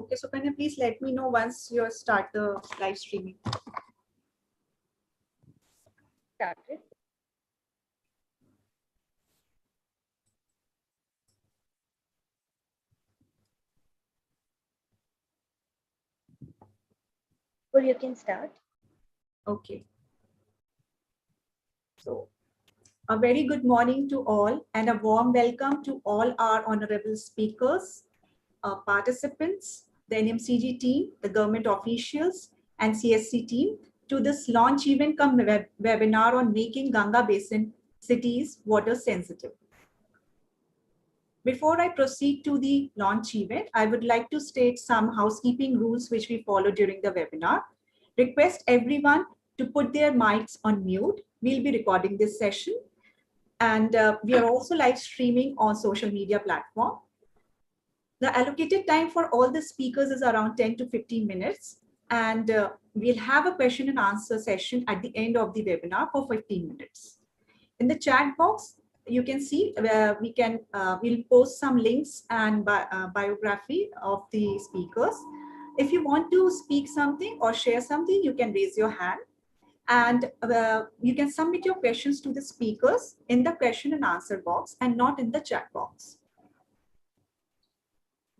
Okay, so can you please let me know once you start the live streaming? Started. Or you can start. Okay. So, a very good morning to all and a warm welcome to all our honorable speakers, participants, the NMCG team, the government officials and CSC team to this launch event come webinar on making Ganga Basin cities water sensitive. Before I proceed to the launch event, I would like to state some housekeeping rules which we follow during the webinar. Request everyone to put their mics on mute. We'll be recording this session. And we are also live streaming on social media platform. The allocated time for all the speakers is around 10 to 15 minutes. And we'll have a question and answer session at the end of the webinar for 15 minutes. In the chat box, you can see where we'll post some links and biography of the speakers. If you want to speak something or share something, you can raise your hand. And you can submit your questions to the speakers in the question and answer box and not in the chat box.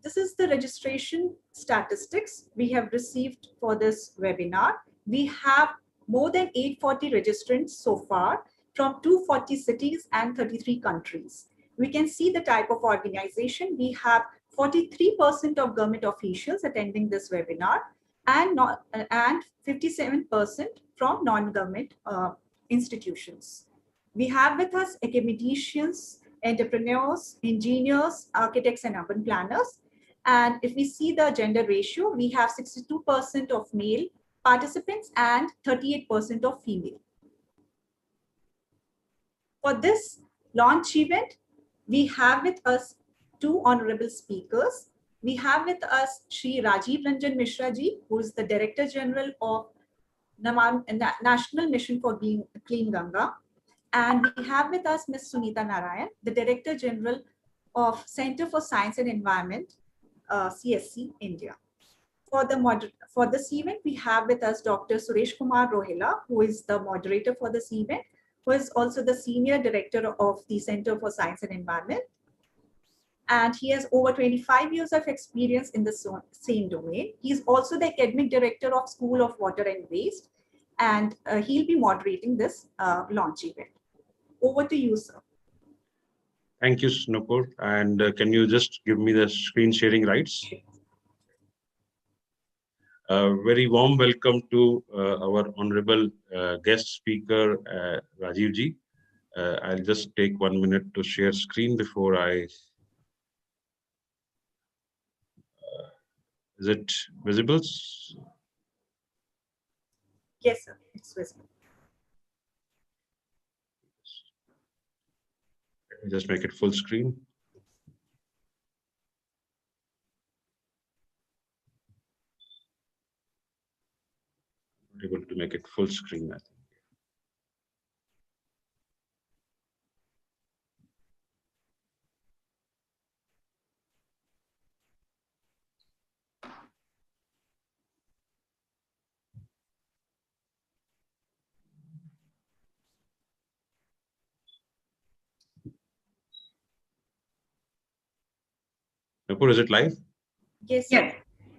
This is the registration statistics we have received for this webinar. We have more than 840 registrants so far from 240 cities and 33 countries. We can see the type of organization. We have 43% of government officials attending this webinar and 57% from non-government institutions. We have with us academicians, entrepreneurs, engineers, architects, and urban planners. And if we see the gender ratio, we have 62% of male participants and 38% of female. For this launch event, we have with us two honorable speakers. We have with us Shri Rajiv Ranjan Mishra ji, who is the Director General of National Mission for Clean Ganga. And we have with us Ms. Sunita Narayan, the Director General of Center for Science and Environment, CSC, India. For this event, we have with us Dr. Suresh Kumar Rohila, who is the moderator for this event, who is also the Senior Director of the Center for Science and Environment. And he has over 25 years of experience in the same domain. He's also the Academic Director of School of Water and Waste, and he'll be moderating this launch event. Over to you, sir. Thank you, Snupur. And can you just give me the screen sharing rights? Very warm welcome to our honorable guest speaker, Rajiv ji. I'll just take 1 minute to share screen before I... is it visible? Yes, sir, it's visible. Let me just make it full screen. Not able to make it full screen, I think. Nupur, is it live? Yes, sir. Yeah.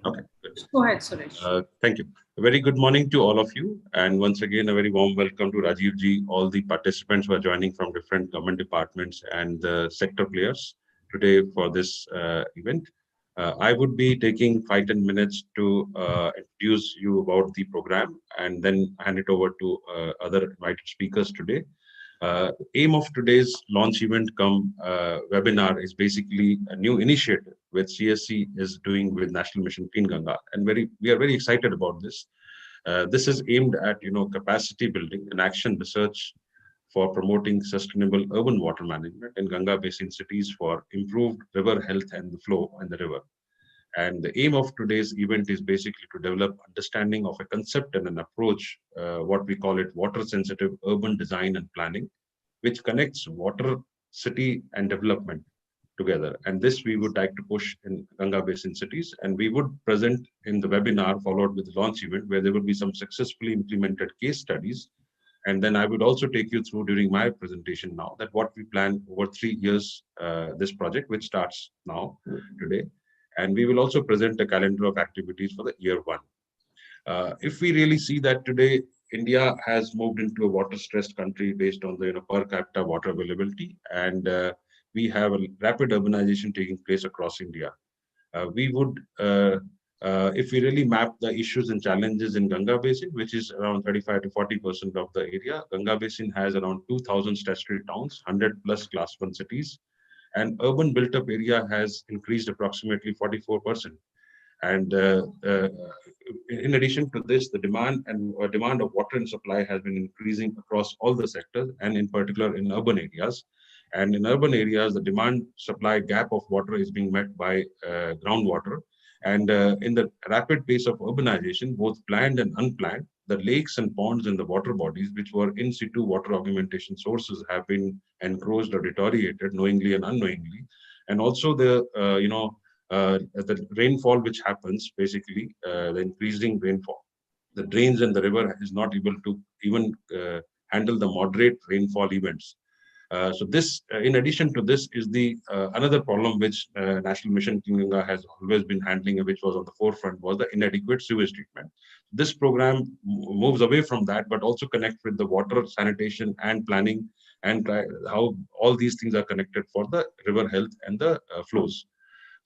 Okay, good. Go ahead, Suresh. Thank you. A very good morning to all of you. And once again, a very warm welcome to Rajiv ji, all the participants who are joining from different government departments and the sector players today for this event. I would be taking 5-10 minutes to introduce you about the program and then hand it over to other invited speakers today. Aim of today's launch event webinar is basically a new initiative which CSC is doing with National Mission Clean Ganga, and we are very excited about this. This is aimed at capacity building and action research for promoting sustainable urban water management in Ganga Basin cities for improved river health and the flow in the river. And the aim of today's event is basically to develop understanding of a concept and an approach, what we call it water-sensitive urban design and planning, which connects water, city, and development together. And this we would like to push in Ganga Basin cities. And we would present in the webinar followed with the launch event where there will be some successfully implemented case studies. And then I would also take you through during my presentation now that what we plan over 3 years, this project, which starts now today. And we will also present a calendar of activities for the year one. If we really see that today, India has moved into a water-stressed country based on the per capita water availability, and we have a rapid urbanization taking place across India. We would, if we really map the issues and challenges in Ganga Basin, which is around 35 to 40% of the area, Ganga Basin has around 2,000 statutory towns, 100 plus class 1 cities, and urban built-up area has increased approximately 44%. And in addition to this, the demand of water and supply has been increasing across all the sectors, and in particular in urban areas. And in urban areas, the demand-supply gap of water is being met by groundwater. And in the rapid pace of urbanization, both planned and unplanned, the lakes and ponds and the water bodies, which were in situ water augmentation sources, have been encroached or deteriorated knowingly and unknowingly. And also the rainfall which happens, basically the increasing rainfall, the drains and the river is not able to even handle the moderate rainfall events. So this, in addition to this, is the another problem which National Mission Ganga has always been handling, which was on the forefront, was the inadequate sewage treatment. This program moves away from that, but also connects with the water, sanitation, and planning, and how all these things are connected for the river health and the flows.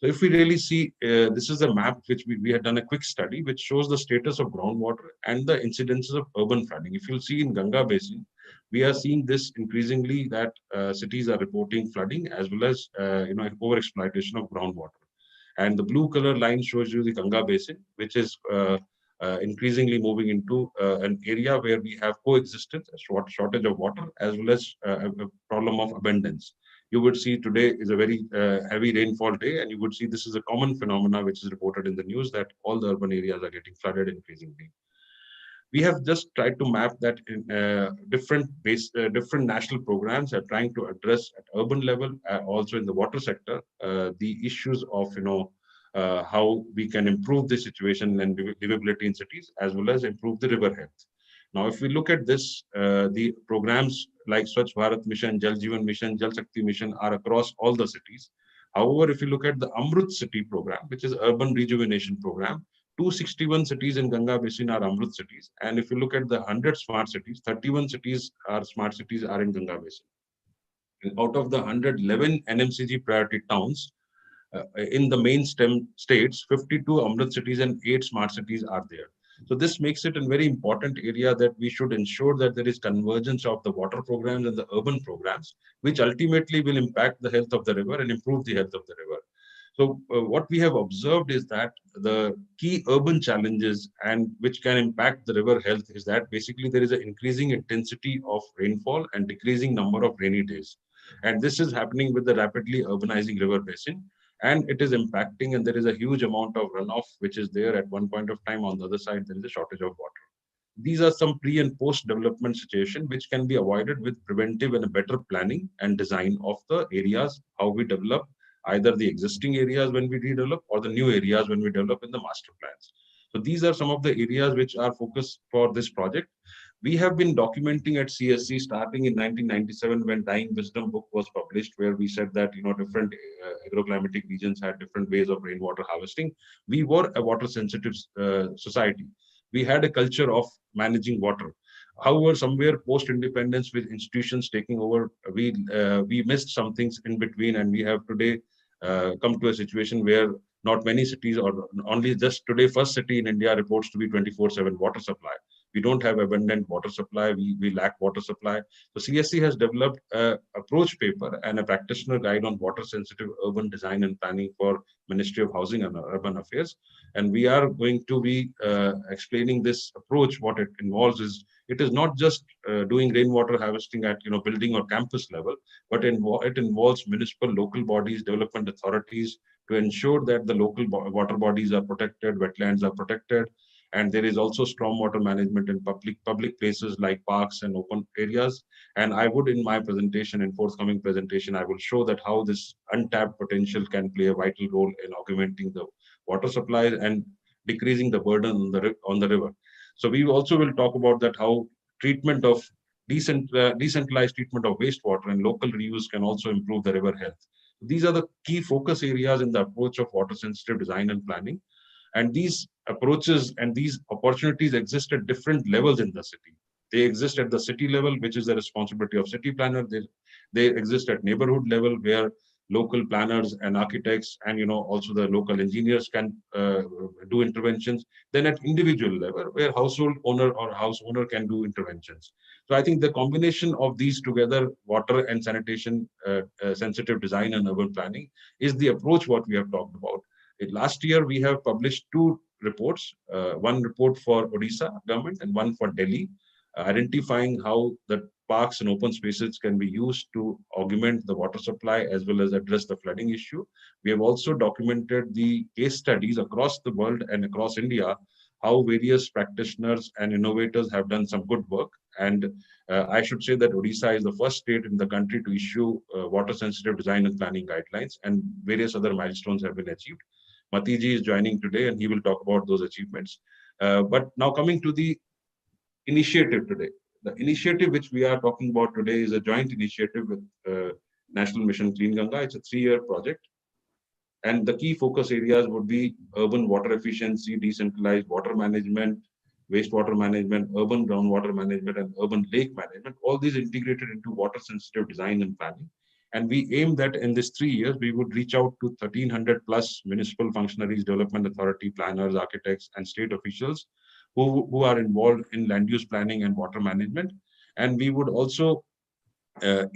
So if we really see, this is a map which we had done a quick study, which shows the status of groundwater and the incidences of urban flooding. If you'll see in Ganga Basin, we are seeing this increasingly that cities are reporting flooding as well as overexploitation of groundwater. And the blue color line shows you the Ganga Basin, which is increasingly moving into an area where we have coexistence, a shortage of water, as well as a problem of abundance. You would see today is a very heavy rainfall day, and you would see this is a common phenomena which is reported in the news that all the urban areas are getting flooded increasingly. We have just tried to map that in different national programs are trying to address at urban level, also in the water sector, the issues of how we can improve the situation and livability in cities, as well as improve the river health. Now, if we look at this, the programs like Swachh Bharat Mission, Jal Jeevan Mission, Jal Shakti Mission are across all the cities. However, if you look at the Amrut City program, which is urban rejuvenation program, 261 cities in Ganga Basin are Amrut cities. And if you look at the 100 smart cities, 31 cities are smart cities are in Ganga Basin. And out of the 111 NMCG priority towns, in the main stem states, 52 Amrit cities and 8 smart cities are there. So this makes it a very important area that we should ensure that there is convergence of the water programs and the urban programs, which ultimately will impact the health of the river and improve the health of the river. So what we have observed is that the key urban challenges and which can impact the river health is that basically there is an increasing intensity of rainfall and decreasing number of rainy days. And this is happening with the rapidly urbanizing river basin, and it is impacting, and there is a huge amount of runoff which is there at one point of time. On the other side, there is a shortage of water. These are some pre and post development situation which can be avoided with preventive and a better planning and design of the areas, how we develop either the existing areas when we redevelop or the new areas when we develop in the master plans. So these are some of the areas which are focused for this project. We have been documenting at CSC starting in 1997 when Dying Wisdom book was published, where we said that different agroclimatic regions had different ways of rainwater harvesting. We were a water sensitive society. We had a culture of managing water. However, somewhere post-independence with institutions taking over, we missed some things in between, and we have today come to a situation where not many cities, or only just today, first city in India reports to be 24/7 water supply. We don't have abundant water supply. We lack water supply. So CSC has developed an approach paper and a practitioner guide on water-sensitive urban design and planning for Ministry of Housing and Urban Affairs. And we are going to be explaining this approach. What it involves is, it is not just doing rainwater harvesting at building or campus level, but it involves municipal, local bodies, development authorities to ensure that the local water bodies are protected, wetlands are protected, And there is also stormwater management in public places like parks and open areas. And I would, in my presentation, in forthcoming presentation, I will show that how this untapped potential can play a vital role in augmenting the water supply and decreasing the burden on the river. So we also will talk about that how treatment of decentralized treatment of wastewater and local reuse can also improve the river health. These are the key focus areas in the approach of water sensitive design and planning. And these approaches and these opportunities exist at different levels in the city. They exist at the city level, which is the responsibility of city planner. They exist at neighborhood level, where local planners and architects and also the local engineers can do interventions. Then at individual level, where household owner or house owner can do interventions. So I think the combination of these together, water and sanitation, sensitive design and urban planning, is the approach what we have talked about. Last year, we have published two reports, one report for Odisha government and one for Delhi, identifying how the parks and open spaces can be used to augment the water supply as well as address the flooding issue. We have also documented the case studies across the world and across India, how various practitioners and innovators have done some good work. And I should say that Odisha is the first state in the country to issue water sensitive design and planning guidelines, and various other milestones have been achieved. Matiji is joining today and he will talk about those achievements. But now coming to the initiative today. The initiative which we are talking about today is a joint initiative with National Mission Clean Ganga. It's a 3-year project. And the key focus areas would be urban water efficiency, decentralized water management, wastewater management, urban groundwater management, and urban lake management, all these integrated into water sensitive design and planning. And we aim that in this 3 years, we would reach out to 1,300 plus municipal functionaries, development authority, planners, architects, and state officials who are involved in land use planning and water management. And we would also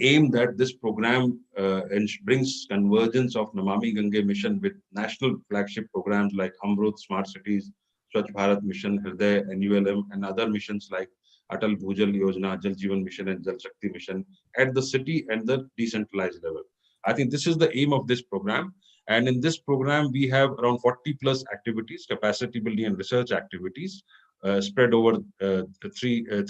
aim that this program brings convergence of Namami Gange mission with national flagship programs like Amrut, Smart Cities, Swachh Bharat Mission, Hriday, NULM, and other missions like Atal Bhujal Yojana, Jal Jeevan Mission, and Jal Shakti Mission at the city and the decentralized level. I think this is the aim of this program. And in this program, we have around 40 plus activities, capacity building and research activities, spread over 3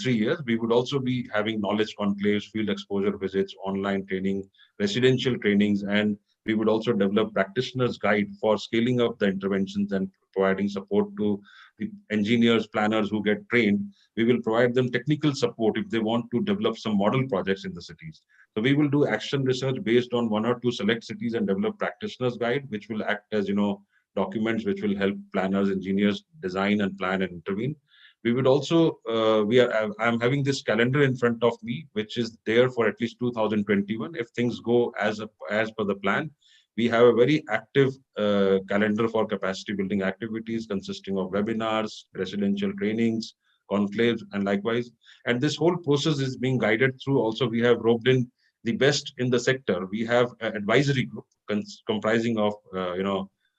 years. We would also be having knowledge conclaves, field exposure visits, online training, residential trainings, and we would also develop practitioners guide for scaling up the interventions and providing support to the engineers, planners who get trained. We will provide them technical support if they want to develop some model projects in the cities. So we will do action research based on 1 or 2 select cities and develop practitioners guide, which will act as documents which will help planners, engineers design and plan and intervene. We would also, I'm having this calendar in front of me, which is there for at least 2021. If things go as per the plan, we have a very active calendar for capacity building activities consisting of webinars, residential trainings, conclaves, and likewise. And this whole process is being guided through. Also, we have roped in the best in the sector. We have an advisory group comprising of,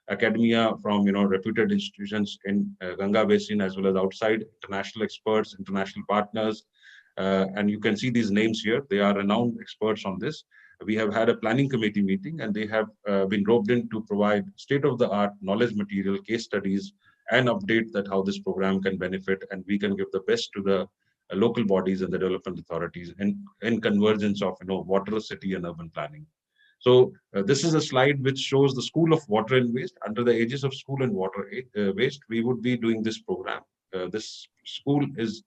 academia from reputed institutions in Ganga Basin as well as outside, international experts, international partners, and you can see these names here. They are renowned experts on this. We have had a planning committee meeting, and they have been roped in to provide state-of-the-art knowledge material, case studies, and update that how this program can benefit, and we can give the best to the local bodies and the development authorities in convergence of water, city, and urban planning. So this is a slide which shows the School of Water and Waste. Under the aegis of School and Water Waste, we would be doing this program. This school is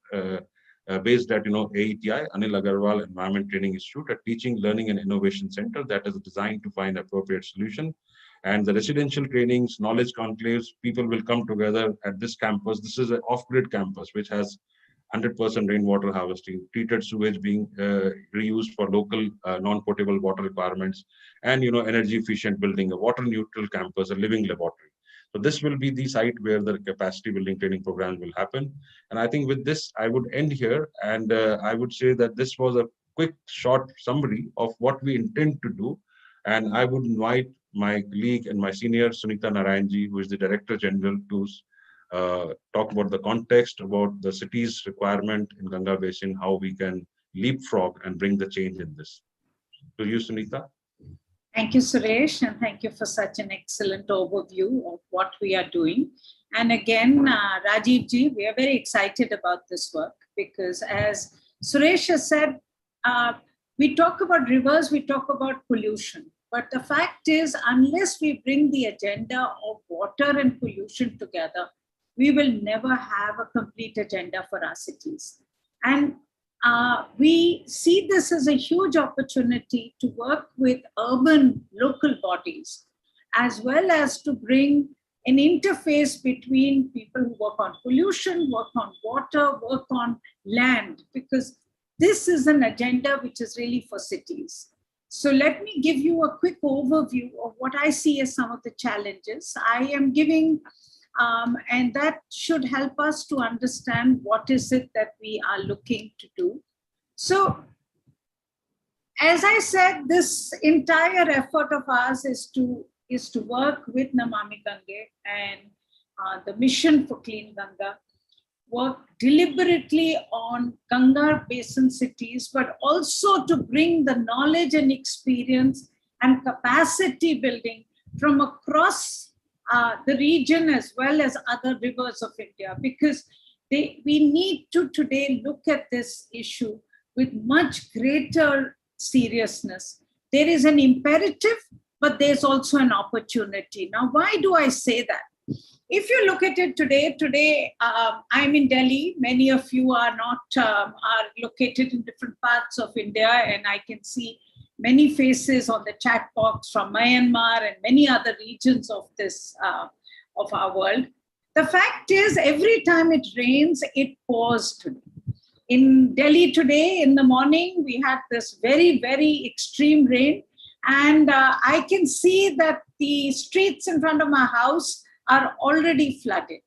based at AETI, Anil Agarwal Environment Training Institute, a teaching, learning, and innovation center that is designed to find appropriate solution. And the residential trainings, knowledge conclaves, people will come together at this campus. This is an off-grid campus which has 100% rainwater harvesting, treated sewage being reused for local non-potable water requirements, and energy efficient building, a water neutral campus, a living laboratory. So this will be the site where the capacity building training programs will happen. And I think with this, I would end here, and I would say that this was a quick, short summary of what we intend to do. And I would invite my colleague and my senior, Sunita Narayanji, who is the Director General, to talk about the context, about the city's requirement in Ganga Basin, how we can leapfrog and bring the change in this. To you, Sunita. Thank you, Suresh, and thank you for such an excellent overview of what we are doing. And again, Rajiv ji, we are very excited about this work because, as Suresh has said, we talk about rivers, we talk about pollution. But the fact is, unless we bring the agenda of water and pollution together, we will never have a complete agenda for our cities. And we see this as a huge opportunity to work with urban local bodies, as well as to bring an interface between people who work on pollution, work on water, work on land, because this is an agenda which is really for cities. So let me give you a quick overview of what I see as some of the challenges. I am giving and that should help us to understand what is it that we are looking to do. So, as I said, this entire effort of ours is to work with Namami Ganga and the mission for Clean Ganga, work deliberately on Ganga Basin cities, but also to bring the knowledge and experience and capacity building from across the region as well as other rivers of India, because we need to today look at this issue with much greater seriousness. There is an imperative, but there's also an opportunity. Now, why do I say that? If you look at it today, I'm in Delhi. Many of you are not, are located in different parts of India, and I can see many faces on the chat box from Myanmar and many other regions of this, of our world. The fact is, every time it rains, it pours today. In Delhi today, in the morning, we had this very, very extreme rain. And I can see that the streets in front of my house are already flooded.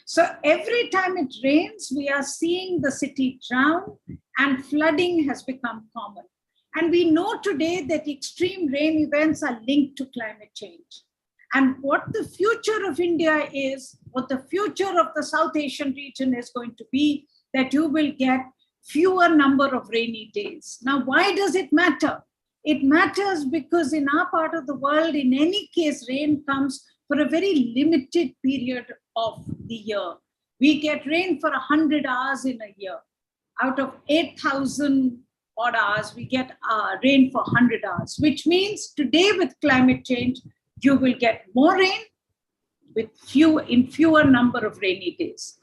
So every time it rains, we are seeing the city drown, and flooding has become common. And we know today that extreme rain events are linked to climate change. And what the future of India is, what the future of the South Asian region is going to be, that you will get fewer number of rainy days. Now, why does it matter? It matters because in our part of the world, in any case, rain comes for a very limited period of the year. We get rain for 100 hours in a year. Out of 8,000 odd hours, we get rain for 100 hours, which means today with climate change, you will get more rain with fewer number of rainy days.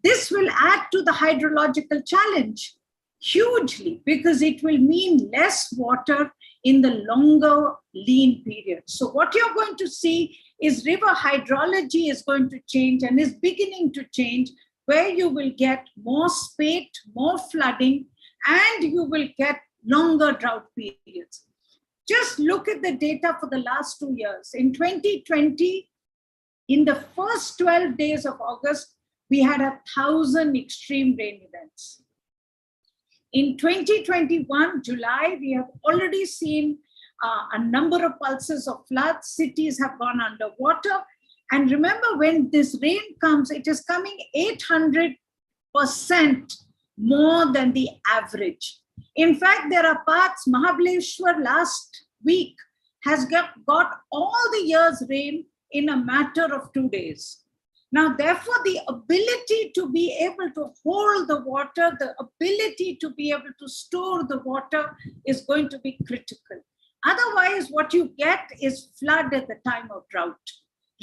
This will add to the hydrological challenge hugely because it will mean less water in the longer lean period. So what you're going to see is river hydrology is going to change and is beginning to change, where you will get more spate, more flooding, and you will get longer drought periods. Just look at the data for the last 2 years. In 2020, in the first 12 days of August, we had 1,000 extreme rain events. In 2021, July, we have already seen a number of pulses of floods. Cities have gone underwater. And remember, when this rain comes, it is coming 800% more than the average. In fact, there are parts, Mahabaleshwar last week has got all the year's rain in a matter of 2 days. Now, therefore, the ability to be able to hold the water, the ability to be able to store the water is going to be critical. Otherwise, what you get is flood at the time of drought.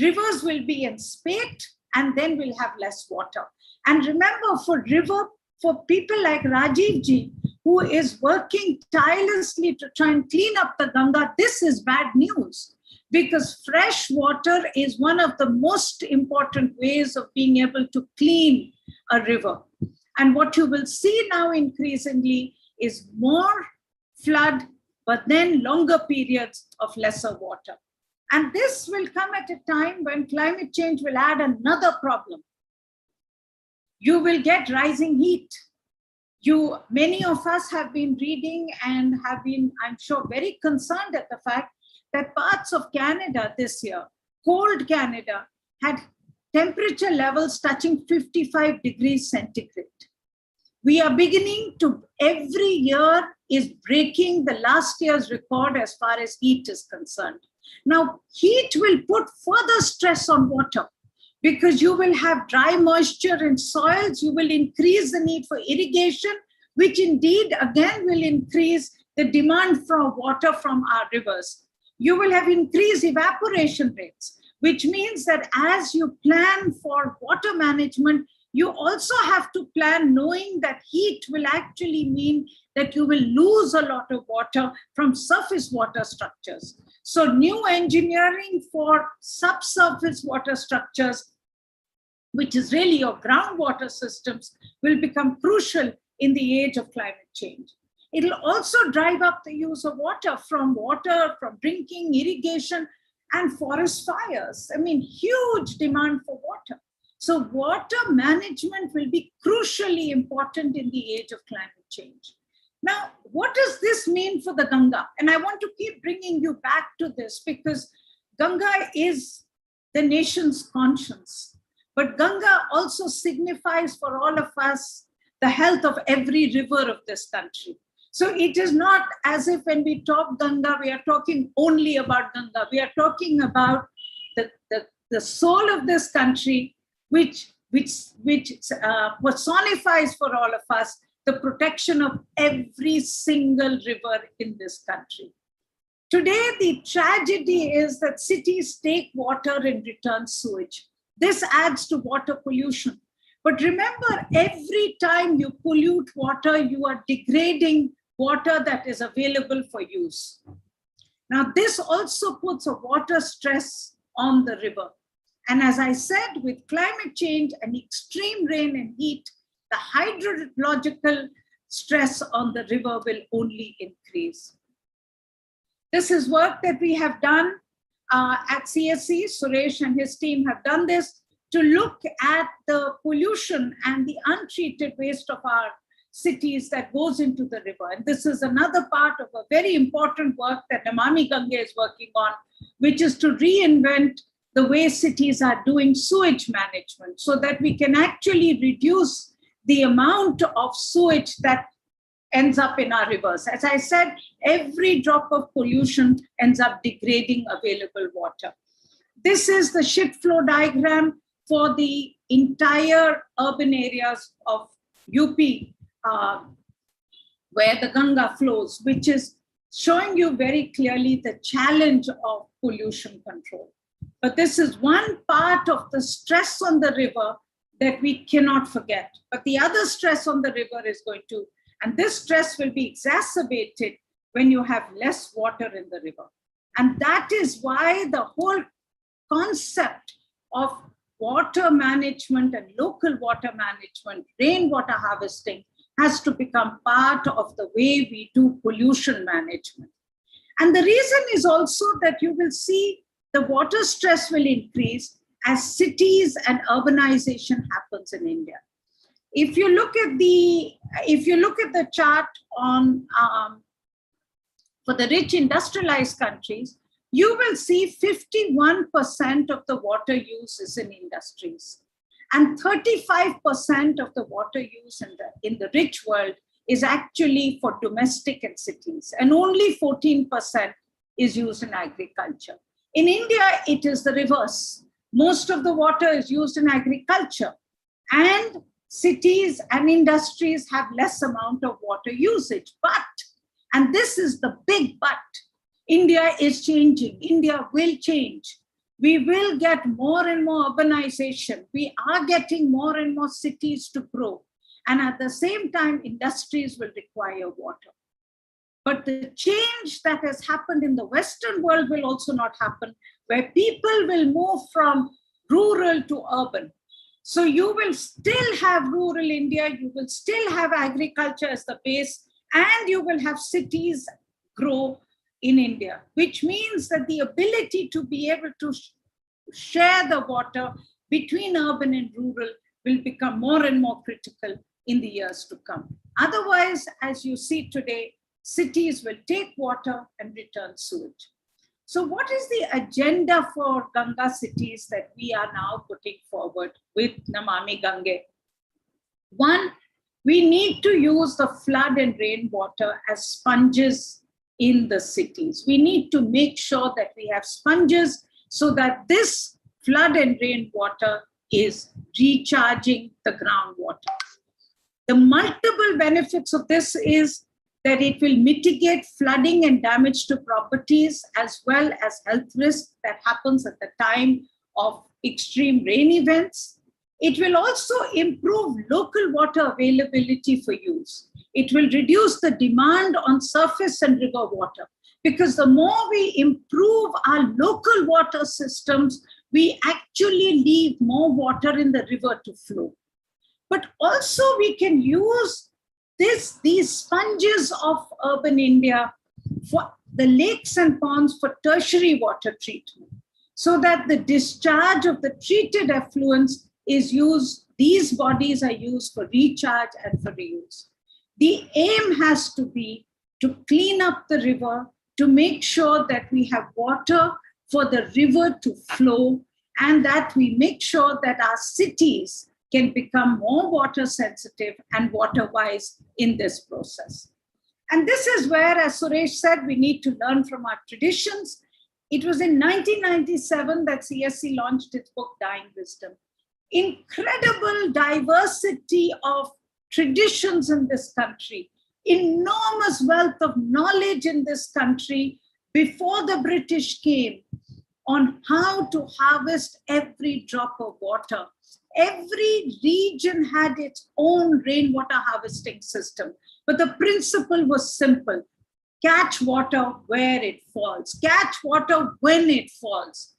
Rivers will be in spate, and then we'll have less water. And remember, for people like Rajiv ji, who is working tirelessly to try and clean up the Ganga, this is bad news, because fresh water is one of the most important ways of being able to clean a river. And what you will see now increasingly is more flood, but then longer periods of lesser water. And this will come at a time when climate change will add another problem. You will get rising heat. Many of us have been reading and have been, I'm sure, very concerned at the fact that parts of Canada this year, cold Canada, had temperature levels touching 55 degrees centigrade. We are beginning to, every year is breaking the last year's record as far as heat is concerned. Now, heat will put further stress on water because you will have dry moisture in soils, you will increase the need for irrigation, which indeed again will increase the demand for water from our rivers. You will have increased evaporation rates, which means that as you plan for water management, you also have to plan knowing that heat will actually mean that you will lose a lot of water from surface water structures. So new engineering for subsurface water structures, which is really your groundwater systems, will become crucial in the age of climate change. It'll also drive up the use of water, from drinking, irrigation, and forest fires. I mean, huge demand for water. So water management will be crucially important in the age of climate change. Now, what does this mean for the Ganga? And I want to keep bringing you back to this because Ganga is the nation's conscience. But Ganga also signifies for all of us the health of every river of this country. So it is not as if when we talk Ganga, we are talking only about Ganga. We are talking about the soul of this country, which personifies for all of us the protection of every single river in this country. Today, the tragedy is that cities take water and return sewage. This adds to water pollution. But remember, every time you pollute water, you are degrading water that is available for use. Now, this also puts a water stress on the river. And as I said, with climate change and extreme rain and heat, the hydrological stress on the river will only increase. This is work that we have done at CSC. Suresh and his team have done this to look at the pollution and the untreated waste of our cities that goes into the river. And this is another part of a very important work that Namami Ganga is working on, which is to reinvent the way cities are doing sewage management so that we can actually reduce the amount of sewage that ends up in our rivers. As I said, every drop of pollution ends up degrading available water. This is the shift flow diagram for the entire urban areas of UP where the Ganga flows, which is showing you very clearly the challenge of pollution control. But this is one part of the stress on the river that we cannot forget. But the other stress on the river is going to, and this stress will be exacerbated when you have less water in the river. And that is why the whole concept of water management and local water management, rainwater harvesting, has to become part of the way we do pollution management. And the reason is also that you will see the water stress will increase as cities and urbanization happens in India. If you look at the chart on for the rich industrialized countries, you will see 51% of the water use is in industries. And 35% of the water use in the rich world is actually for domestic and cities. And only 14% is used in agriculture. In India, it is the reverse. Most of the water is used in agriculture. And cities and industries have less amount of water usage. But, and this is the big but, India is changing. India will change. We will get more and more urbanization. We are getting more and more cities to grow. And at the same time, industries will require water. But the change that has happened in the Western world will also not happen, where people will move from rural to urban. So you will still have rural India, you will still have agriculture as the base, and you will have cities grow in India, which means that the ability to be able to share the water between urban and rural will become more and more critical in the years to come. Otherwise, as you see today, cities will take water and return sewage. So what is the agenda for Ganga cities that we are now putting forward with Namami Ganga? One We need to use the flood and rainwater as sponges in the cities. We need to make sure that we have sponges so that this flood and rainwater is recharging the groundwater. The multiple benefits of this is that it will mitigate flooding and damage to properties, as well as health risk that happens at the time of extreme rain events. It will also improve local water availability for use. It will reduce the demand on surface and river water, because the more we improve our local water systems, we actually leave more water in the river to flow. But also we can use these sponges of urban India for the lakes and ponds for tertiary water treatment, so that the discharge of the treated effluents is used, these bodies are used for recharge and for reuse. The aim has to be to clean up the river, to make sure that we have water for the river to flow, and that we make sure that our cities can become more water sensitive and water wise in this process. And this is where, as Suresh said, we need to learn from our traditions. It was in 1997 that CSC launched its book, Dying Wisdom. Incredible diversity of traditions in this country, enormous wealth of knowledge in this country before the British came on how to harvest every drop of water. Every region had its own rainwater harvesting system, but the principle was simple: catch water where it falls, catch water when it falls.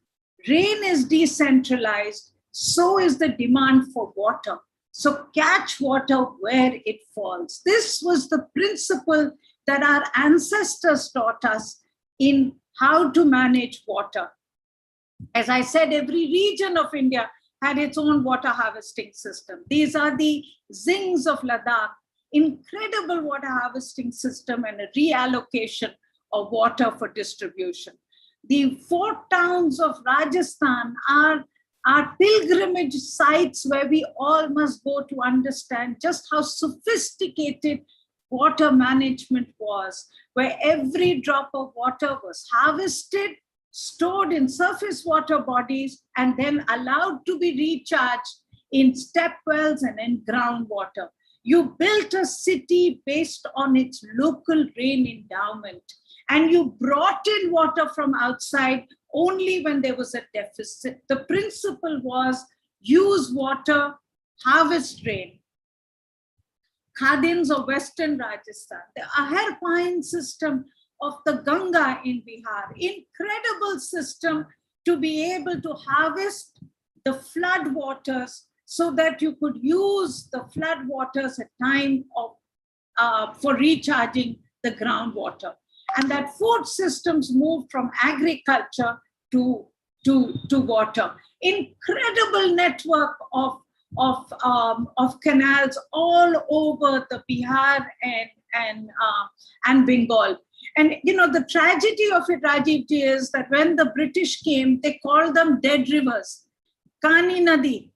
Rain is decentralized, so is the demand for water. So catch water where it falls. This was the principle that our ancestors taught us in how to manage water. As I said, every region of India had its own water harvesting system. These are the Zings of Ladakh, incredible water harvesting system and a reallocation of water for distribution. The 4 towns of Rajasthan are pilgrimage sites where we all must go to understand just how sophisticated water management was, where every drop of water was harvested, stored in surface water bodies, and then allowed to be recharged in step wells and in groundwater. You built a city based on its local rain endowment, and you brought in water from outside only when there was a deficit. The principle was use water, harvest rain. Khadins of Western Rajasthan, the Ahar Pine system of the Ganga in Bihar, incredible system to be able to harvest the flood waters so that you could use the flood waters at time of for recharging the groundwater. And that food systems moved from agriculture to water. Incredible network of canals all over the Bihar and Bengal. And you know, the tragedy of it, Rajivji, is that when the British came, they called them dead rivers, Kani Nadi.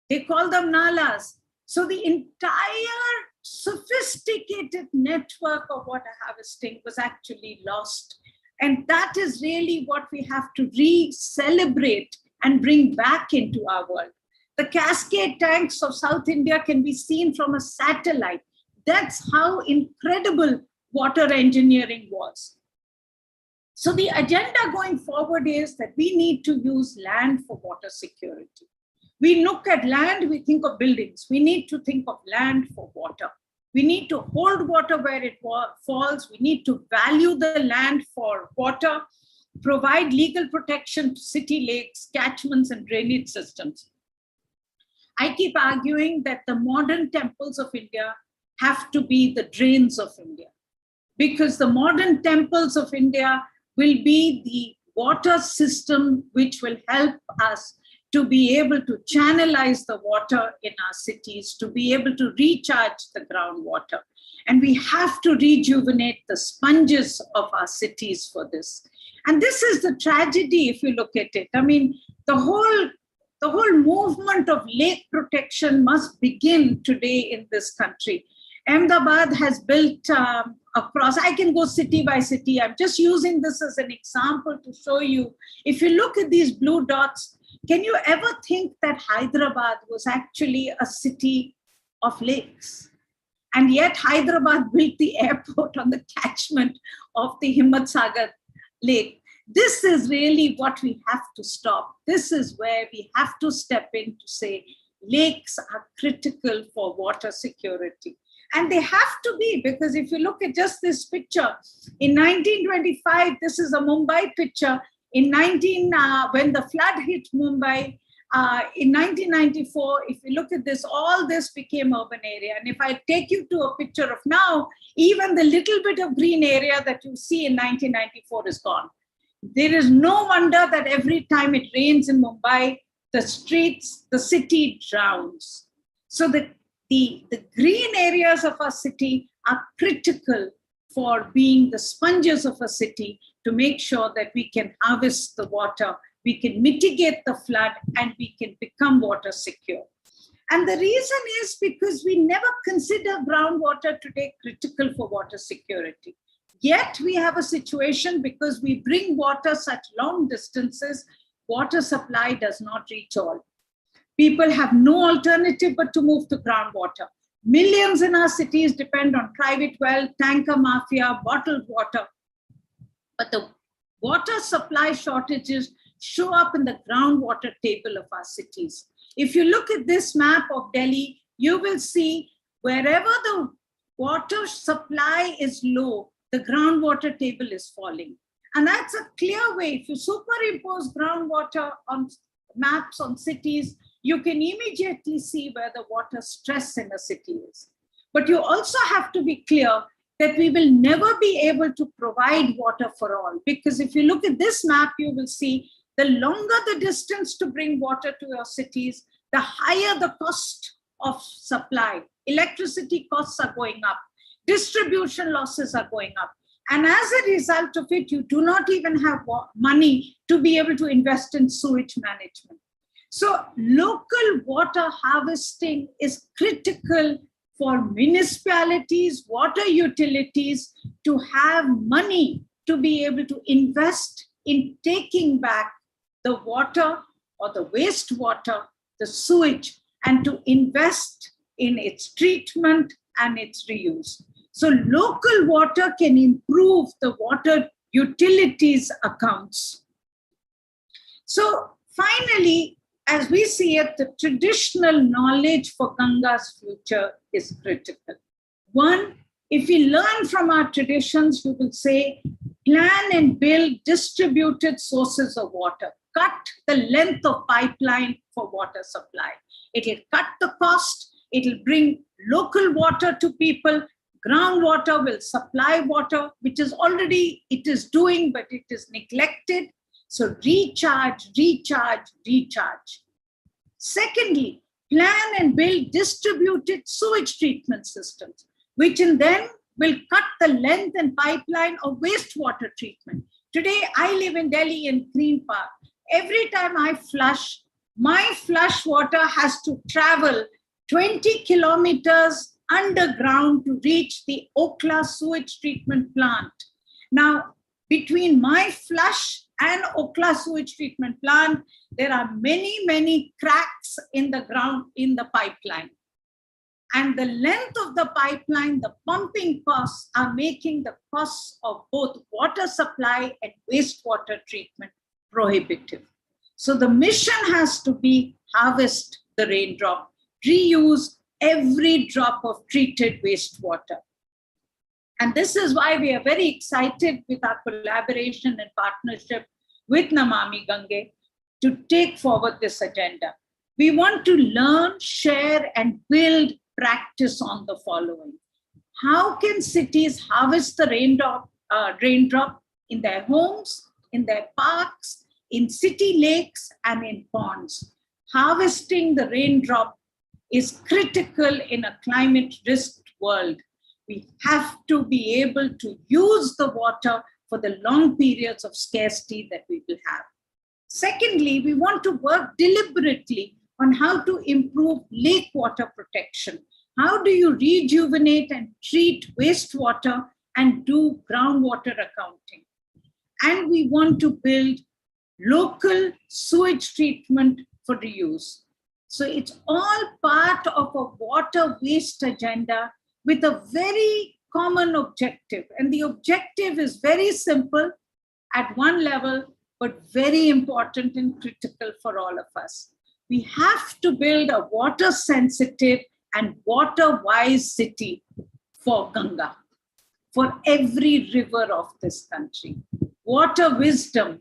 They called them nalas. So the entire sophisticated network of water harvesting was actually lost. And that is really what we have to re-celebrate and bring back into our world. The cascade tanks of South India can be seen from a satellite. That's how incredible water engineering was. So the agenda going forward is that we need to use land for water security. We look at land, we think of buildings. We need to think of land for water. We need to hold water where it falls. We need to value the land for water, provide legal protection to city lakes, catchments, and drainage systems. I keep arguing that the modern temples of India have to be the drains of India, because the modern temples of India will be the water system which will help us to be able to channelize the water in our cities, to be able to recharge the groundwater. And we have to rejuvenate the sponges of our cities for this. And this is the tragedy if you look at it. I mean, the whole The whole movement of lake protection must begin today in this country. Ahmedabad has built across, I can go city by city. I'm just using this as an example to show you. If you look at these blue dots, can you ever think that Hyderabad was actually a city of lakes? And yet Hyderabad built the airport on the catchment of the Himmat Sagar Lake. This is really what we have to stop. This is where we have to step in to say lakes are critical for water security. And they have to be, because if you look at just this picture, in 1925, this is a Mumbai picture. When the flood hit Mumbai, in 1994, if you look at this, all this became urban area. And if I take you to a picture of now, even the little bit of green area that you see in 1994 is gone. There is no wonder that every time it rains in Mumbai, the streets, the city drowns. So the green areas of our city are critical for being the sponges of a city to make sure that we can harvest the water, we can mitigate the flood, and we can become water secure. And the reason is because we never consider groundwater today critical for water security. Yet we have a situation because we bring water such long distances, water supply does not reach all. People have no alternative but to move to groundwater. Millions in our cities depend on private well, tanker mafia, bottled water. But the water supply shortages show up in the groundwater table of our cities. If you look at this map of Delhi, you will see wherever the water supply is low, the groundwater table is falling. And that's a clear way. If you superimpose groundwater on maps on cities, you can immediately see where the water stress in a city is. But you also have to be clear that we will never be able to provide water for all. Because if you look at this map, you will see the longer the distance to bring water to your cities, the higher the cost of supply. Electricity costs are going up. Distribution losses are going up. And as a result of it, you do not even have money to be able to invest in sewage management. So local water harvesting is critical for municipalities, water utilities to have money to be able to invest in taking back the water or the wastewater, the sewage, and to invest in its treatment and its reuse. So local water can improve the water utilities accounts. So finally, as we see it, the traditional knowledge for Ganga's future is critical. One, if we learn from our traditions, we will say, plan and build distributed sources of water. Cut the length of pipeline for water supply. It will cut the cost. It will bring local water to people. Groundwater will supply water, which is already, it is doing, but it is neglected. So recharge, recharge, recharge. Secondly, plan and build distributed sewage treatment systems, which in then will cut the length and pipeline of wastewater treatment. Today, I live in Delhi in Green Park. Every time I flush, my flush water has to travel 20 kilometers underground to reach the Okla sewage treatment plant. Now, between my flush and Okla sewage treatment plant, there are many, many cracks in the ground in the pipeline. And the length of the pipeline, the pumping costs are making the costs of both water supply and wastewater treatment prohibitive. So the mission has to be harvest the raindrop, reuse every drop of treated wastewater. And this is why we are very excited with our collaboration and partnership with Namami Ganga to take forward this agenda. We want to learn, share, and build practice on the following. How can cities harvest the raindrop in their homes, in their parks, in city lakes, and in ponds? Harvesting the raindrop is critical in a climate risk world. We have to be able to use the water for the long periods of scarcity that we will have. Secondly, we want to work deliberately on how to improve lake water protection. How do you rejuvenate and treat wastewater and do groundwater accounting? And we want to build local sewage treatment for reuse. So it's all part of a water waste agenda with a very common objective. And the objective is very simple at one level, but very important and critical for all of us. We have to build a water sensitive and water wise city for Ganga, for every river of this country. Water wisdom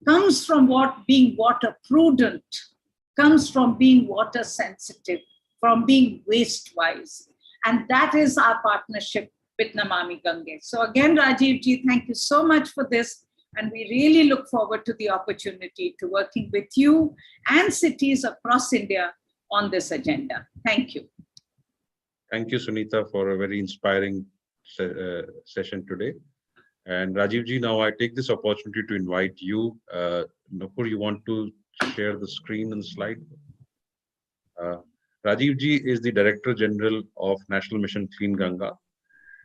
comes from being water prudent, comes from being water sensitive, from being waste wise. And that is our partnership with Namami Gange. So again, Rajiv ji, thank you so much for this. And we really look forward to the opportunity to working with you and cities across India on this agenda. Thank you. Thank you, Sunita, for a very inspiring session today. And Rajiv ji, now I take this opportunity to invite you. Nupur, you want to share the screen and slide? Rajiv ji is the Director General of National Mission Clean Ganga.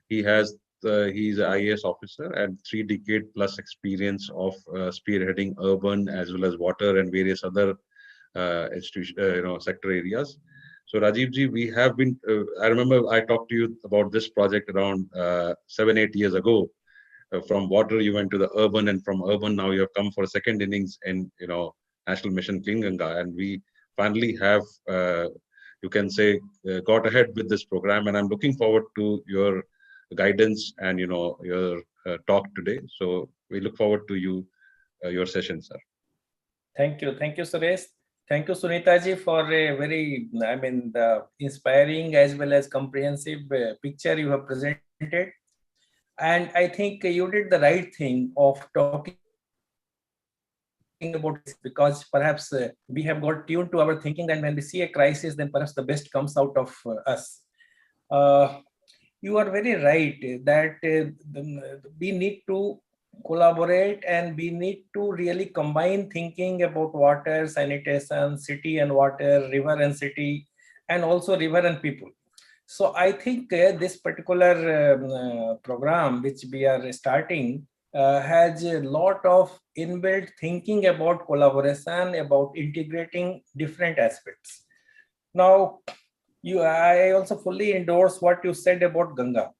He's an IAS officer and 3-decade plus experience of spearheading urban as well as water and various other sector areas. So Rajiv ji, we have been, I remember I talked to you about this project around 7-8 years ago. From water you went to the urban, and from urban now you have come for a second innings in National Mission Clean Ganga, and we finally have you can say got ahead with this program, and I'm looking forward to your guidance and your talk today. So we look forward to your session, sir. Thank you, Suresh. Thank you, Sunita ji, for a very, the inspiring as well as comprehensive picture you have presented. And I think you did the right thing of talking about this, because perhaps we have got tuned to our thinking, and when we see a crisis, then perhaps the best comes out of us. You are very right that we need to collaborate, and we need to really combine thinking about water, sanitation, city and water, river and city, and also river and people. So I think this particular program which we are starting has a lot of inbuilt thinking about collaboration, about integrating different aspects. Now, I also fully endorse what you said about Ganga.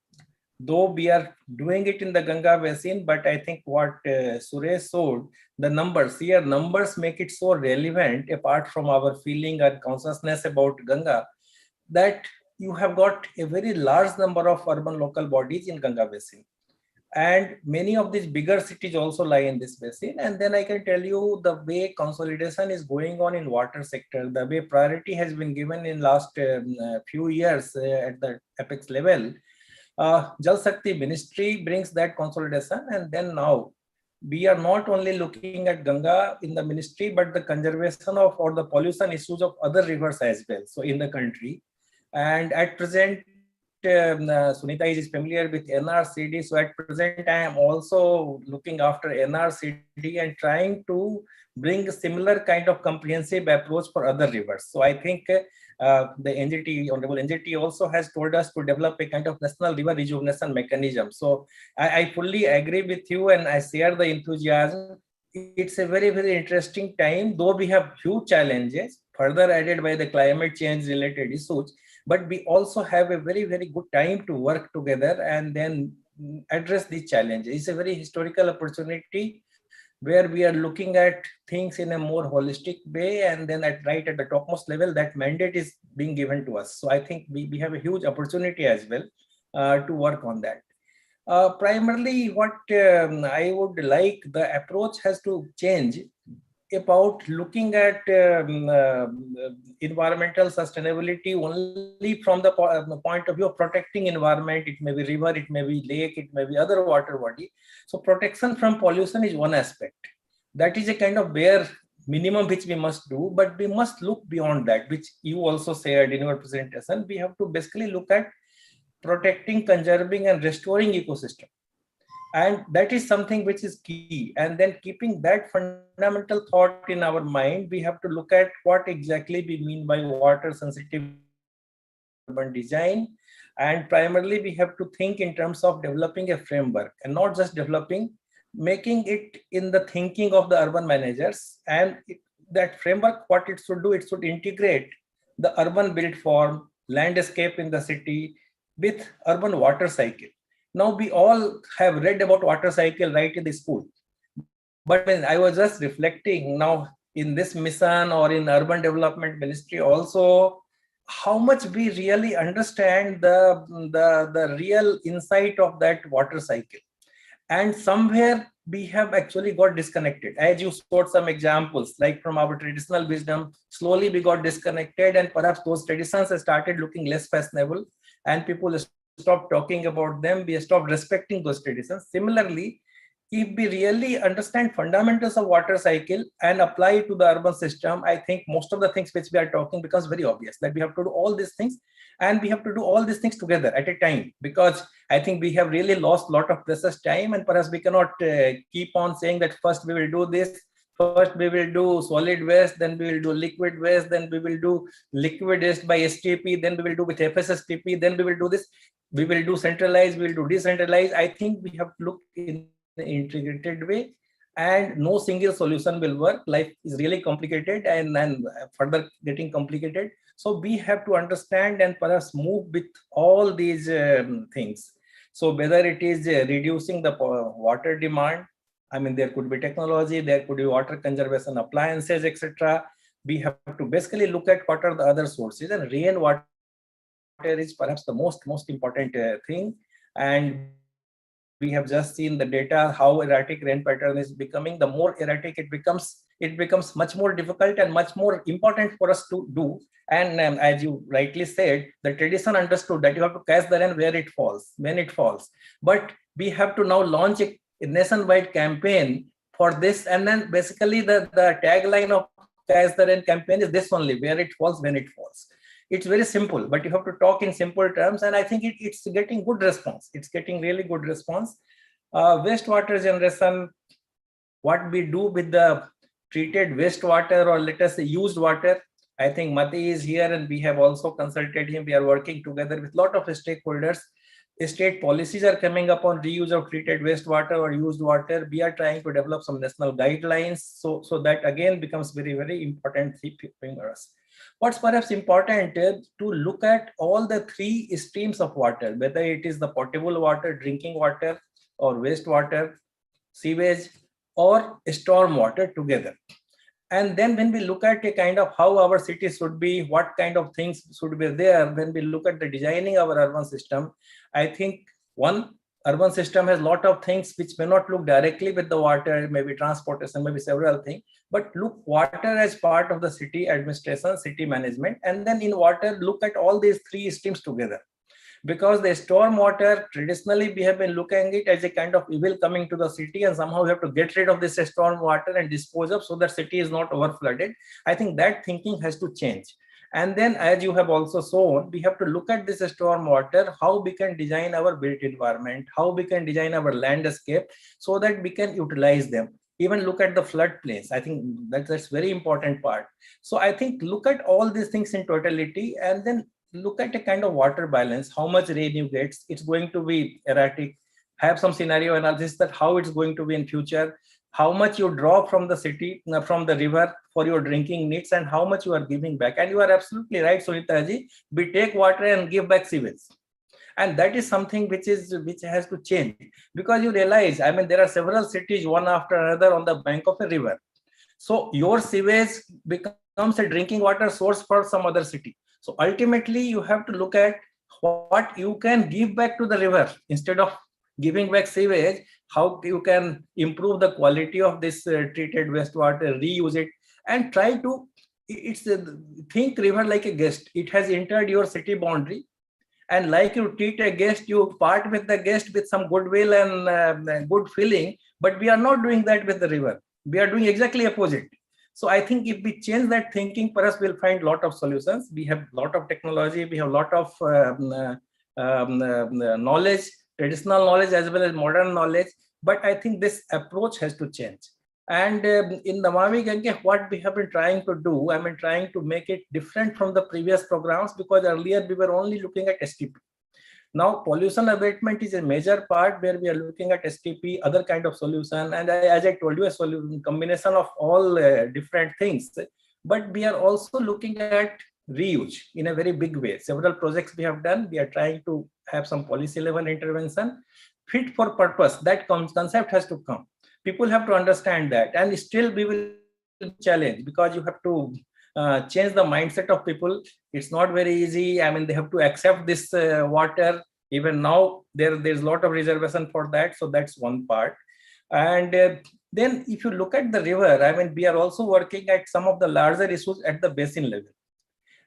Though we are doing it in the Ganga Basin, but I think what Suresh showed, the numbers make it so relevant, apart from our feeling and consciousness about Ganga, that you have got a very large number of urban local bodies in Ganga Basin. And many of these bigger cities also lie in this basin. And then I can tell you the way consolidation is going on in water sector, the way priority has been given in last few years at the apex level. Jal Shakti Ministry brings that consolidation, and then now we are not only looking at Ganga in the ministry, but the conservation of or the pollution issues of other rivers as well. So in the country, and at present, Sunita is familiar with NRCD. So at present, I am also looking after NRCD and trying to bring a similar kind of comprehensive approach for other rivers. So I think the NGT, Honorable NGT also has told us to develop a kind of national river rejuvenation mechanism. So I fully agree with you, and I share the enthusiasm. It's a very, very interesting time, though we have huge challenges further added by the climate change related issues, but we also have a very, very good time to work together and then address these challenges. It's a very historical opportunity where we are looking at things in a more holistic way, and then right at the topmost level, that mandate is being given to us. So I think we have a huge opportunity as well to work on that. Primarily, what I would like, the approach has to change about looking at environmental sustainability only from the point of view of protecting environment. It may be river, it may be lake, it may be other water body. So protection from pollution is one aspect. That is a kind of bare minimum which we must do, but we must look beyond that, which you also said in your presentation. We have to basically look at protecting, conserving and restoring ecosystem. And that is something which is key. And then keeping that fundamental thought in our mind, we have to look at what exactly we mean by water sensitive urban design. And primarily, we have to think in terms of developing a framework, and not just developing, making it in the thinking of the urban managers. And that framework, what it should do, it should integrate the urban built form, landscape in the city with urban water cycle. Now, we all have read about water cycle right in the school. But when I was just reflecting now in this mission or in urban development ministry also, how much we really understand the real insight of that water cycle. And somewhere we have actually got disconnected. As you showed some examples, like from our traditional wisdom, slowly we got disconnected, and perhaps those traditions started looking less fashionable, and people stopped talking about them. We stopped respecting those traditions. Similarly, if we really understand fundamentals of water cycle and apply it to the urban system, I think most of the things which we are talking becomes very obvious, that we have to do all these things, and we have to do all these things together at a time, because I think we have really lost a lot of precious time, and perhaps we cannot keep on saying that first we will do this, first we will do solid waste, then we will do liquid waste, then we will do liquid waste by STP, then we will do with FSSTP, then we will do this, we will do centralized, we will do decentralized. I think we have to look in integrated way, and no single solution will work. Life is really complicated and further getting complicated. So we have to understand and perhaps move with all these things. So whether it is reducing the water demand, I mean, there could be technology, there could be water conservation appliances, etc. We have to basically look at what are the other sources, and rainwater is perhaps the most important thing. And we have just seen the data, how erratic rain pattern is becoming. The more erratic it becomes much more difficult and much more important for us to do. And as you rightly said, the tradition understood that you have to catch the rain where it falls, when it falls. But we have to now launch a nationwide campaign for this. And then basically the tagline of catch the rain campaign is this only: where it falls, when it falls. It's very simple, but you have to talk in simple terms, and I think it's getting good response. It's getting really good response. Wastewater generation, what we do with the treated wastewater, or let us say used water. I think Mati is here, and we have also consulted him. We are working together with a lot of stakeholders. State policies are coming up on reuse of treated wastewater or used water. We are trying to develop some national guidelines, so that again becomes very, very important thing for us. What's perhaps important is to look at all the three streams of water, whether it is the potable water, drinking water, or wastewater, sewage, or storm water together. And then when we look at a kind of how our city should be, what kind of things should be there, when we look at the designing our urban system, I think one, urban system has a lot of things which may not look directly with the water, maybe transportation, maybe several things, but look water as part of the city administration, city management. And then in water, look at all these three streams together. Because the storm water, traditionally we have been looking at it as a kind of evil coming to the city, and somehow we have to get rid of this storm water and dispose of so that city is not over flooded. I think that thinking has to change. And then, as you have also shown, we have to look at this storm water, how we can design our built environment, how we can design our landscape so that we can utilize them. Even look at the floodplains. I think that's very important part. So I think look at all these things in totality, and then look at a kind of water balance, how much rain you get. It's going to be erratic. Have some scenario analysis that how it's going to be in future, how much you draw from the city, from the river for your drinking needs, and how much you are giving back. And you are absolutely right, Sunitaji. We take water and give back sewage. And that is something which has to change, because you realize, I mean, there are several cities one after another on the bank of a river. So your sewage becomes a drinking water source for some other city. So ultimately, you have to look at what you can give back to the river instead of giving back sewage, how you can improve the quality of this treated wastewater, reuse it, and try to think river like a guest. It has entered your city boundary, and like you treat a guest, you part with the guest with some goodwill and good feeling. But we are not doing that with the river. We are doing exactly opposite. So I think if we change that thinking, perhaps we'll find a lot of solutions. We have a lot of technology, we have a lot of knowledge, traditional knowledge as well as modern knowledge. But I think this approach has to change. And in Namami Gange, what we have been trying to do, I mean, trying to make it different from the previous programs, because earlier we were only looking at STP. Now, pollution abatement is a major part where we are looking at STP, other kind of solution. And as I told you, a solution combination of all different things. But we are also looking at reuse in a very big way. Several projects we have done. We are trying to have some policy level intervention fit for purpose. That concept has to come. People have to understand that, and still we will challenge, because you have to change the mindset of people. It's not very easy. I mean, they have to accept this water. Even now, there's a lot of reservation for that. So that's one part. And then if you look at the river, I mean, we are also working at some of the larger issues at the basin level.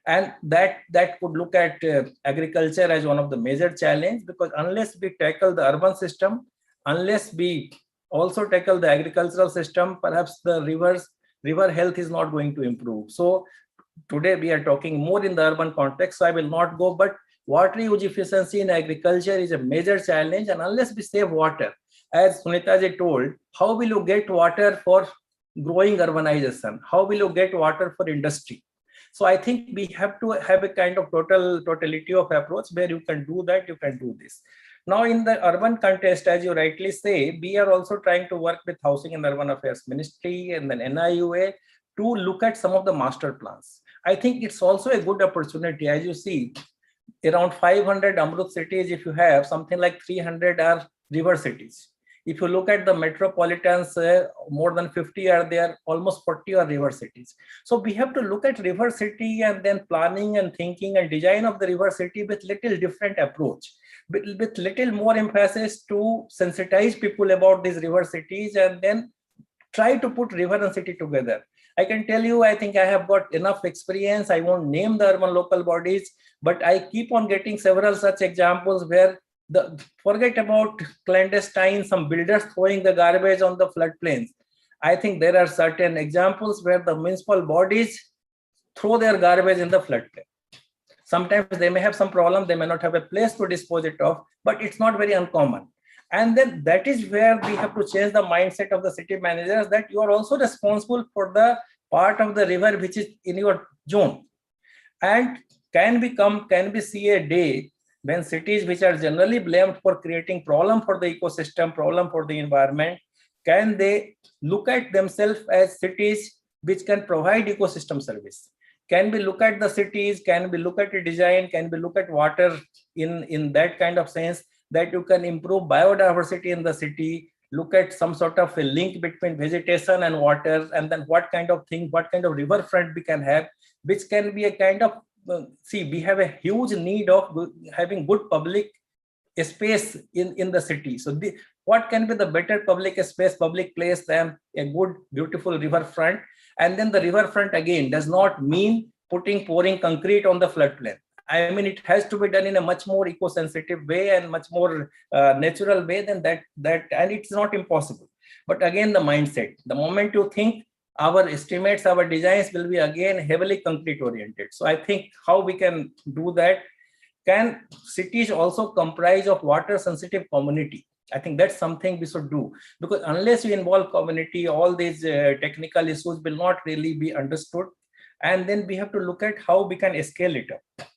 And that could look at agriculture as one of the major challenge, because unless we tackle the urban system, unless we also tackle the agricultural system, perhaps the river health is not going to improve. So today we are talking more in the urban context, so I will not go, but water use efficiency in agriculture is a major challenge. And unless we save water, as Sunita ji told, how will you get water for growing urbanization? How will you get water for industry? So I think we have to have a kind of totality of approach where you can do that, you can do this. Now in the urban context, as you rightly say, we are also trying to work with Housing and Urban Affairs Ministry and then NIUA to look at some of the master plans. I think it's also a good opportunity. As you see, around 500 Amrut cities, if you have, something like 300 are river cities. If you look at the metropolitans, more than 50 are there, almost 40 are river cities. So we have to look at river city and then planning and thinking and design of the river city with little different approach, with little more emphasis to sensitize people about these river cities, and then try to put river and city together. I can tell you, I think I have got enough experience. I won't name the urban local bodies, but I keep on getting several such examples where forget about clandestine, some builders throwing the garbage on the floodplains. I think there are certain examples where the municipal bodies throw their garbage in the floodplain. Sometimes they may have some problem, they may not have a place to dispose it of, but it's not very uncommon. And then that is where we have to change the mindset of the city managers, that you are also responsible for the part of the river which is in your zone. And can we see a day when cities which are generally blamed for creating problem for the ecosystem, problem for the environment, can they look at themselves as cities which can provide ecosystem service? Can we look at the cities? Can we look at the design? Can we look at water in that kind of sense, that you can improve biodiversity in the city, look at some sort of a link between vegetation and water, and then what kind of riverfront we can have, which can be a kind of, we have a huge need of having good public space in the city. So what can be the better public space, public place than a good, beautiful riverfront? And then the riverfront again does not mean pouring concrete on the floodplain. I mean, it has to be done in a much more eco-sensitive way and much more natural way than that, and it's not impossible. But again, the mindset, the moment you think, our estimates, our designs will be again heavily concrete oriented. So I think how we can do that. Can cities also comprise of water sensitive community? I think that's something we should do, because unless you involve community, all these technical issues will not really be understood. And then we have to look at how we can scale it up.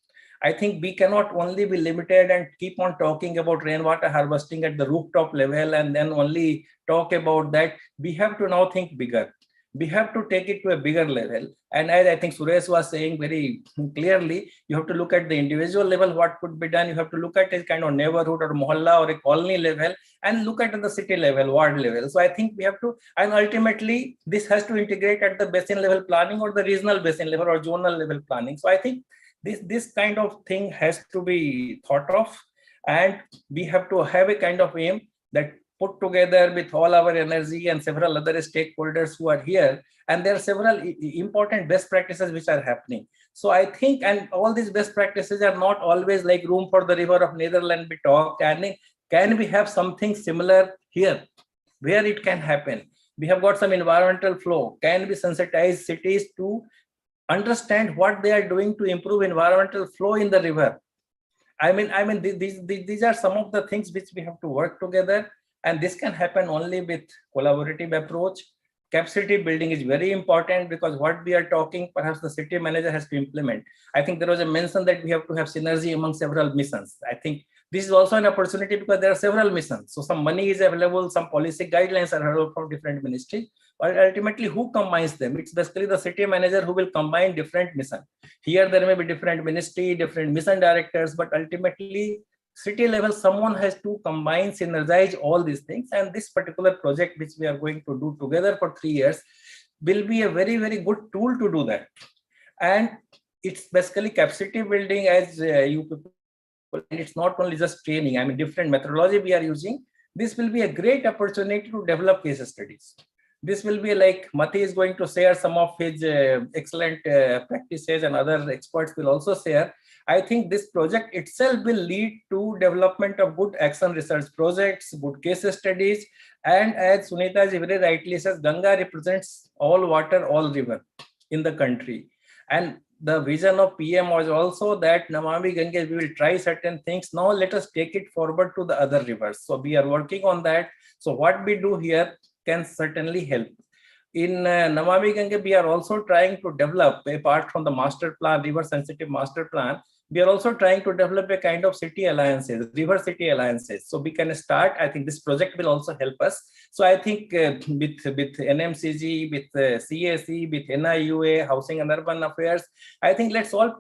I think we cannot only be limited and keep on talking about rainwater harvesting at the rooftop level and then only talk about that. We have to now think bigger. We have to take it to a bigger level. And as I think Suresh was saying very clearly, you have to look at the individual level, what could be done. You have to look at a kind of neighborhood or mohalla or a colony level, and look at the city level, ward level. So I think we have to, and ultimately this has to integrate at the basin level planning or the regional basin level or zonal level planning. So I think this kind of thing has to be thought of, and we have to have a kind of aim that put together with all our energy and several other stakeholders who are here. And there are several important best practices which are happening. So I think, and all these best practices are not always like room for the river of Netherlands we talk. Can we have something similar here where it can happen? We have got some environmental flow. Can we sensitize cities to understand what they are doing to improve environmental flow in the river? I mean, these are some of the things which we have to work together. And this can happen only with collaborative approach. Capacity building is very important because what we are talking, perhaps the city manager has to implement. I think there was a mention that we have to have synergy among several missions. I think this is also an opportunity because there are several missions. So some money is available, some policy guidelines are available from different ministries, but ultimately who combines them? It's basically the city manager who will combine different missions. Here there may be different ministry, different mission directors, but ultimately city level, someone has to combine, synergize all these things. And this particular project, which we are going to do together for 3 years, will be a very, very good tool to do that. And it's basically capacity building as you people, and it's not only just training. I mean, different methodology we are using. This will be a great opportunity to develop case studies. This will be like Mati is going to share some of his excellent practices, and other experts will also share. I think this project itself will lead to development of good action research projects, good case studies. And as Sunita ji very rightly says, Ganga represents all water, all river in the country. And the vision of PM was also that Namami Gange, we will try certain things. Now let us take it forward to the other rivers. So we are working on that. So what we do here can certainly help. In Namami Gange, we are also trying to develop, apart from the master plan, river sensitive master plan, we are also trying to develop a kind of city alliances, river city alliances. So we can start, I think this project will also help us. So I think with NMCG, with CAC, with NIUA, Housing and Urban Affairs, I think let's all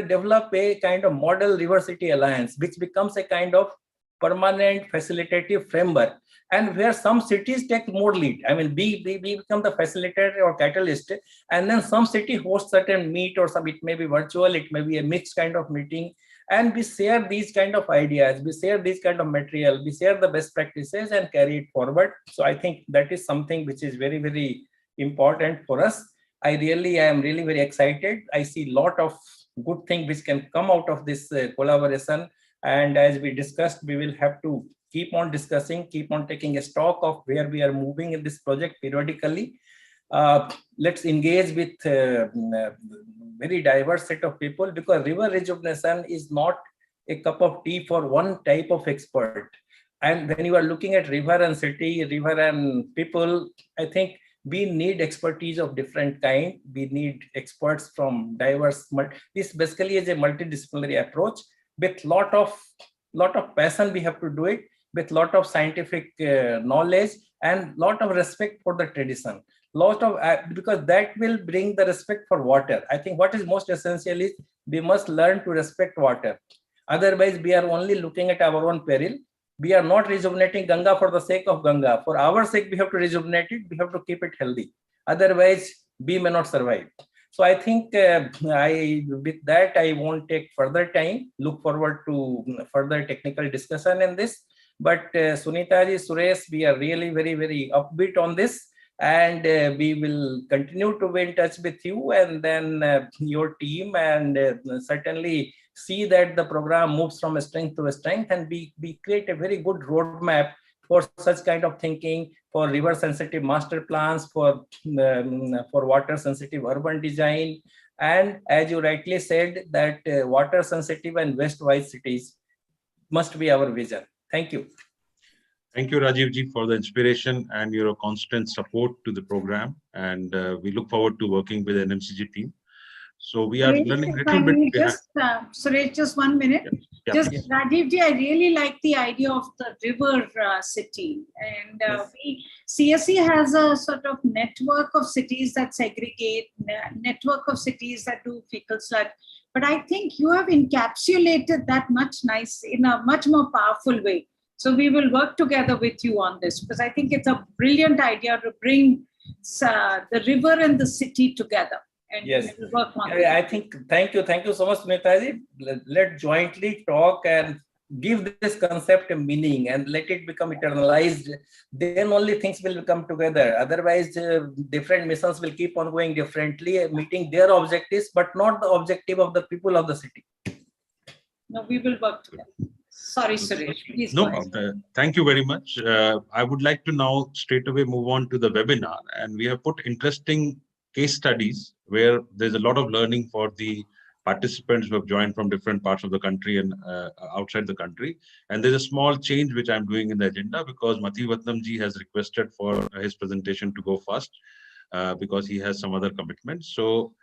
develop a kind of model river city alliance, which becomes a kind of permanent facilitative framework, and where some cities take more lead. I mean, we become the facilitator or catalyst, and then some city hosts certain meet, or some, it may be virtual, it may be a mixed kind of meeting, and we share these kind of ideas, we share this kind of material, we share the best practices and carry it forward. So I think that is something which is very, very important for us. I am really very excited. I see a lot of good things which can come out of this collaboration. And as we discussed, we will have to keep on discussing, keep on taking a stock of where we are moving in this project periodically. Let's engage with very diverse set of people, because river rejuvenation is not a cup of tea for one type of expert. And when you are looking at river and city, river and people, I think we need expertise of different kind. We need experts from diverse. This basically is a multidisciplinary approach. With lot of passion, we have to do it, with lot of scientific knowledge and lot of respect for the tradition. Because that will bring the respect for water. I think what is most essential is we must learn to respect water. Otherwise, we are only looking at our own peril. We are not rejuvenating Ganga for the sake of Ganga. For our sake, we have to rejuvenate it. We have to keep it healthy. Otherwise, we may not survive. So I think with that, I won't take further time. Look forward to further technical discussion in this. But Sunita ji, Suresh, we are really very, very upbeat on this. And we will continue to be in touch with you and then your team, and certainly see that the program moves from strength to strength, and we create a very good roadmap for such kind of thinking, for river sensitive master plans, for water sensitive urban design. And as you rightly said, that water sensitive and waste wise cities must be our vision. Thank you. Thank you, Rajiv ji, for the inspiration and your constant support to the program. And we look forward to working with the NMCG team. So we are learning a little bit. Just, Suresh, just 1 minute. Yeah. Just Yes. Rajiv ji, I really like the idea of the river city. And CSE has a sort of network of cities that segregate, network of cities that do fecal sludge. But I think you have encapsulated that much nice in a much more powerful way. So we will work together with you on this, because I think it's a brilliant idea to bring the river and the city together. And yes, we'll work on I think, thank you so much, Sunita ji. Let's jointly talk and give this concept a meaning and let it become eternalized. Then only things will come together. Otherwise, different missions will keep on going differently, meeting their objectives, but not the objective of the people of the city. No, we will work together. Sorry, Suresh. Please No, thank you very much. I would like to now straight away move on to the webinar, and we have put interesting case studies where there's a lot of learning for the participants who have joined from different parts of the country and outside the country. And there's a small change which I'm doing in the agenda because Mathivatnam ji has requested for his presentation to go first because he has some other commitments. So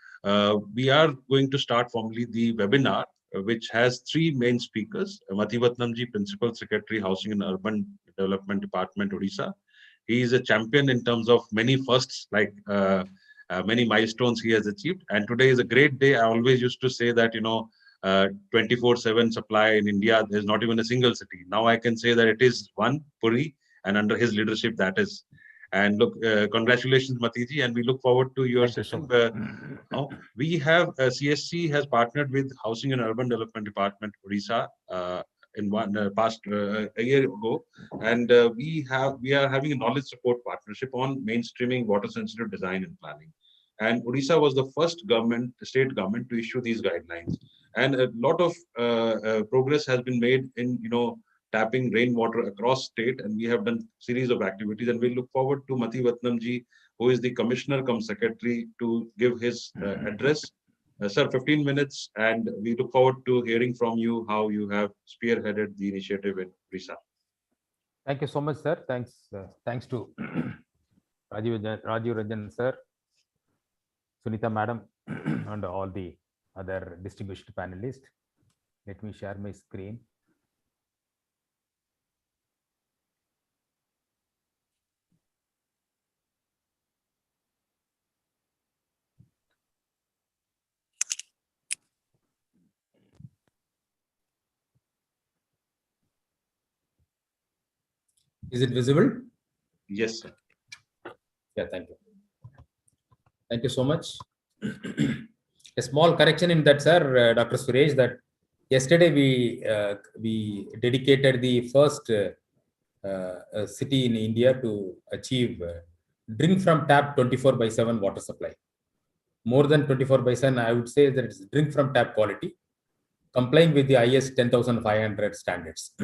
we are going to start formally the webinar, which has three main speakers. Mathivatnam ji, Principal Secretary, Housing and Urban Development Department, Odisha. He is a champion in terms of many firsts, like many milestones he has achieved. And today is a great day. I always used to say that, 24/7 supply in India, there's not even a single city. Now I can say that it is one, Puri, and under his leadership, that is. And look, congratulations, Matiji, and we look forward to your session. We have CSC has partnered with Housing and Urban Development Department, Odisha, in one past a year ago, and we are having a knowledge support partnership on mainstreaming water sensitive design and planning. And Odisha was the first state government to issue these guidelines, and a lot of progress has been made in tapping rainwater across state, and we have done series of activities, and we look forward to Mathivatnam ji, who is the commissioner cum secretary, to give his address. Sir, 15 minutes, and we look forward to hearing from you how you have spearheaded the initiative in Odisha. Thank you so much, sir. Thanks to Rajiv Ranjan sir, Sunita madam, and all the other distinguished panelists. Let me share my screen. Is it visible? Yes, sir. Yeah, thank you. Thank you so much. A small correction in that, sir, Dr. Suresh, that yesterday we dedicated the first city in India to achieve drink from tap 24/7 water supply. More than 24/7, I would say that it's drink from tap quality, complying with the IS 10,500 standards.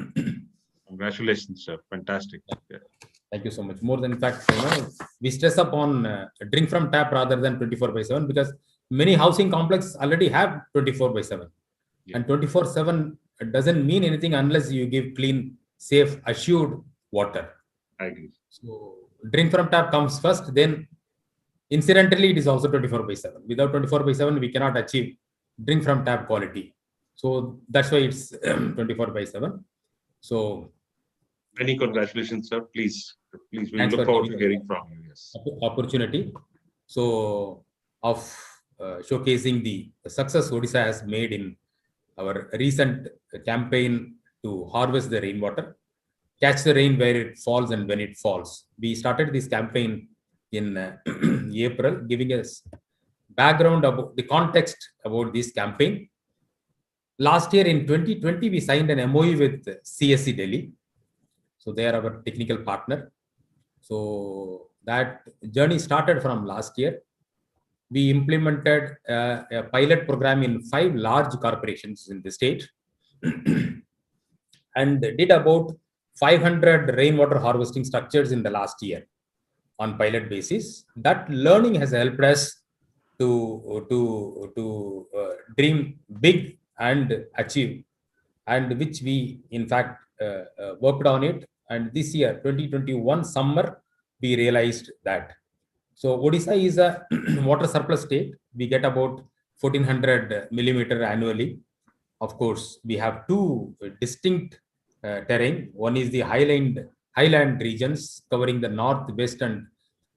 Congratulations, sir. Fantastic. Yeah. Thank you so much. More than, in fact, we stress upon drink from tap rather than 24/7 because many housing complexes already have 24/7. Yeah. And 24/7 doesn't mean anything unless you give clean, safe, assured water. I agree. So drink from tap comes first, then incidentally it is also 24/7. Without 24/7, we cannot achieve drink from tap quality. So that's why it's 24/7. So many congratulations, sir. Please, we look forward to hearing from you. Yes. Opportunity. So of showcasing the success Odisha has made in our recent campaign to harvest the rainwater, catch the rain where it falls and when it falls. We started this campaign in April, giving us background about the context about this campaign. Last year in 2020, we signed an MOU with CSC Delhi. So they are our technical partner. So that journey started from last year. We implemented a pilot program in 5 large corporations in the state and did about 500 rainwater harvesting structures in the last year on pilot basis. That learning has helped us to dream big and achieve, and which we in fact worked on it. And this year, 2021 summer, we realized that. So Odisha is a water surplus state. We get about 1400 millimeter annually. Of course, we have 2 distinct terrain. One is the highland regions covering the north, west, and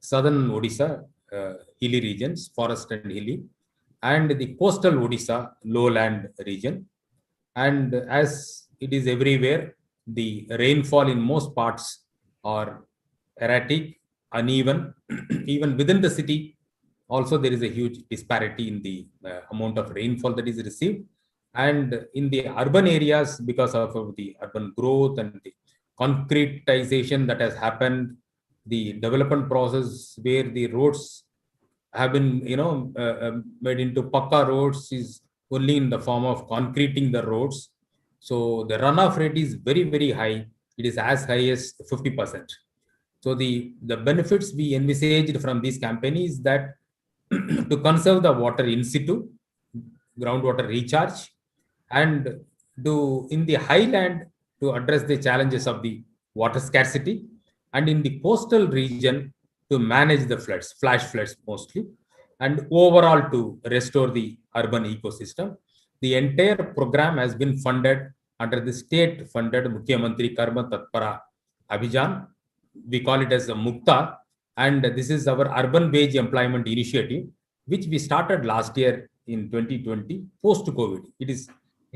southern Odisha, hilly regions, forest and hilly, and the coastal Odisha, lowland region. And as it is everywhere, the rainfall in most parts are erratic, uneven. Even within the city, also there is a huge disparity in the amount of rainfall that is received. And in the urban areas, because of the urban growth and the concretization that has happened, the development process where the roads have been, made into Pakka roads is only in the form of concreting the roads. So the runoff rate is very, very high. It is as high as 50%. So the benefits we envisaged from this campaign is that to conserve the water in situ, groundwater recharge, and do in the highland to address the challenges of the water scarcity, and in the coastal region to manage the floods, flash floods mostly, and overall to restore the urban ecosystem. The entire program has been funded under the state-funded Mukhyamantri Karma Tatpara Abhijan. We call it as a Mukta, and this is our urban wage employment initiative, which we started last year in 2020, post-COVID. It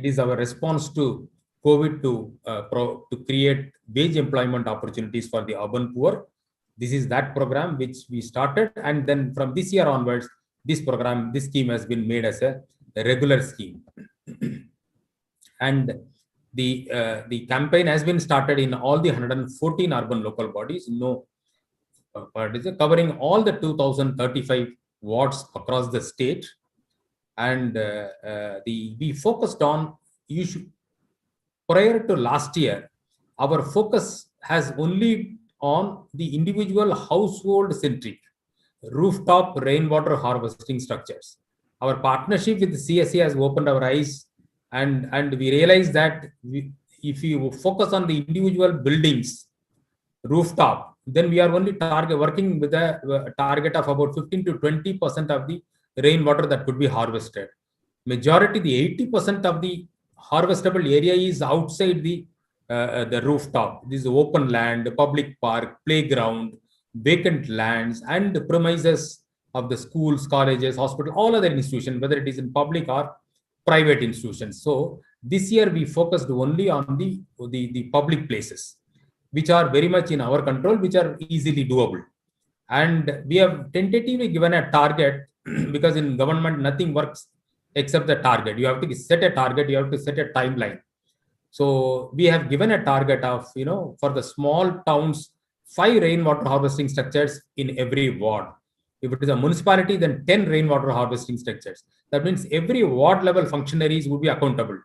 is our response to COVID to create wage employment opportunities for the urban poor. This is that program which we started, and then from this year onwards, this scheme has been made as a regular scheme. And the campaign has been started in all the 114 urban local bodies, covering all the 2035 wards across the state. And we focused on prior to last year, our focus has only on the individual household centric rooftop rainwater harvesting structures. Our partnership with the CSE has opened our eyes, and we realized that if you focus on the individual buildings rooftop, then we are only working with a target of about 15 to 20% of the rainwater that could be harvested. Majority, the 80% of the harvestable area is outside the rooftop. This is open land, public park, playground, vacant lands, and premises of the schools, colleges, hospitals, all other institutions, whether it is in public or private institutions. So this year we focused only on the public places, which are very much in our control, which are easily doable. And we have tentatively given a target because in government, nothing works except the target. You have to set a target, you have to set a timeline. So we have given a target of, for the small towns, 5 rainwater harvesting structures in every ward. If it is a municipality, then 10 rainwater harvesting structures. That means every ward level functionaries would be accountable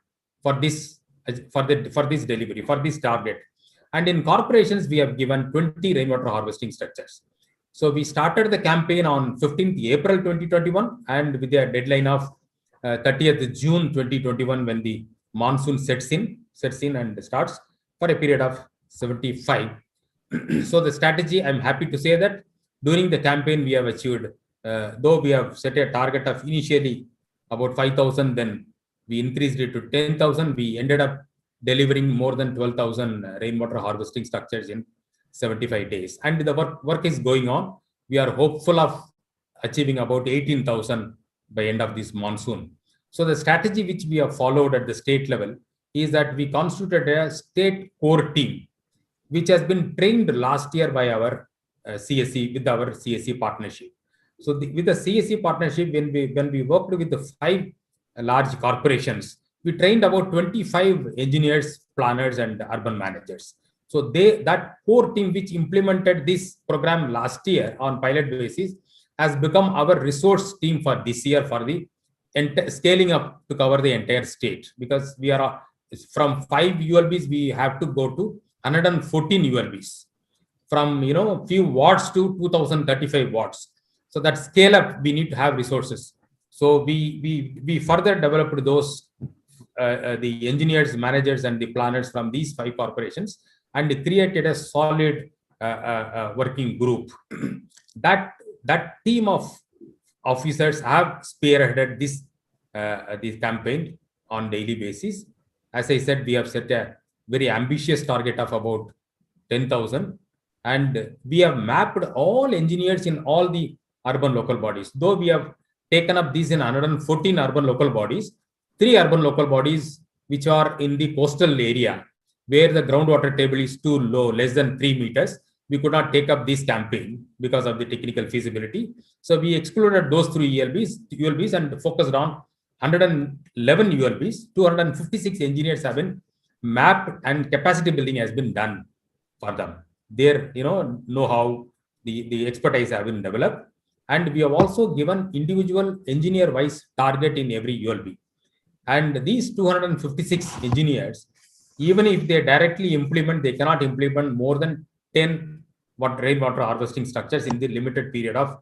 for this delivery, for this target. And in corporations, we have given 20 rainwater harvesting structures. So we started the campaign on 15th April 2021, and with a deadline of 30th June 2021, when the monsoon sets in and starts for a period of 75. So the strategy, I'm happy to say that during the campaign we have achieved, though we have set a target of initially about 5,000, then we increased it to 10,000. We ended up delivering more than 12,000 rainwater harvesting structures in 75 days. And the work is going on. We are hopeful of achieving about 18,000 by end of this monsoon. So the strategy which we have followed at the state level is that we constituted a state core team, which has been trained last year by our CSE, with our CSE partnership. So with the CSE partnership, when we worked with the 5 large corporations, we trained about 25 engineers, planners, and urban managers. So that core team which implemented this program last year on pilot basis has become our resource team for this year for the scaling up to cover the entire state, because we are from 5 ULBs, we have to go to 114 ULBs, from few wards to 2035 wards. So that scale up, we need to have resources. So we further developed those the engineers, managers, and the planners from these 5 corporations, and created a solid working group. That team of officers have spearheaded this campaign on daily basis. As I said, we have set a very ambitious target of about 10,000, and we have mapped all engineers in all the urban local bodies. Though we have taken up these in 114 urban local bodies, 3 urban local bodies which are in the coastal area, where the groundwater table is too low, less than 3 meters, we could not take up this campaign because of the technical feasibility. So we excluded those 3 ULBs and focused on 111 ULBs. 256 engineers have been mapped, and capacity building has been done for them. Their know-how, the expertise have been developed, and we have also given individual engineer-wise target in every ULB. And these 256 engineers, even if they directly implement, they cannot implement more than 10 rainwater harvesting structures in the limited period of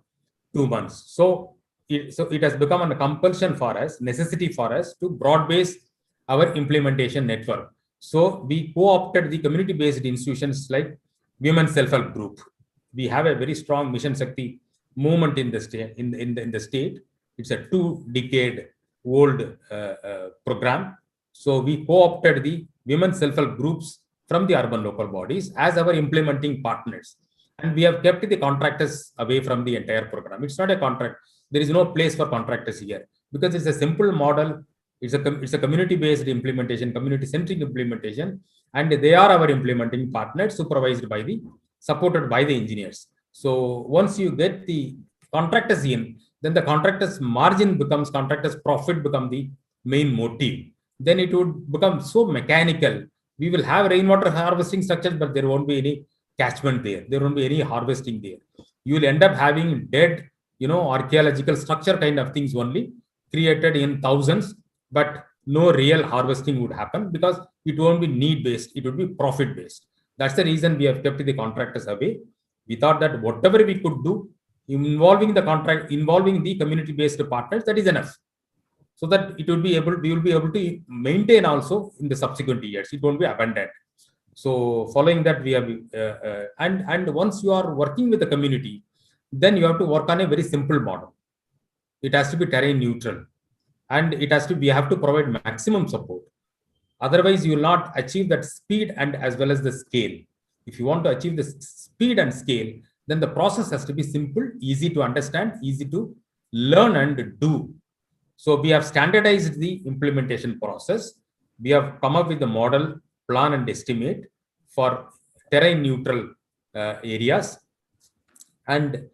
2 months. So so it has become a compulsion for us, necessity for us to broad base our implementation network. So we co-opted the community-based institutions like Women Self-Help Group. We have a very strong Mission Shakti movement in the state. In the state, it's a 2-decade-old program. So we co-opted the women self-help groups from the urban local bodies as our implementing partners, and we have kept the contractors away from the entire program. It's not a contract. There is no place for contractors here because it's a simple model. It's a community-based implementation, community-centric implementation, and they are our implementing partners, supported by the engineers. So once you get the contractors in, then the contractors' margin becomes, contractors' profit become the main motive. Then it would become so mechanical. We will have rainwater harvesting structures, but there won't be any catchment there. There won't be any harvesting there. You will end up having dead, archaeological structure kind of things only created in thousands, but no real harvesting would happen because it won't be need-based. It would be profit-based. That's the reason we have kept the contractors away. We thought that whatever we could do involving the community-based partners, that is enough. So that we will be able to maintain also in the subsequent years. It won't be abandoned. So following that, we have and once you are working with the community, then you have to work on a very simple model. It has to be terrain neutral, and we have to provide maximum support. Otherwise, you will not achieve that speed and as well as the scale. If you want to achieve the speed and scale, then the process has to be simple, easy to understand, easy to learn and do. So we have standardized the implementation process. We have come up with the model, plan and estimate for terrain neutral areas, and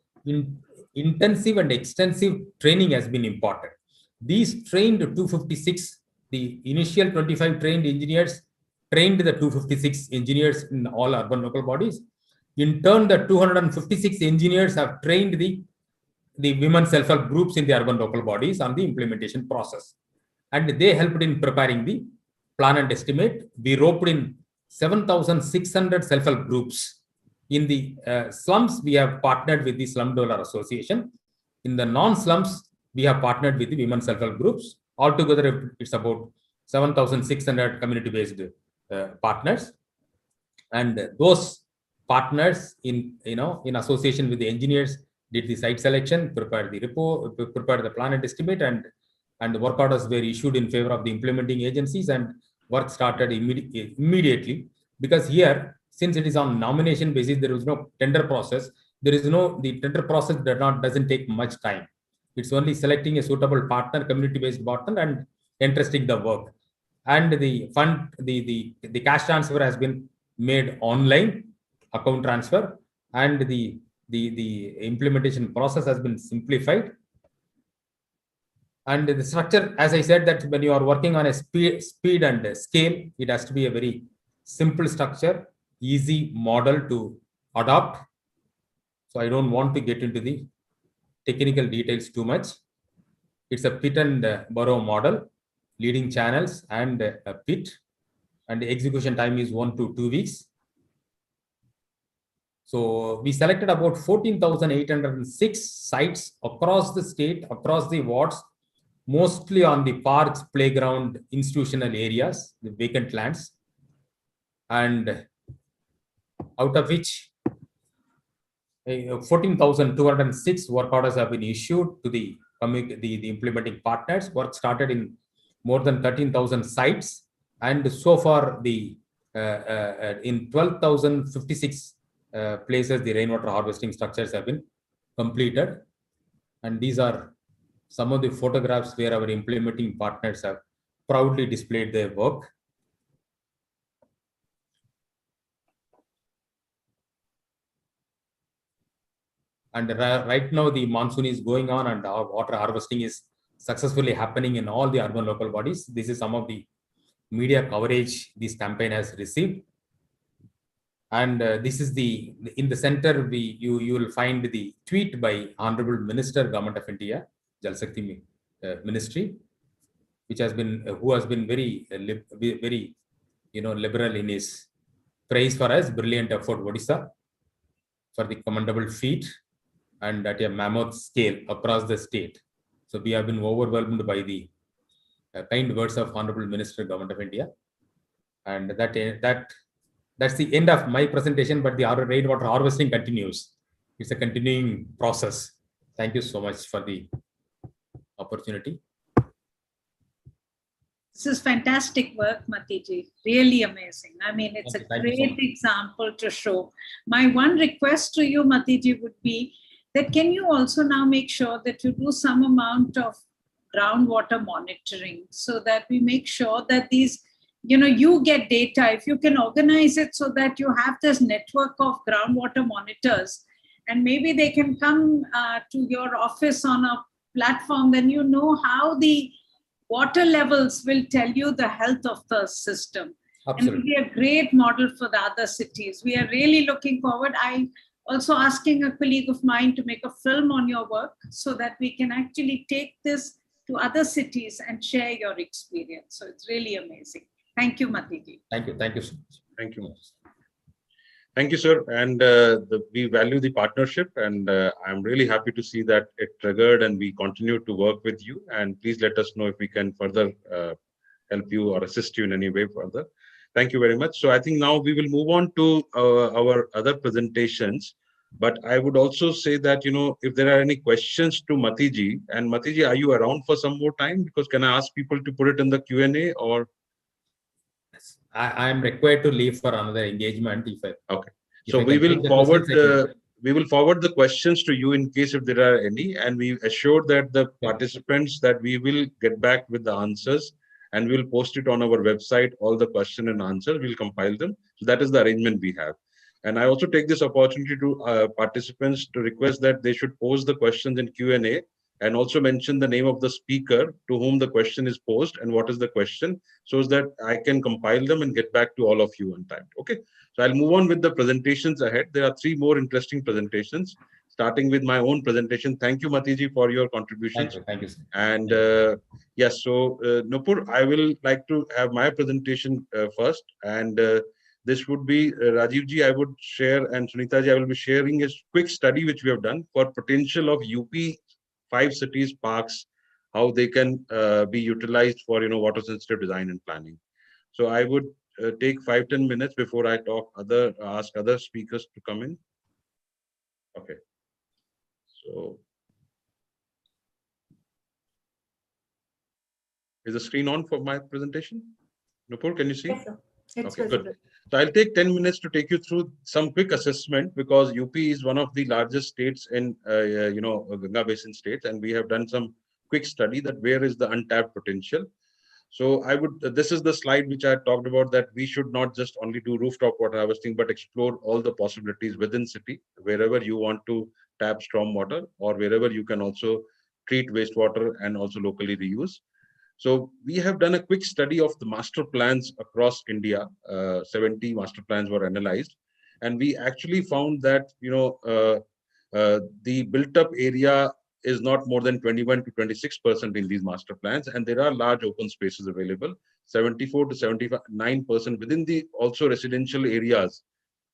intensive and extensive training has been important. These trained 256, the initial 25 trained engineers trained the 256 engineers in all urban local bodies. In turn, the 256 engineers have trained the women self-help groups in the urban local bodies on the implementation process. And they helped in preparing the plan and estimate. We roped in 7,600 self-help groups. In the slums, we have partnered with the Slum Dweller Association. In the non-slums, we have partnered with the women self-help groups. Altogether, it's about 7,600 community-based partners. And those partners in association with the engineers did the site selection, prepared the report, prepared the plan and estimate, and work orders were issued in favor of the implementing agencies, and work started immediately. Because here, since it is on nomination basis, there is no tender process. The tender process doesn't take much time. It's only selecting a suitable partner, community-based partner, and entrusting the work. And the fund, the cash transfer has been made online, account transfer, and the implementation process has been simplified. And the structure, as I said, that when you are working on a speed and scale, it has to be a very simple structure, easy model to adopt. So I don't want to get into the technical details too much. It's a pit and burrow model, leading channels and a pit, and the execution time is 1 to 2 weeks. So we selected about 14,806 sites across the state, across the wards, mostly on the parks, playground, institutional areas, the vacant lands. And out of which 14,206 work orders have been issued to the implementing partners. Work started in more than 13,000 sites. And so far, in 12,056 places, the rainwater harvesting structures have been completed. And these are some of the photographs where our implementing partners have proudly displayed their work. And right now the monsoon is going on, and water harvesting is successfully happening in all the urban local bodies. This is some of the media coverage this campaign has received. And this is in the center, you will find the tweet by Honorable Minister, Government of India, Jal Shakti Ministry, who has been very liberal in his praise for us, brilliant effort, Odisha, for the commendable feat and at a mammoth scale across the state. So we have been overwhelmed by the kind words of Honorable Minister, Government of India. And that's the end of my presentation, but the rainwater harvesting continues. It's a continuing process. Thank you so much for the opportunity. This is fantastic work, Matiji. Really amazing. I mean, it's Thank a you so great much. example to show. My one request to you, Matiji, would be that can you also now make sure that you do some amount of groundwater monitoring so that we make sure that these, you get data. If you can organize it so that you have this network of groundwater monitors, and maybe they can come to your office on a platform, then you know how the water levels will tell you the health of the system. Absolutely. And it will be a great model for the other cities. We are really looking forward. I'm also asking a colleague of mine to make a film on your work so that we can actually take this to other cities and share your experience. So it's really amazing. Thank you, Matiji. Thank you. Thank you so much. Thank you. Thank you, sir. And we value the partnership, and I'm really happy to see that it triggered and we continue to work with you. And please let us know if we can further help you or assist you in any way further. Thank you very much. So I think now we will move on to our other presentations. But I would also say that, if there are any questions to Matiji, and Matiji, are you around for some more time? Because can I ask people to put it in the Q&A or? I am required to leave for another engagement. Okay. So we will forward the questions to you in case if there are any, and we assure that the participants that we will get back with the answers, and we will post it on our website, all the question and answers, we'll compile them. So that is the arrangement we have. And I also take this opportunity to participants to request that they should pose the questions in Q&A and also mention the name of the speaker to whom the question is posed and what is the question, so that I can compile them and get back to all of you on time. Okay. So I'll move on with the presentations ahead. There are 3 more interesting presentations, starting with my own presentation. Thank you, Matiji, for your contributions. Thank you. And yes, so Nupur, I will like to have my presentation first. And this would be Rajivji, I would share, and Sunitaji, I will be sharing a quick study which we have done for potential of UP 5 cities parks, how they can be utilized for water sensitive design and planning. So I would take 5-10 minutes before I ask other speakers to come in. Okay. So is the screen on for my presentation? Nupur, can you see? Yes, sir. It's Okay, visible. good. So I'll take 10 minutes to take you through some quick assessment, because UP is one of the largest states in Ganga Basin states, and we have done some quick study that where is the untapped potential. So this is the slide which I talked about, that we should not just only do rooftop water harvesting, but explore all the possibilities within city, wherever you want to tap storm water, or wherever you can also treat wastewater and also locally reuse. So we have done a quick study of the master plans across India. 70 master plans were analyzed, and we actually found that the built-up area is not more than 21 to 26% in these master plans, and there are large open spaces available. 74 to 79% within the also residential areas.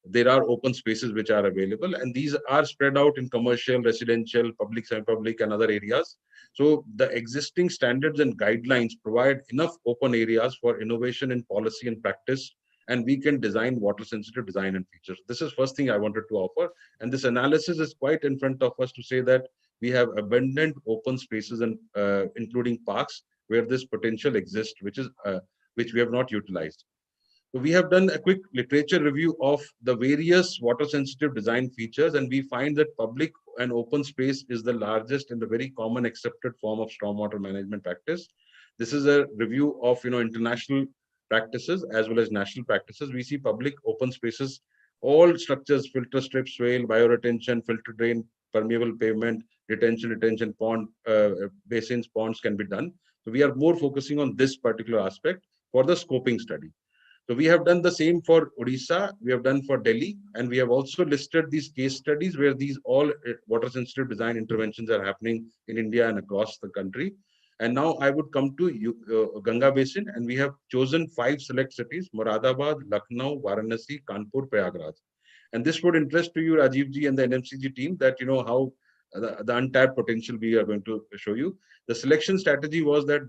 There are open spaces which are available, and these are spread out in commercial, residential, public, semi-public, and other areas. So the existing standards and guidelines provide enough open areas for innovation in policy and practice, and we can design water sensitive design and features. This is first thing I wanted to offer, and this analysis is quite in front of us to say that we have abundant open spaces, and including parks, where this potential exists, which we have not utilized. So we have done a quick literature review of the various water sensitive design features, and we find that public and open space is the largest and the very common accepted form of stormwater management practice. This is a review of international practices as well as national practices. We see public open spaces, all structures, filter strips, swale, bioretention, filter drain, permeable pavement, retention pond, basins, ponds can be done. So we are more focusing on this particular aspect for the scoping study. So we have done the same for Odisha, we have done for Delhi, and we have also listed these case studies where these all water sensitive design interventions are happening in India and across the country. And now I would come to Ganga Basin, and we have chosen 5 select cities: Moradabad, Lucknow, Varanasi, Kanpur, Prayagraj. And this would interest to you, Rajiv ji, and the NMCG team, that how the untapped potential we are going to show you. The selection strategy was that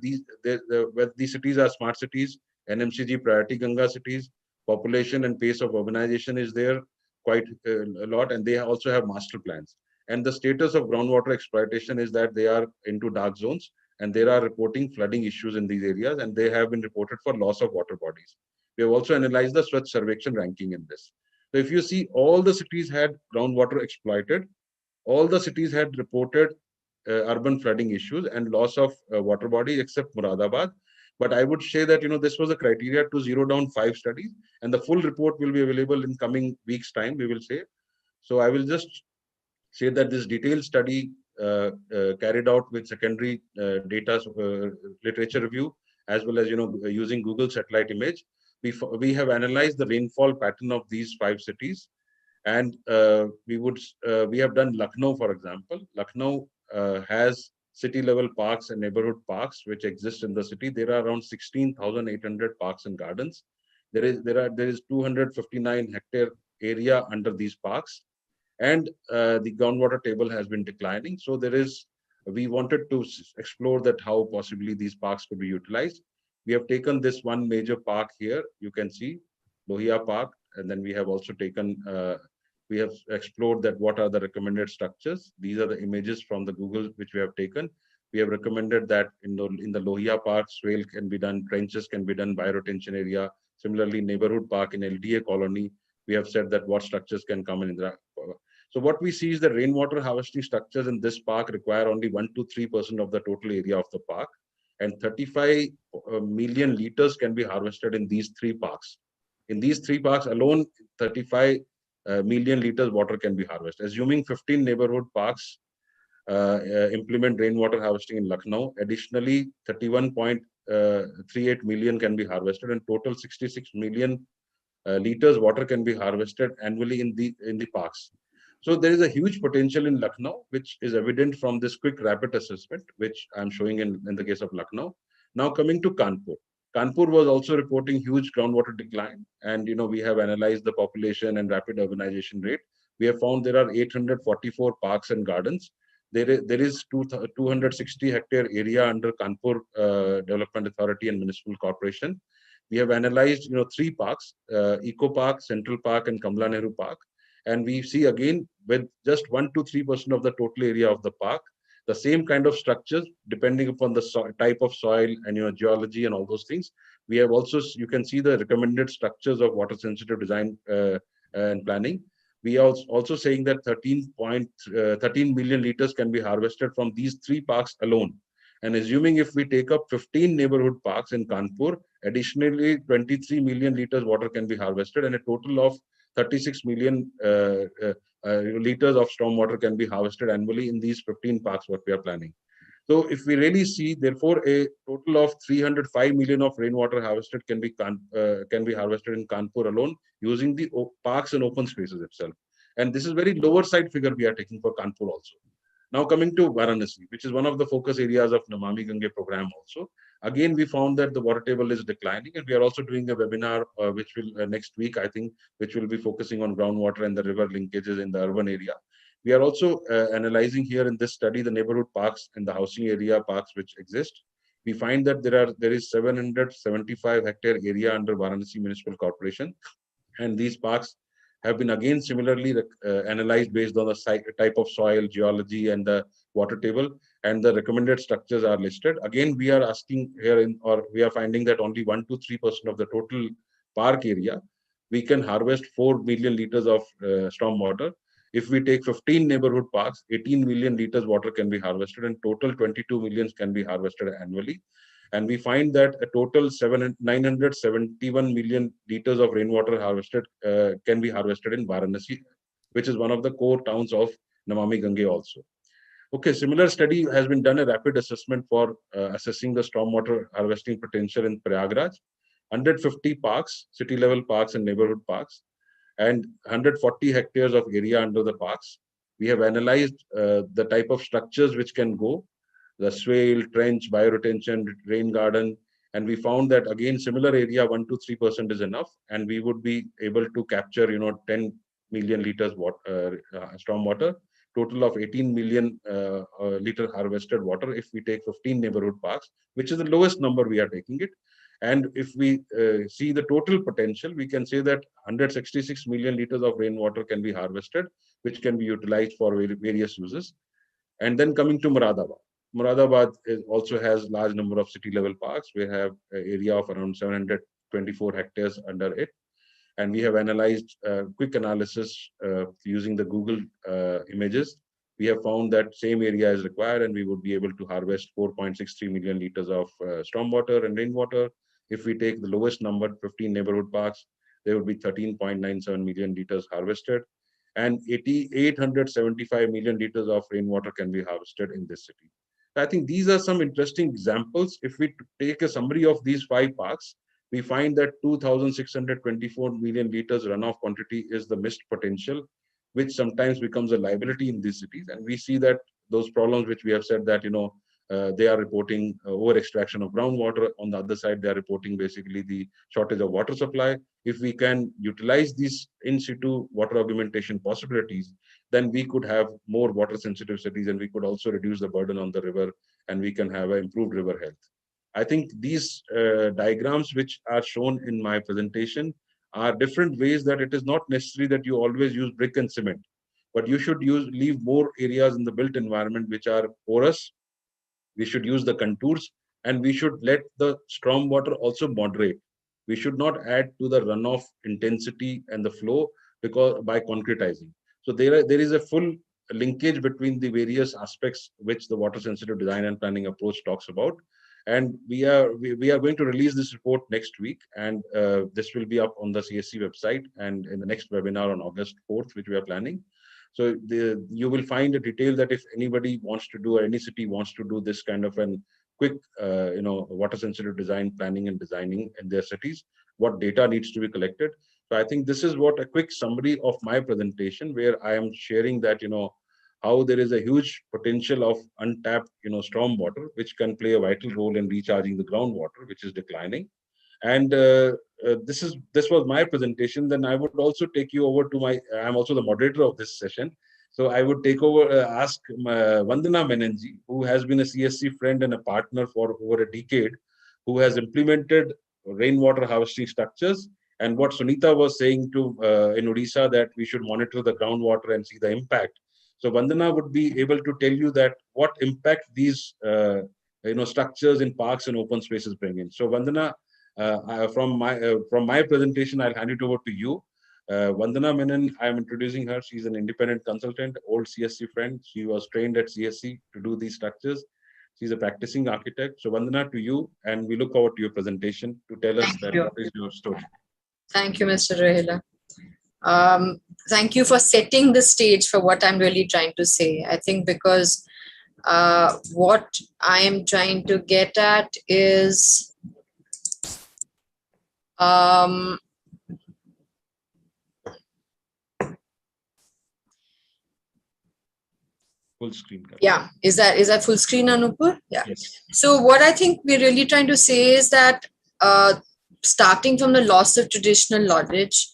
where these cities are smart cities, NMCG priority Ganga cities, population and pace of urbanization is there quite a lot, and they also have master plans. And the status of groundwater exploitation is that they are into dark zones, and there are reporting flooding issues in these areas, and they have been reported for loss of water bodies. We have also analyzed the Swachh Sarvekshan ranking in this. So if you see, all the cities had groundwater exploited, all the cities had reported urban flooding issues and loss of water body except Muradabad. But I would say that this was a criteria to zero down 5 studies, and the full report will be available in coming weeks' time, we will say. So I will just say that this detailed study carried out with secondary data literature review, as well as using Google satellite image, we have analyzed the rainfall pattern of these 5 cities, and we have done Lucknow, for example. Lucknow has city level parks and neighborhood parks which exist in the city. There are around 16,800 parks and gardens. There is 259 hectare area under these parks, and the groundwater table has been declining. So we wanted to explore that how possibly these parks could be utilized. We have taken this one major park here, you can see Lohia Park, and then we have also taken we have explored that what are the recommended structures. These are the images from the Google which we have taken. We have recommended that in the Lohia Park, swale can be done, trenches can be done, bioretention area. Similarly, neighborhood park in LDA colony, we have said that what structures can come in. So what we see is the rainwater harvesting structures in this park require only 1 to 3% of the total area of the park, and 35 million liters can be harvested in these 3 parks. In these 3 parks alone, 35 million liters water can be harvested. Assuming 15 neighborhood parks implement rainwater harvesting in Lucknow, additionally 31.38 million can be harvested, and total 66 million liters water can be harvested annually in the parks. So there is a huge potential in Lucknow, which is evident from this quick rapid assessment, which I'm showing in the case of Lucknow. Now coming to Kanpur. Kanpur was also reporting huge groundwater decline, and we have analyzed the population and rapid urbanization rate. We have found there are 844 parks and gardens. There is 260 hectare area under Kanpur Development Authority and Municipal Corporation. We have analyzed 3 parks, Eco Park, Central Park, and Kamala Nehru Park, and we see again with just 1 to 3% of the total area of the park, the same kind of structures depending upon the type of soil and geology and all those things. We have also, you can see the recommended structures of water sensitive design and planning. We are also saying that 13 million liters can be harvested from these 3 parks alone. And assuming if we take up 15 neighborhood parks in Kanpur, additionally 23 million liters water can be harvested, and a total of 36 million liters of stormwater can be harvested annually in these 15 parks what we are planning. So if we really see, therefore, a total of 305 million of rainwater harvested can be harvested in Kanpur alone using the parks and open spaces itself. And this is very lower side figure we are taking for Kanpur also. Now coming to Varanasi, which is one of the focus areas of Namami Ganga program also. Again, we found that the water table is declining, and we are also doing a webinar which will next week, I think, which will be focusing on groundwater and the river linkages in the urban area. We are also analyzing here in this study the neighborhood parks and the housing area parks which exist. We find that there is 775 hectare area under Varanasi Municipal Corporation, and these parks have been again similarly analyzed based on the type of soil, geology, and the water table, and the recommended structures are listed. Again, we are asking here, we are finding that only 1 to 3% of the total park area, we can harvest 4 million liters of storm water. If we take 15 neighborhood parks, 18 million liters water can be harvested, and total 22 millions can be harvested annually. And we find that a total 971 million liters of rainwater harvested can be harvested in Varanasi, which is one of the core towns of Namami Ganga also. Okay, similar study has been done, a rapid assessment for assessing the stormwater harvesting potential in Prayagraj. 150 parks, city level parks and neighborhood parks, and 140 hectares of area under the parks. We have analyzed the type of structures which can go, the swale, trench, bioretention, rain garden, and we found that again similar area 1 to 3% is enough, and we would be able to capture 10 million liters storm water. total of 18 million liter harvested water if we take 15 neighborhood parks, which is the lowest number we are taking it. And if we see the total potential, we can say that 166 million liters of rainwater can be harvested, which can be utilized for various uses. And then coming to Moradabad. Moradabad also has large number of city level parks. We have an area of around 724 hectares under it. And we have analyzed quick analysis using the Google images. We have found that same area is required, and we would be able to harvest 4.63 million liters of stormwater and rainwater. If we take the lowest number, 15 neighborhood parks, there would be 13.97 million liters harvested, and 875 million liters of rainwater can be harvested in this city. I think these are some interesting examples. If we take a summary of these 5 parks, we find that 2,624 million liters runoff quantity is the missed potential, which sometimes becomes a liability in these cities. And we see that those problems which we have said that, they are reporting over extraction of groundwater. On the other side, they are reporting basically the shortage of water supply. If we can utilize these in situ water augmentation possibilities, then we could have more water sensitive cities, and we could also reduce the burden on the river, and we can have an improved river health. I think these diagrams which are shown in my presentation are different ways that it is not necessary that you always use brick and cement, but you should leave more areas in the built environment which are porous. We should use the contours, and we should let the storm water also moderate. We should not add to the runoff intensity and the flow because by concretizing. So there is a full linkage between the various aspects which the water sensitive design and planning approach talks about. And we are going to release this report next week, and this will be up on the CSC website and in the next webinar on August 4th, which we are planning. So you will find a detail that if anybody wants to do, or any city wants to do this kind of an quick, water sensitive design planning and designing in their cities, what data needs to be collected. So I think this is what a quick summary of my presentation, where I am sharing that, how there is a huge potential of untapped, storm water, which can play a vital role in recharging the groundwater, which is declining. And this was my presentation. Then I would also take you over to I'm also the moderator of this session. So I would ask Vandana Menenji, who has been a CSC friend and a partner for over a decade, who has implemented rainwater harvesting structures. And what Sunita was saying in Odisha, that we should monitor the groundwater and see the impact. So Vandana would be able to tell you that what impact these structures in parks and open spaces bring in. So Vandana, from my presentation, I'll hand it over to you. Vandana Menon, I'm introducing her. She's an independent consultant, old CSC friend. She was trained at CSC to do these structures. She's a practicing architect. So Vandana, to you, and we look forward to your presentation to tell us what is your story. Thank you, Mr. Rohila. Thank you for setting the stage for what I'm really trying to say. I think because what I am trying to get at is full screen. Yeah, is that full screen, Anupur? Yeah. Yes. So what I think we're really trying to say is that starting from the loss of traditional knowledge,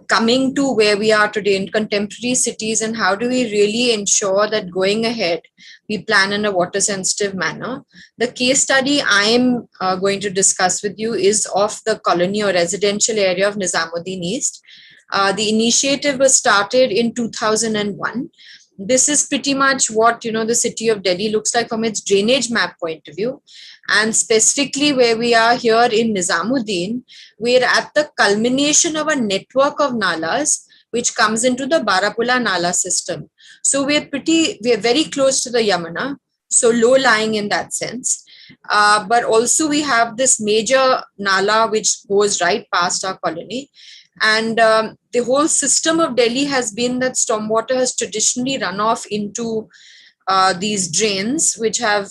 coming to where we are today in contemporary cities, and how do we really ensure that going ahead we plan in a water sensitive manner. The case study I am going to discuss with you is of the colony or residential area of Nizamuddin East. The initiative was started in 2001. This is pretty much what the city of Delhi looks like from its drainage map point of view. And specifically where we are here in Nizamuddin, we're at the culmination of a network of nalas which comes into the Barapula Nala system. So we're very close to the Yamuna, so low lying in that sense. But also we have this major nala which goes right past our colony. And the whole system of Delhi has been that stormwater has traditionally run off into these drains, which have,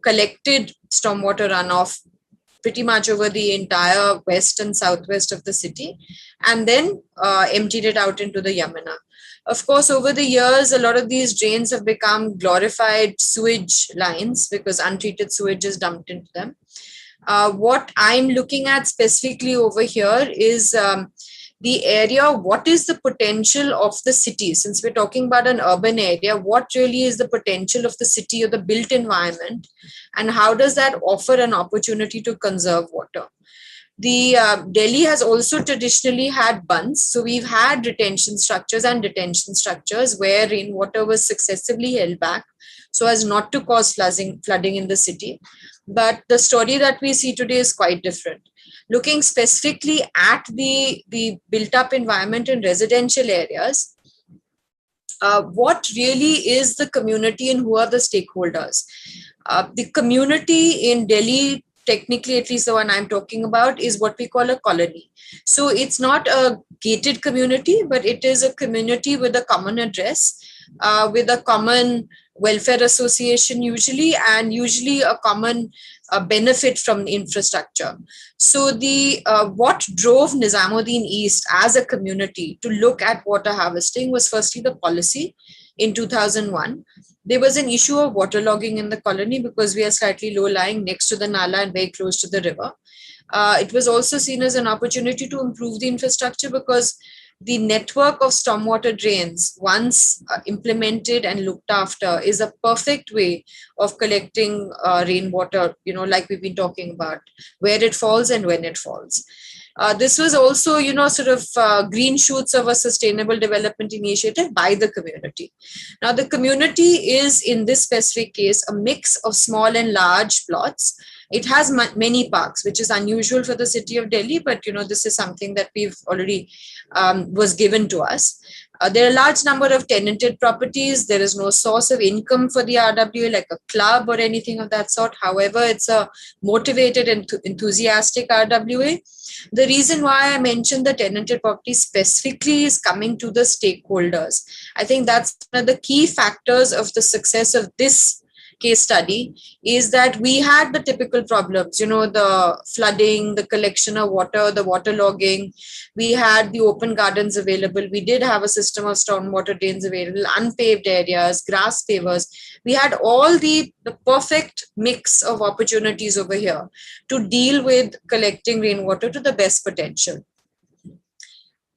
collected stormwater runoff pretty much over the entire west and southwest of the city, and then emptied it out into the Yamuna. Of course, over the years, a lot of these drains have become glorified sewage lines because untreated sewage is dumped into them. What I'm looking at specifically over here is the the area, what is the potential of the city? Since we're talking about an urban area, what really is the potential of the city or the built environment? And how does that offer an opportunity to conserve water? The Delhi has also traditionally had bunds. So we've had retention structures and detention structures where rainwater was successively held back so as not to cause flooding in the city. But the story that we see today is quite different. Looking specifically at the built up environment in residential areas, what really is the community and who are the stakeholders? The community in Delhi, technically, at least the one I'm talking about, is what we call a colony. So it's not a gated community, but it is a community with a common address, with a common welfare association usually, and usually a common benefit from infrastructure. So the what drove Nizamuddin East as a community to look at water harvesting was firstly the policy in 2001. There was an issue of waterlogging in the colony because we are slightly low lying next to the Nala and very close to the river. It was also seen as an opportunity to improve the infrastructure because the network of stormwater drains, once implemented and looked after, is a perfect way of collecting rainwater, like we've been talking about, where it falls and when it falls. This was also, sort of green shoots of a sustainable development initiative by the community. Now, the community is, in this specific case, a mix of small and large plots. It has many parks, which is unusual for the city of Delhi, but this is something that we've already was given to us. There are a large number of tenanted properties. There is no source of income for the RWA like a club or anything of that sort. However, it's a motivated and enthusiastic RWA. The reason why I mentioned the tenanted property specifically is coming to the stakeholders. I think that's one of the key factors of the success of this case study, is that we had the typical problems, the flooding, the collection of water, the waterlogging. We had the open gardens available. We did have a system of stormwater drains available, unpaved areas, grass pavers. We had all the perfect mix of opportunities over here to deal with collecting rainwater to the best potential.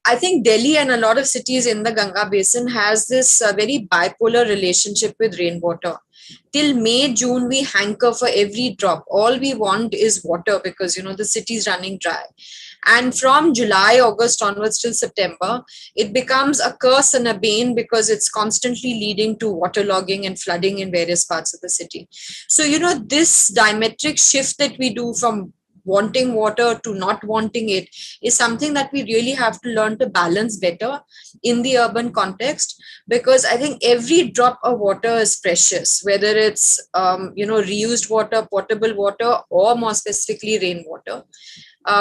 I think Delhi and a lot of cities in the Ganga Basin has this very bipolar relationship with rainwater. Till May, June, we hanker for every drop. All we want is water because, the city is running dry. And from July, August onwards till September, it becomes a curse and a bane because it's constantly leading to waterlogging and flooding in various parts of the city. So, this diametric shift that we do from wanting water to not wanting it is something that we really have to learn to balance better in the urban context, because I think every drop of water is precious, whether it's reused water, potable water, or more specifically rainwater.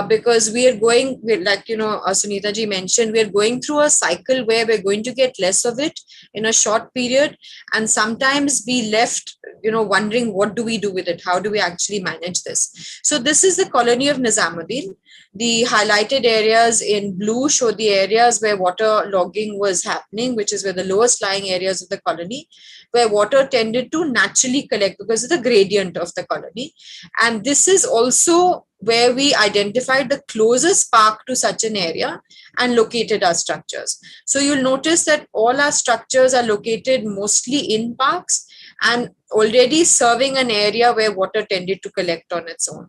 Because we are going, like Sunita ji mentioned, we are going through a cycle where we're going to get less of it in a short period, and sometimes be left wondering what do we do with it, how do we actually manage this. So this is the colony of Nizamuddin. The highlighted areas in blue show the areas where water logging was happening, which is where the lowest lying areas of the colony, where water tended to naturally collect because of the gradient of the colony. And this is also where we identified the closest park to such an area and located our structures. So you'll notice that all our structures are located mostly in parks and already serving an area where water tended to collect on its own.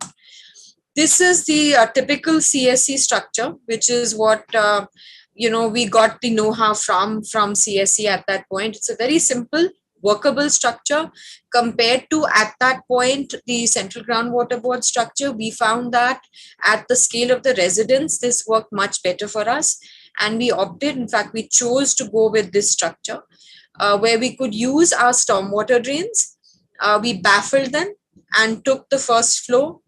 This is the typical CSC structure, which is what we got the know-how from CSC at that point. It's a very simple, workable structure compared to, at that point, the Central Groundwater Board structure. We found that at the scale of the residents, this worked much better for us. And we opted, in fact, we chose to go with this structure where we could use our stormwater drains. We baffled them and took the first flow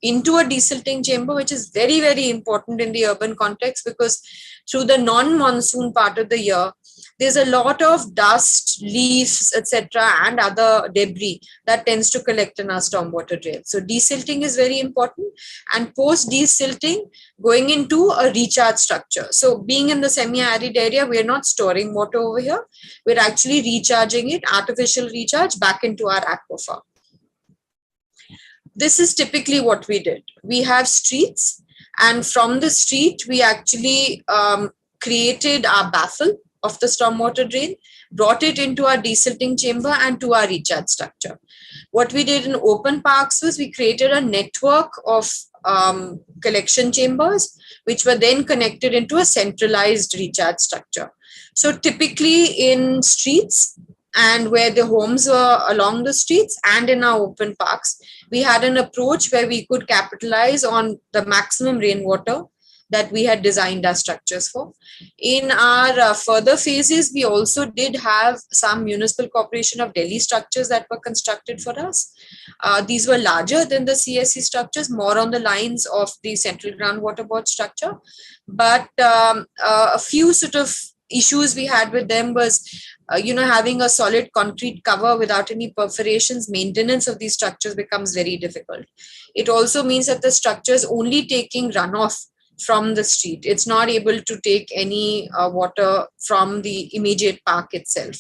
into a desilting chamber, which is very, very important in the urban context, because through the non-monsoon part of the year, there's a lot of dust, leaves, etc., and other debris that tends to collect in our stormwater drains. So desilting is very important, and post desilting, going into a recharge structure. So being in the semi-arid area, we're not storing water over here. We're actually recharging it, artificial recharge, back into our aquifer. This is typically what we did. We have streets, And from the street, we actually created our baffle of the stormwater drain, brought it into our desilting chamber and to our recharge structure. What we did in open parks was we created a network of collection chambers, which were then connected into a centralized recharge structure. So typically in streets and where the homes were along the streets and in our open parks, we had an approach where we could capitalize on the maximum rainwater that we had designed our structures for. In our further phases, we also did have some Municipal Corporation of Delhi structures that were constructed for us. These were larger than the CSC structures, more on the lines of the Central Groundwater Board structure. But a few sort of issues we had with them was, having a solid concrete cover without any perforations, maintenance of these structures becomes very difficult. It also means that the structure is only taking runoff from the street. It's not able to take any water from the immediate park itself.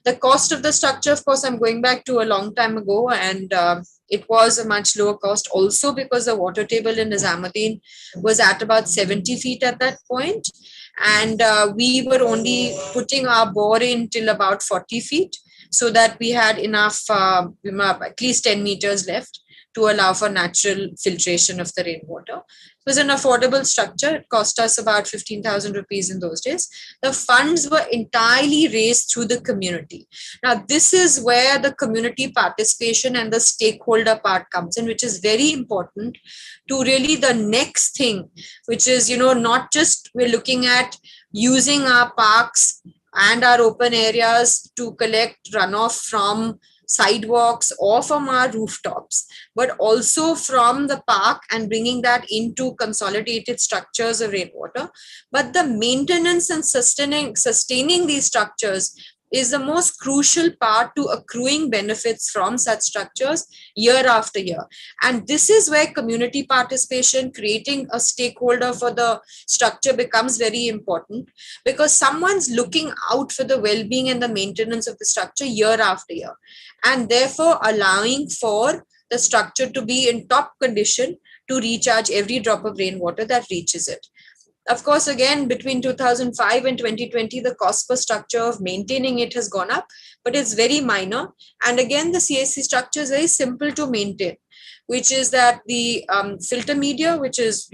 The cost of the structure, of course, I'm going back to a long time ago, and it was a much lower cost also because the water table in Nizamuddin was at about 70 feet at that point. And we were only putting our bore in till about 40 feet so that we had enough, at least 10 meters left to allow for natural filtration of the rainwater. It was an affordable structure. It cost us about 15,000 rupees in those days. The funds were entirely raised through the community. Now, this is where the community participation and the stakeholder part comes in, which is very important to really the next thing, which is, not just we're looking at using our parks and our open areas to collect runoff from sidewalks or from our rooftops, but also from the park and bringing that into consolidated structures of rainwater. But the maintenance and sustaining these structures is the most crucial part to accruing benefits from such structures year after year. And this is where community participation, creating a stakeholder for the structure becomes very important, because someone's looking out for the well-being and the maintenance of the structure year after year, and therefore allowing for the structure to be in top condition to recharge every drop of rainwater that reaches it. Of course, again, between 2005 and 2020, the cost per structure of maintaining it has gone up, but it's very minor. And again, the CSC structure is very simple to maintain, which is that the filter media, which is,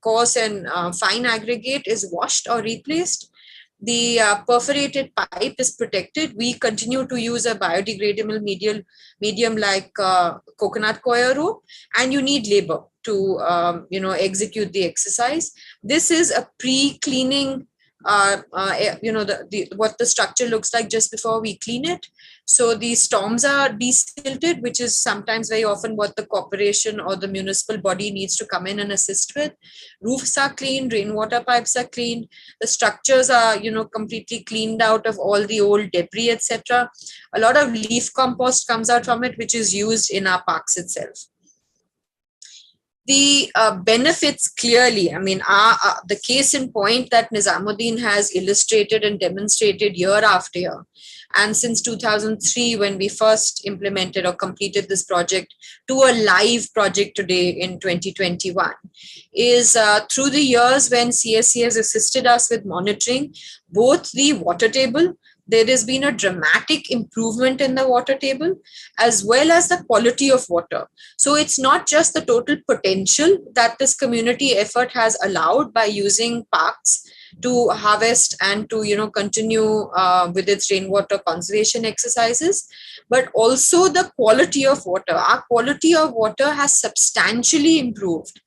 coarse and fine aggregate, is washed or replaced. The perforated pipe is protected. We continue to use a biodegradable medium like coconut coir rope, and you need labor to execute the exercise. This is a pre-cleaning, what the structure looks like just before we clean it. So the storms are desilted, which is sometimes very often what the corporation or the municipal body needs to come in and assist with. Roofs are clean, rainwater pipes are clean. The structures are, completely cleaned out of all the old debris, etc. A lot of leaf compost comes out from it, which is used in our parks itself. The benefits clearly, the case in point that Nizamuddin has illustrated and demonstrated year after year. And since 2003, when we first implemented or completed this project to a live project today in 2021, is through the years when CSC has assisted us with monitoring both the water table. There has been a dramatic improvement in the water table as well as the quality of water. So it's not just the total potential that this community effort has allowed by using parks to harvest and to continue with its rainwater conservation exercises, but also the quality of water. Our quality of water has substantially improved.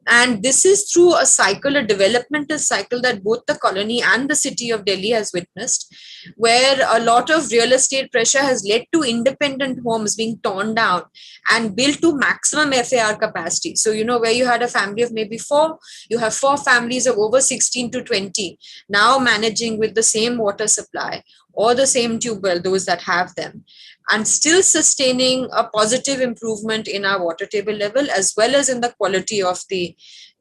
And this is through a cycle, a developmental cycle that both the colony and the city of Delhi has witnessed, where a lot of real estate pressure has led to independent homes being torn down and built to maximum FAR capacity. So, where you had a family of maybe 4, you have 4 families of over 16 to 20 now managing with the same water supply or the same tube well, those that have them, and still sustaining a positive improvement in our water table level as well as in the quality of the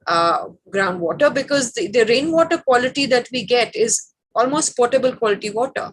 groundwater, because the rainwater quality that we get is almost potable quality water.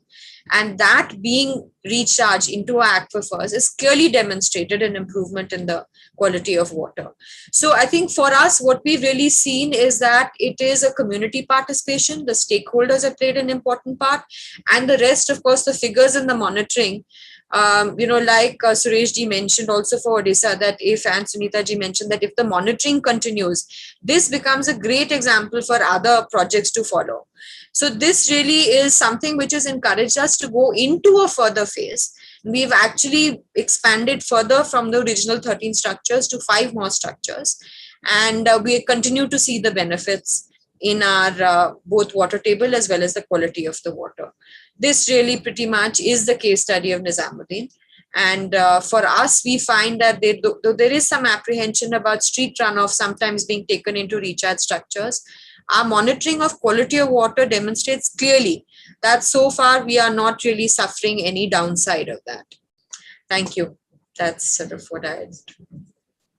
And that being recharged into our aquifers is clearly demonstrated an improvement in the quality of water. So I think for us, what we've really seen is that it is a community participation. The stakeholders have played an important part, and the rest, of course, the figures and the monitoring. Like Suresh ji mentioned also for Odisha, that if, and Sunita ji mentioned that if the monitoring continues, this becomes a great example for other projects to follow. So this really is something which has encouraged us to go into a further phase. We've actually expanded further from the original 13 structures to 5 more structures. And we continue to see the benefits in our both water table as well as the quality of the water. This really pretty much is the case study of Nizamuddin. And for us, we find that though there is some apprehension about street runoff sometimes being taken into recharge structures, our monitoring of quality of water demonstrates clearly that so far we are not really suffering any downside of that. Thank you. That's sort of what I.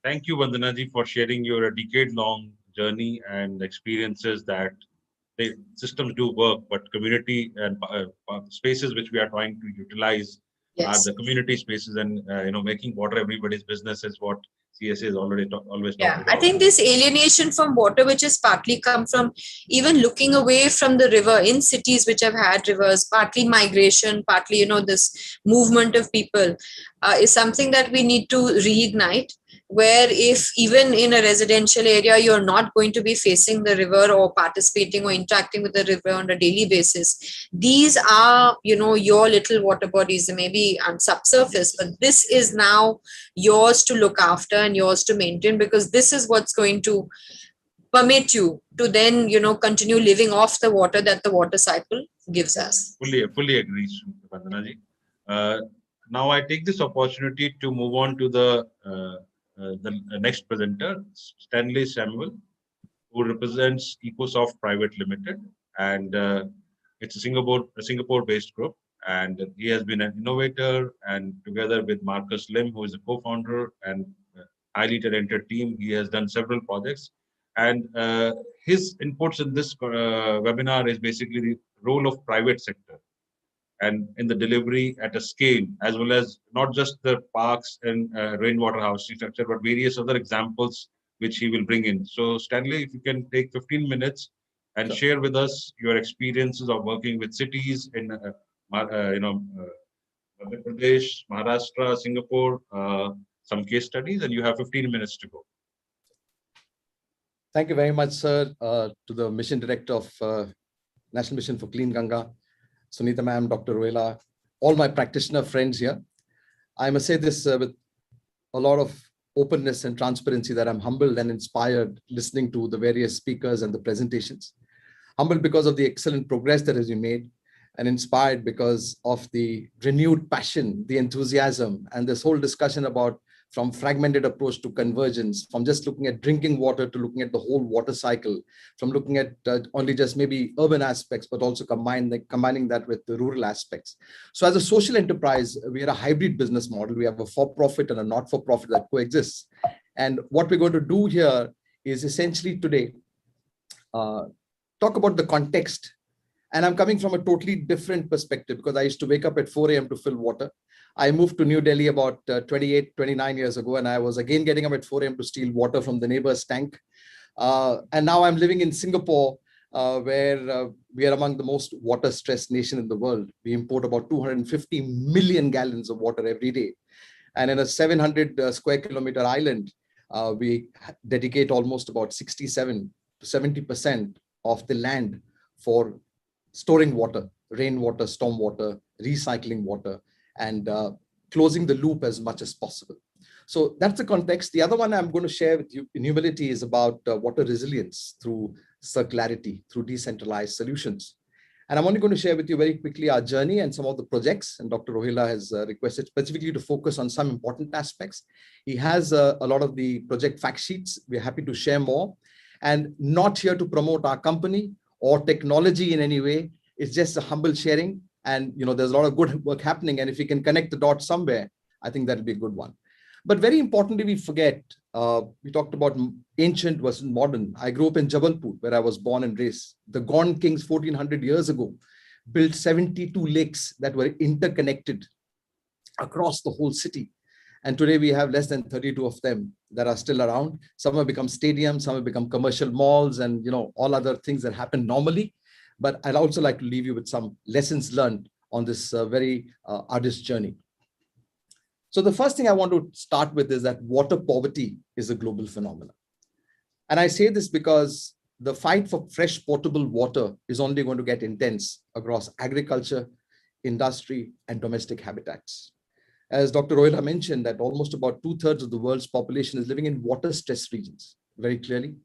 Thank you, Vandana ji, for sharing your decade-long journey and experiences that the systems do work, but community and spaces which we are trying to utilize are the community spaces, and making water everybody's business is what CSA is always talked about. I think this alienation from water, which has partly come from even looking away from the river in cities which have had rivers, partly migration, partly, this movement of people, is something that we need to reignite. Where if even in a residential area, you're not going to be facing the river or participating or interacting with the river on a daily basis, these are, your little water bodies. They may be on subsurface, but this is now yours to look after and yours to maintain, because this is what's going to permit you to then, continue living off the water that the water cycle gives us. Fully agree, Vandana ji. Now I take this opportunity to move on to the next presenter, Stanley Samuel, who represents Ecosoft Private Limited, and it's a Singapore-based group, and he has been an innovator, and together with Marcus Lim, who is the co-founder and highly talented team, he has done several projects. And his inputs in this webinar is basically the role of private sector and in the delivery at a scale, as well as not just the parks and rainwater harvesting structure, but various other examples which he will bring in. So Stanley, if you can take 15 minutes and share with us your experiences of working with cities in Madhya Pradesh, Maharashtra, Singapore, some case studies, and you have 15 minutes to go. Thank you very much, sir, to the Mission Director of National Mission for Clean Ganga, Sunita ma'am, Dr. Rohila, all my practitioner friends here. I must say this with a lot of openness and transparency, that I'm humbled and inspired listening to the various speakers and the presentations. Humbled because of the excellent progress that has been made, and inspired because of the renewed passion, the enthusiasm, and this whole discussion about from fragmented approach to convergence, from just looking at drinking water to looking at the whole water cycle, from looking at only just maybe urban aspects, but also combining that with the rural aspects. So as a social enterprise, we are a hybrid business model. We have a for-profit and a not-for-profit that coexists. And what we're going to do here is essentially today talk about the context. And I'm coming from a totally different perspective, because I used to wake up at 4 a.m. to fill water. I moved to New Delhi about 29 years ago, and I was again getting up at 4 a.m. to steal water from the neighbor's tank. And now I'm living in Singapore, where we are among the most water-stressed nation in the world. We import about 250 million gallons of water every day. And in a 700 square kilometer island, we dedicate almost about 67 to 70% of the land for storing water, rainwater, stormwater, recycling water, and closing the loop as much as possible. So that's the context. The other one I'm going to share with you in humility is about water resilience through circularity, through decentralized solutions. And I'm only going to share with you very quickly our journey and some of the projects. And Dr. Rohila has requested specifically to focus on some important aspects. He has a lot of the project fact sheets. We're happy to share more, and not here to promote our company or technology in any way. It's just a humble sharing. And there's a lot of good work happening. And if we can connect the dots somewhere, I think that'll be a good one. But very importantly, we forget We talked about ancient versus modern. I grew up in Jabalpur, where I was born and raised. The Gond kings 1400 years ago built 72 lakes that were interconnected across the whole city. And today we have less than 32 of them that are still around. Some have become stadiums, some have become commercial malls, and all other things that happen normally. But I'd also like to leave you with some lessons learned on this very artist journey. So the first thing I want to start with is that water poverty is a global phenomenon. And I say this because the fight for fresh potable water is only going to get intense across agriculture, industry, and domestic habitats. As Dr. Rohila mentioned, that almost about 2/3 of the world's population is living in water-stressed regions, very clearly.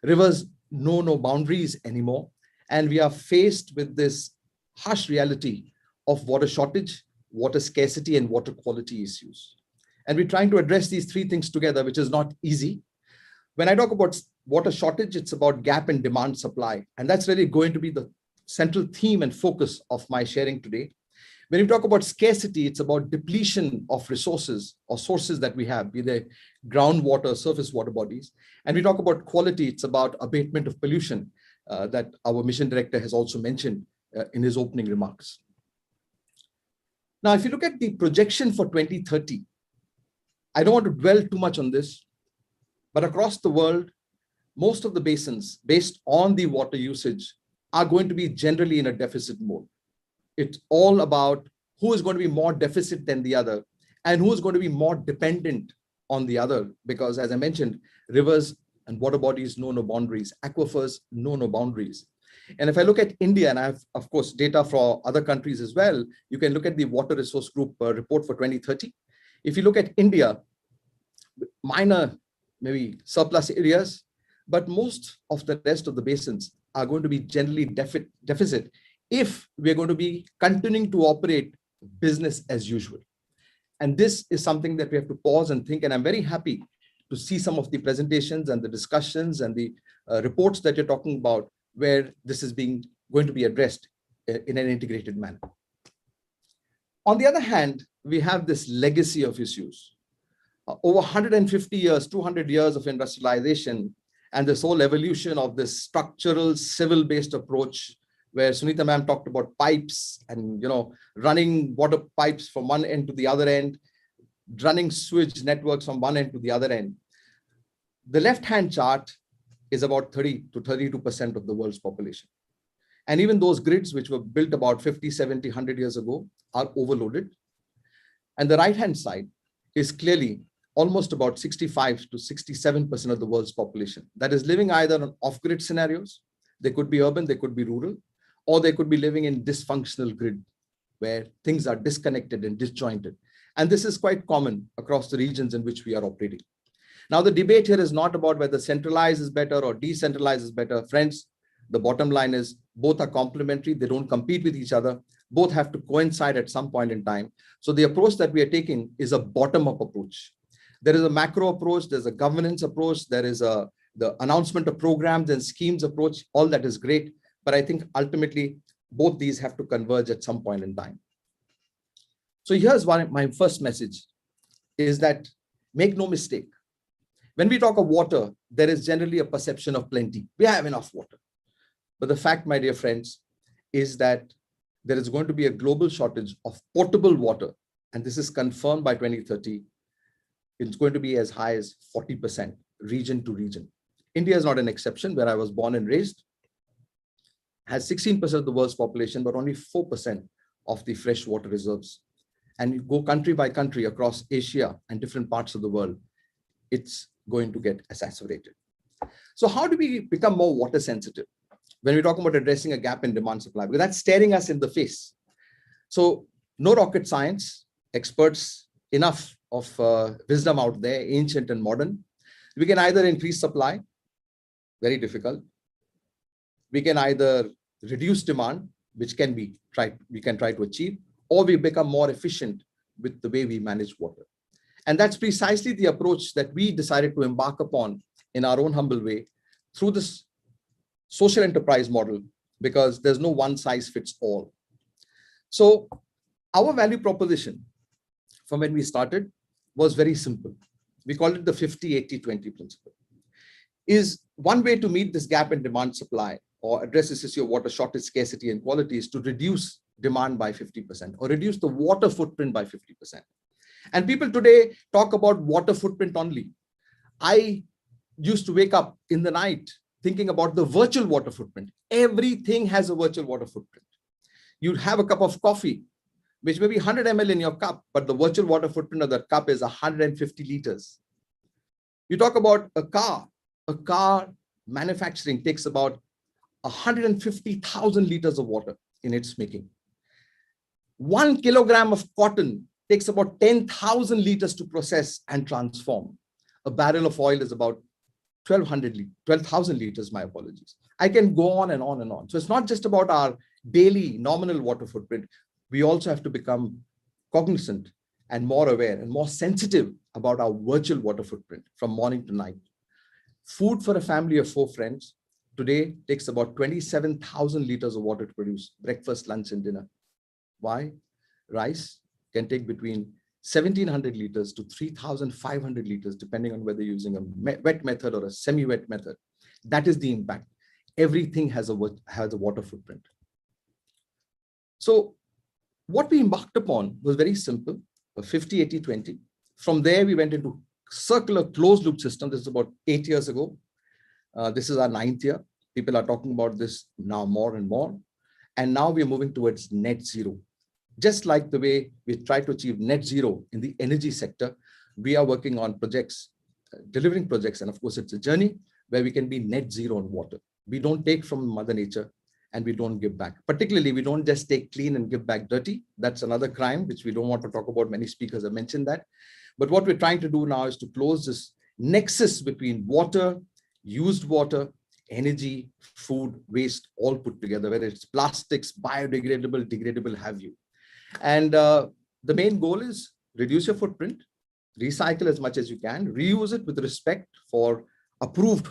Rivers know no boundaries anymore, and we are faced with this harsh reality of water shortage, water scarcity, and water quality issues. And we're trying to address these three things together, which is not easy. When I talk about water shortage, it's about gap in demand supply. And that's really going to be the central theme and focus of my sharing today. When we talk about scarcity, it's about depletion of resources or sources that we have, be they groundwater, surface water bodies. And we talk about quality, it's about abatement of pollution that our mission director has also mentioned in his opening remarks. Now, if you look at the projection for 2030, I don't want to dwell too much on this, but across the world, most of the basins based on the water usage are going to be generally in a deficit mode. It's all about who is going to be more deficit than the other and who is going to be more dependent on the other, because as I mentioned, rivers and water bodies know no boundaries, aquifers know no boundaries. And if I look at India, and I have, of course, data for other countries as well, you can look at the Water Resource Group report for 2030. If you look at India, minor, maybe surplus areas, but most of the rest of the basins are going to be generally deficit if we're going to be continuing to operate business as usual. And this is something that we have to pause and think. And I'm very happy to see some of the presentations and the discussions and the reports that you're talking about, where this is going to be addressed in an integrated manner. On the other hand, we have this legacy of issues. Over 150 years, 200 years of industrialization, and this whole evolution of this structural, civil-based approach, where Sunita ma'am talked about pipes and running water pipes from one end to the other end, running sewage networks from one end to the other end. The left-hand chart is about 30 to 32% of the world's population. And even those grids, which were built about 50, 70, 100 years ago, are overloaded. And the right-hand side is clearly almost about 65 to 67% of the world's population that is living either on off-grid scenarios. They could be urban, they could be rural, or they could be living in dysfunctional grid where things are disconnected and disjointed. And this is quite common across the regions in which we are operating. Now, the debate here is not about whether centralized is better or decentralized is better. Friends, the bottom line is both are complementary. They don't compete with each other. Both have to coincide at some point in time. So the approach that we are taking is a bottom-up approach. There is a macro approach, there's a governance approach, there is the announcement of programs and schemes approach. All that is great. But I think ultimately, both these have to converge at some point in time. So here's my first message is that make no mistake. When we talk of water, there is generally a perception of plenty. We have enough water. But the fact, my dear friends, is that there is going to be a global shortage of potable water. And this is confirmed by 2030. It's going to be as high as 40% region to region. India is not an exception, where I was born and raised. Has 16% of the world's population, but only 4% of the fresh water reserves. And you go country by country across Asia and different parts of the world, it's going to get exacerbated. So how do we become more water sensitive when we talk about addressing a gap in demand supply? Because that's staring us in the face. So no rocket science, experts, enough of wisdom out there, ancient and modern. We can either increase supply, very difficult. We can either reduce demand, which we can try to achieve, or we become more efficient with the way we manage water. And that's precisely the approach that we decided to embark upon in our own humble way through this social enterprise model, because there's no one size fits all. So our value proposition from when we started was very simple. we call it the 50-80-20 principle, is one way to meet this gap in demand supply or address this issue of water shortage, scarcity, and quality is to reduce demand by 50% or reduce the water footprint by 50%. And people today talk about water footprint only. I used to wake up in the night thinking about the virtual water footprint. Everything has a virtual water footprint. You'd have a cup of coffee, which may be 100 ml in your cup, but the virtual water footprint of that cup is 150 liters. You talk about a car manufacturing takes about 150,000 liters of water in its making. 1 kilogram of cotton takes about 10,000 liters to process and transform. A barrel of oil is about 12,000 liters, my apologies. I can go on and on and on. So it's not just about our daily nominal water footprint. We also have to become cognizant and more aware and more sensitive about our virtual water footprint from morning to night. Food for a family of 4 friends today takes about 27,000 liters of water to produce breakfast, lunch, and dinner. Why? Rice can take between 1,700 liters to 3,500 liters, depending on whether you're using a wet method or a semi-wet method. That is the impact. Everything has a water footprint. So what we embarked upon was very simple, a 50-80-20. From there, we went into circular closed loop system. This is about 8 years ago. This is our 9th year. People are talking about this now more and more. And now we're moving towards net zero. Just like the way we try to achieve net zero in the energy sector, we are working on projects, delivering projects. And of course, it's a journey where we can be net zero on water. We don't take from Mother Nature and we don't give back. Particularly, we don't just take clean and give back dirty. That's another crime, which we don't want to talk about. Many speakers have mentioned that. But what we're trying to do now is to close this nexus between water, used water, energy, food, waste, all put together, whether it's plastics, biodegradable, degradable, have you. And the main goal is reduce your footprint, recycle as much as you can, reuse it with respect for approved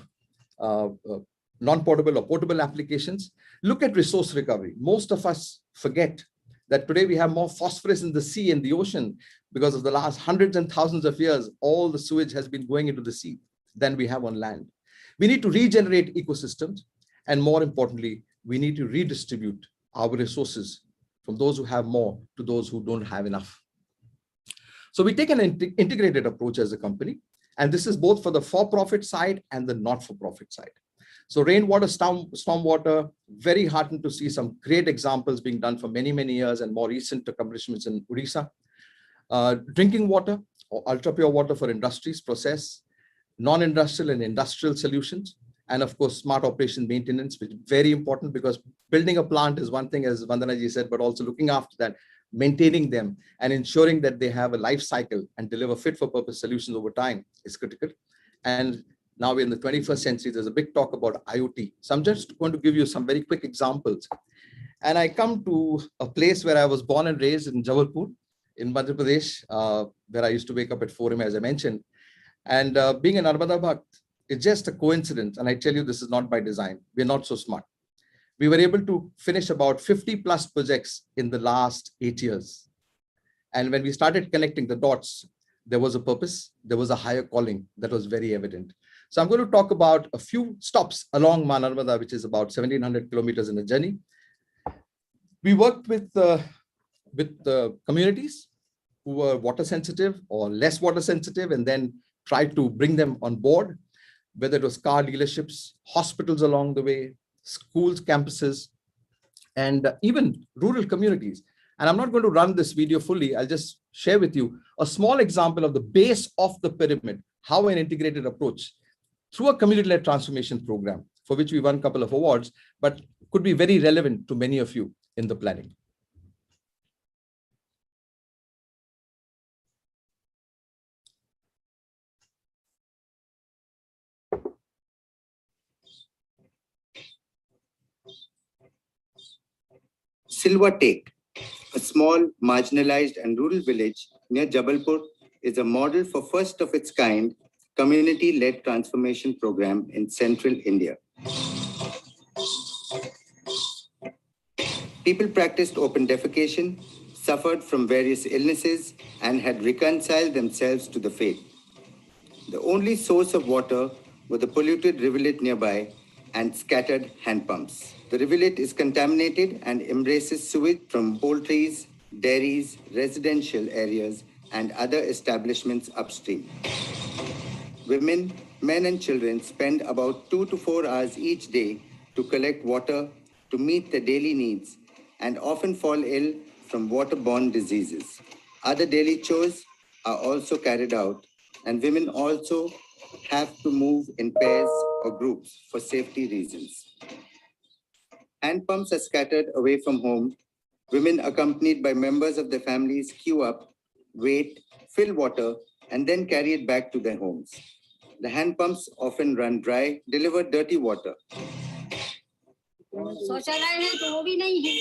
non-portable or portable applications. Look at resource recovery. Most of us forget that today we have more phosphorus in the sea and the ocean because of the last hundreds and thousands of years, all the sewage has been going into the sea than we have on land. We need to regenerate ecosystems. And more importantly, we need to redistribute our resources from those who have more to those who don't have enough. So we take an integrated approach as a company, and this is both for the for-profit side and the not-for-profit side. So rainwater, stormwater, very heartened to see some great examples being done for many, many years and more recent accomplishments in Odisha. Drinking water or ultra-pure water for industries, process, non-industrial and industrial solutions. And of course, smart operation maintenance, which is very important because building a plant is one thing, as Vandanaji said, but also looking after that, maintaining them and ensuring that they have a life cycle and deliver fit for purpose solutions over time is critical. And now we're in the 21st century, there's a big talk about IoT. So I'm just going to give you some very quick examples. And I come to a place where I was born and raised in Jabalpur, in Madhya Pradesh, where I used to wake up at 4 a.m., as I mentioned. And being an Narmada Bhakt, it's just a coincidence. And I tell you, this is not by design. We're not so smart. We were able to finish about 50 plus projects in the last 8 years. And when we started connecting the dots, there was a purpose, there was a higher calling that was very evident. So I'm going to talk about a few stops along Narmada, which is about 1,700 kilometers in a journey. We worked with communities who were water sensitive or less water sensitive, and then tried to bring them on board, whether it was car dealerships, hospitals along the way, schools, campuses, and even rural communities. And I'm not going to run this video fully. I'll just share with you a small example of the base of the pyramid, how an integrated approach through a community-led transformation program, for which we won a couple of awards, but could be very relevant to many of you in the planning. Silva Take, a small, marginalized and rural village near Jabalpur, is a model for first of its kind community-led transformation program in central India. People practiced open defecation, suffered from various illnesses, and had reconciled themselves to the faith. The only source of water was the polluted rivulet nearby and scattered hand pumps. The rivulet is contaminated and embraces sewage from poultries, dairies, residential areas, and other establishments upstream. Women, men, and children spend about 2 to 4 hours each day to collect water to meet their daily needs and often fall ill from waterborne diseases. Other daily chores are also carried out, and women also have to move in pairs or groups for safety reasons. Hand pumps are scattered away from home. Women, accompanied by members of their families, queue up, wait, fill water, and then carry it back to their homes. The hand pumps often run dry, deliver dirty water. शौचालय है तो वो भी नहीं है,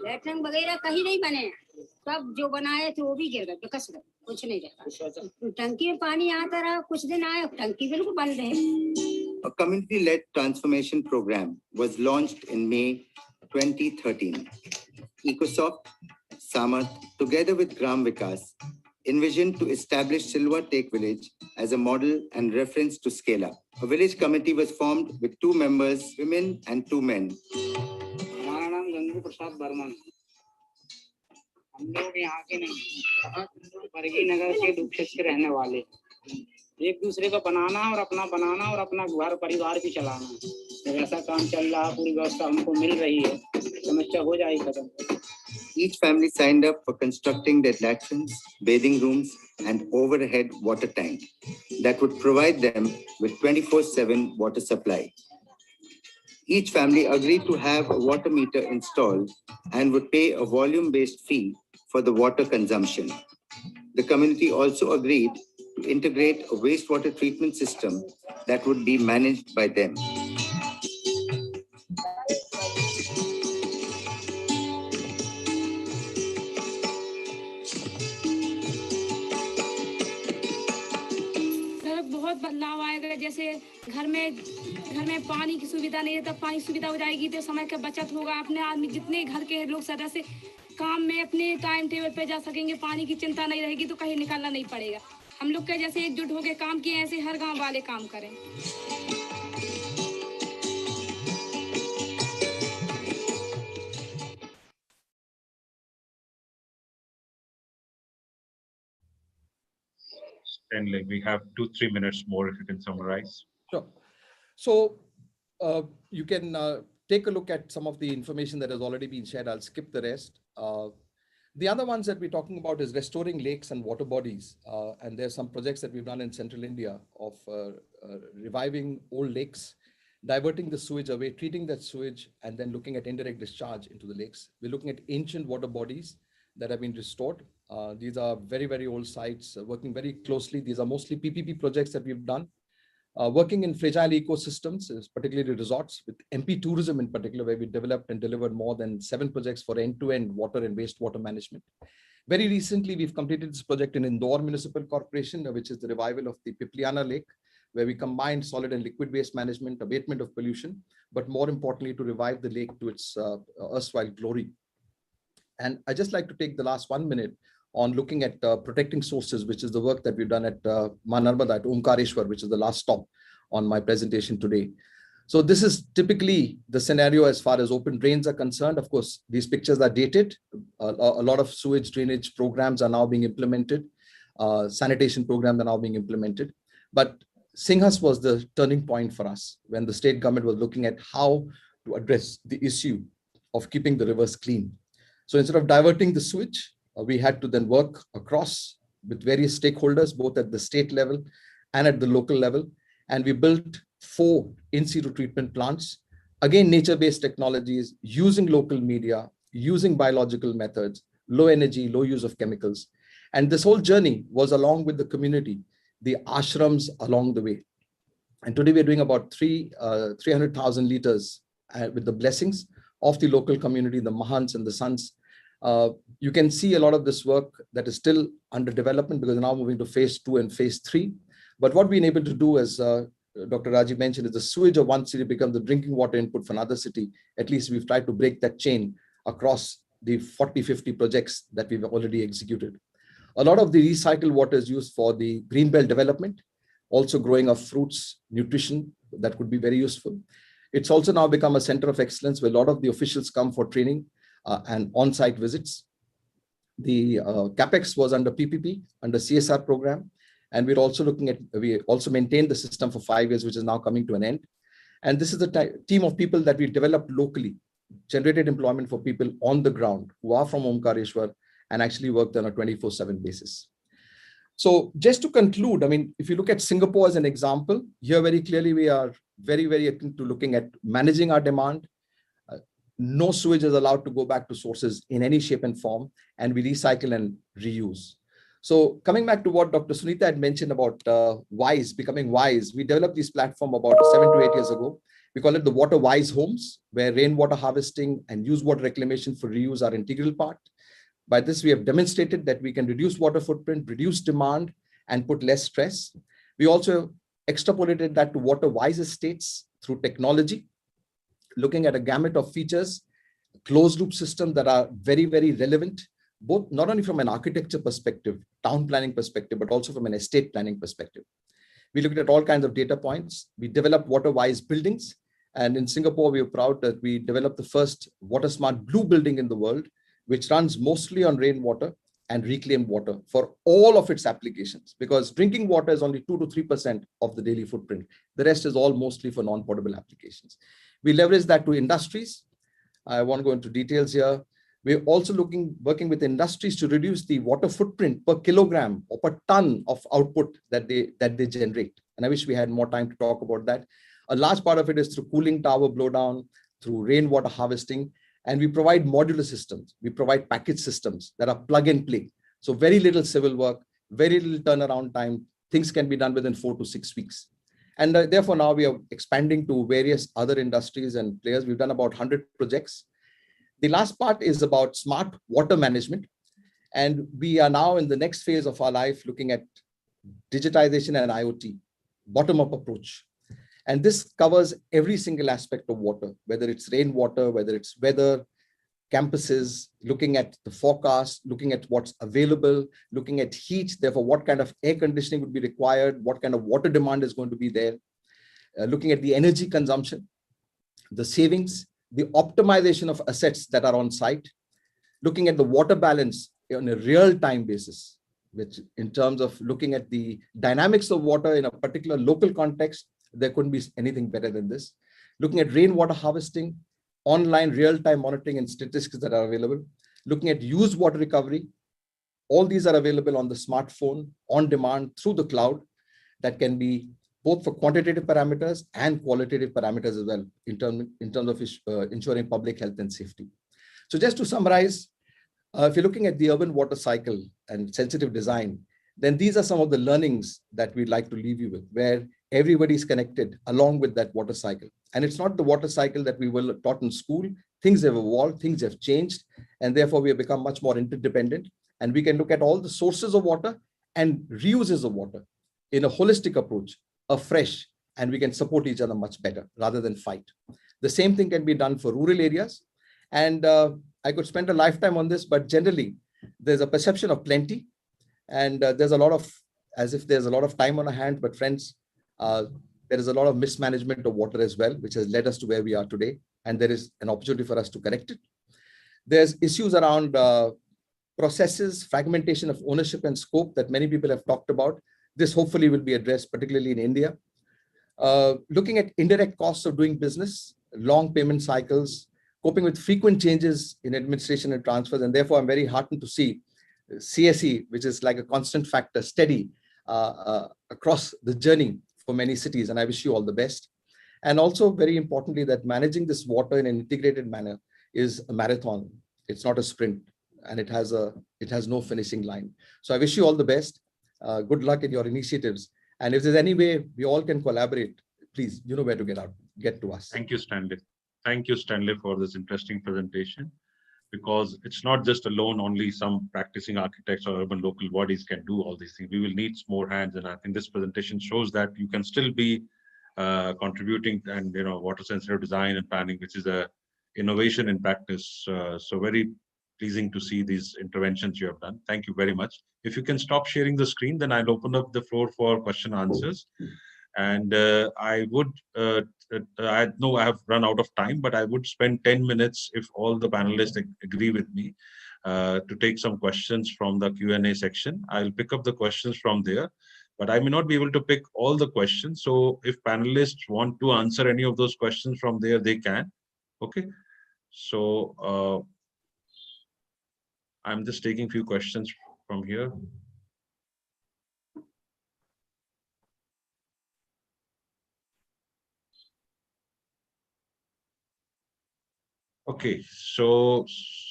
latrine वगैरह कहीं नहीं बने, सब जो बनाए थे वो भी गिर गए, बेकस गए, कुछ नहीं रहता। टंकी में पानी आता रहा, कुछ दिन आया, टंकी बिल्कुल बंद है। A community-led transformation program was launched in May 2013. Ecosoft, Samarth, together with Gram Vikas, envisioned to establish Silwa Take Village as a model and reference to scale up. A village committee was formed with 2 members, women and 2 men. हमारा नाम गंगा प्रसाद बर्मन। हम लोग यहाँ के नहीं, बरगी नगर के दुखेत के रहने वाले। एक दूसरे को बनाना और अपना घर परिवार भी चलाना। जब ऐसा काम चल रहा, पूरी व्यवस्था हमको मिल रही है, समस्या हो जाएगी खत्म। Each family signed up for constructing their latrines, bathing rooms, and overhead water tank that would provide them with 24/7 water supply. Each family agreed to have a water meter installed and would pay a volume-based fee for the water consumption. The community also agreed to integrate a wastewater treatment system that would be managed by them. बहुत बदलाव आएगा, जैसे घर में पानी की सुविधा नहीं है, तब पानी सुविधा हो जाएगी तो समय का बचत होगा। अपने आदमी जितने घर के लोग सदस्य काम में अपने टाइम टेबल पे जा सकेंगे, पानी की चिंता नहीं रहेगी तो कहीं निकलना नहीं पड़ेगा। हम लोग के जैसे एकजुट होकर काम किए, ऐसे हर गांव वाले काम करें। Stanley, we have 2-3 minutes more if you can summarize. Sure. So you can take a look at some of the information that has already been shared. I'll skip the rest. The other ones that we're talking about is restoring lakes and water bodies. And there's some projects that we've done in Central India of reviving old lakes, diverting the sewage away, treating that sewage, and then looking at indirect discharge into the lakes. We're looking at ancient water bodies that have been restored. These are very, very old sites, working very closely. These are mostly PPP projects that we've done. Working in fragile ecosystems, particularly resorts, with MP tourism in particular, where we developed and delivered more than 7 projects for end-to-end water and wastewater management. Very recently, we've completed this project in Indore Municipal Corporation, which is the revival of the Pipliana Lake, where we combined solid and liquid waste management, abatement of pollution, but more importantly, to revive the lake to its erstwhile glory. And I just like to take the last 1 minute on looking at protecting sources, which is the work that we've done at Manarbada, at Omkareshwar, which is the last stop on my presentation today. So this is typically the scenario as far as open drains are concerned. Of course, these pictures are dated. A lot of sewage drainage programs are now being implemented. Sanitation programs are now being implemented. But Singhas was the turning point for us when the state government was looking at how to address the issue of keeping the rivers clean. So instead of diverting the sewage, we had to then work across with various stakeholders, both at the state level and at the local level. And we built 4 in-situ treatment plants, again, nature-based technologies, using local media, using biological methods, low energy, low use of chemicals. And this whole journey was along with the community, the ashrams along the way. And today we're doing about 300,000 liters with the blessings of the local community, the Mahants and the Sons. You can see a lot of this work that is still under development because we're now moving to phase 2 and phase 3. But what we've been able to do, as Dr. Rajiv mentioned, is the sewage of one city becomes the drinking water input for another city. At least we've tried to break that chain across the 40-50 projects that we've already executed. A lot of the recycled water is used for the greenbelt development. also growing of fruits, nutrition, that could be very useful. It's also now become a center of excellence where a lot of the officials come for training and on-site visits. The CapEx was under PPP, under CSR program. And we're also looking at, we also maintained the system for 5 years, which is now coming to an end. And this is the team of people that we developed locally, generated employment for people on the ground who are from Omkareshwar and actually worked on a 24/7 basis. So just to conclude, I mean, if you look at Singapore as an example, here very clearly we are very, very akin to looking at managing our demand. No sewage is allowed to go back to sources in any shape and form, and we recycle and reuse. So coming back to what Dr. Sunita had mentioned about WISE, becoming WISE, we developed this platform about 7 to 8 years ago. We call it the Water WISE Homes, where rainwater harvesting and used water reclamation for reuse are integral part. By this, we have demonstrated that we can reduce water footprint, reduce demand, and put less stress. We also extrapolated that to water wise estates through technology, looking at a gamut of features, closed loop systems that are very, very relevant, both not only from an architecture perspective, town planning perspective, but also from an estate planning perspective. We looked at all kinds of data points. We developed water wise buildings. And in Singapore, we are proud that we developed the first water smart blue building in the world, which runs mostly on rainwater and reclaimed water for all of its applications, because drinking water is only 2 to 3% of the daily footprint. The rest is all mostly for non-potable applications. We leverage that to industries. I won't go into details here. We're also working with industries to reduce the water footprint per kilogram or per ton of output that they generate. And I wish we had more time to talk about that. A large part of it is through cooling tower blowdown, through rainwater harvesting, and we provide modular systems. We provide package systems that are plug and play. So very little civil work, very little turnaround time. Things can be done within 4 to 6 weeks. And therefore now we are expanding to various other industries and players. We've done about 100 projects. The last part is about smart water management. And we are now in the next phase of our life looking at digitization and IoT, bottom-up approach. And this covers every single aspect of water, whether it's rainwater, whether it's weather, campuses, looking at the forecast, looking at what's available, looking at heat, therefore what kind of air conditioning would be required, what kind of water demand is going to be there, looking at the energy consumption, the savings, the optimization of assets that are on site, looking at the water balance on a real-time basis, which in terms of looking at the dynamics of water in a particular local context, there couldn't be anything better than this. Looking at rainwater harvesting, online real-time monitoring and statistics that are available, looking at used water recovery. All these are available on the smartphone, on demand, through the cloud, that can be both for quantitative parameters and qualitative parameters as well, in terms of ensuring public health and safety. So just to summarize, if you're looking at the urban water cycle and sensitive design, then these are some of the learnings that we'd like to leave you with, where everybody's connected along with that water cycle. And it's not the water cycle that we were taught in school. Things have evolved, things have changed, and therefore we have become much more interdependent. And we can look at all the sources of water and reuses of water in a holistic approach, afresh, and we can support each other much better rather than fight. The same thing can be done for rural areas. And I could spend a lifetime on this, but generally there's a perception of plenty. And there's a lot of, as if there's a lot of time on our hand, but friends, there is a lot of mismanagement of water as well, which has led us to where we are today. And there is an opportunity for us to correct it. There's issues around processes, fragmentation of ownership and scope that many people have talked about. This hopefully will be addressed, particularly in India. Looking at indirect costs of doing business, long payment cycles, coping with frequent changes in administration and transfers. And therefore, I'm very heartened to see CSE, which is like a constant factor, steady across the journey for many cities. And I wish you all the best. And also very importantly, that managing this water in an integrated manner is a marathon. It's not a sprint, and it has no finishing line. So I wish you all the best. Good luck in your initiatives. And if there's any way we all can collaborate, please, you know where to get to us. Thank you, Stanley. Thank you, Stanley, for this interesting presentation, because it's not just alone only some practicing architects or urban local bodies can do all these things. We will need more hands. And I think this presentation shows that you can still be contributing and, water sensitive design and planning, which is a innovation in practice. So very pleasing to see these interventions you have done. Thank you very much. If you can stop sharing the screen, then I'll open up the floor for question answers. And I would, I know I have run out of time, but I would spend 10 minutes if all the panelists agree with me to take some questions from the Q&A section. I'll pick up the questions from there, but I may not be able to pick all the questions. So if panelists want to answer any of those questions from there, they can. Okay. So I'm just taking a few questions from here. Okay, so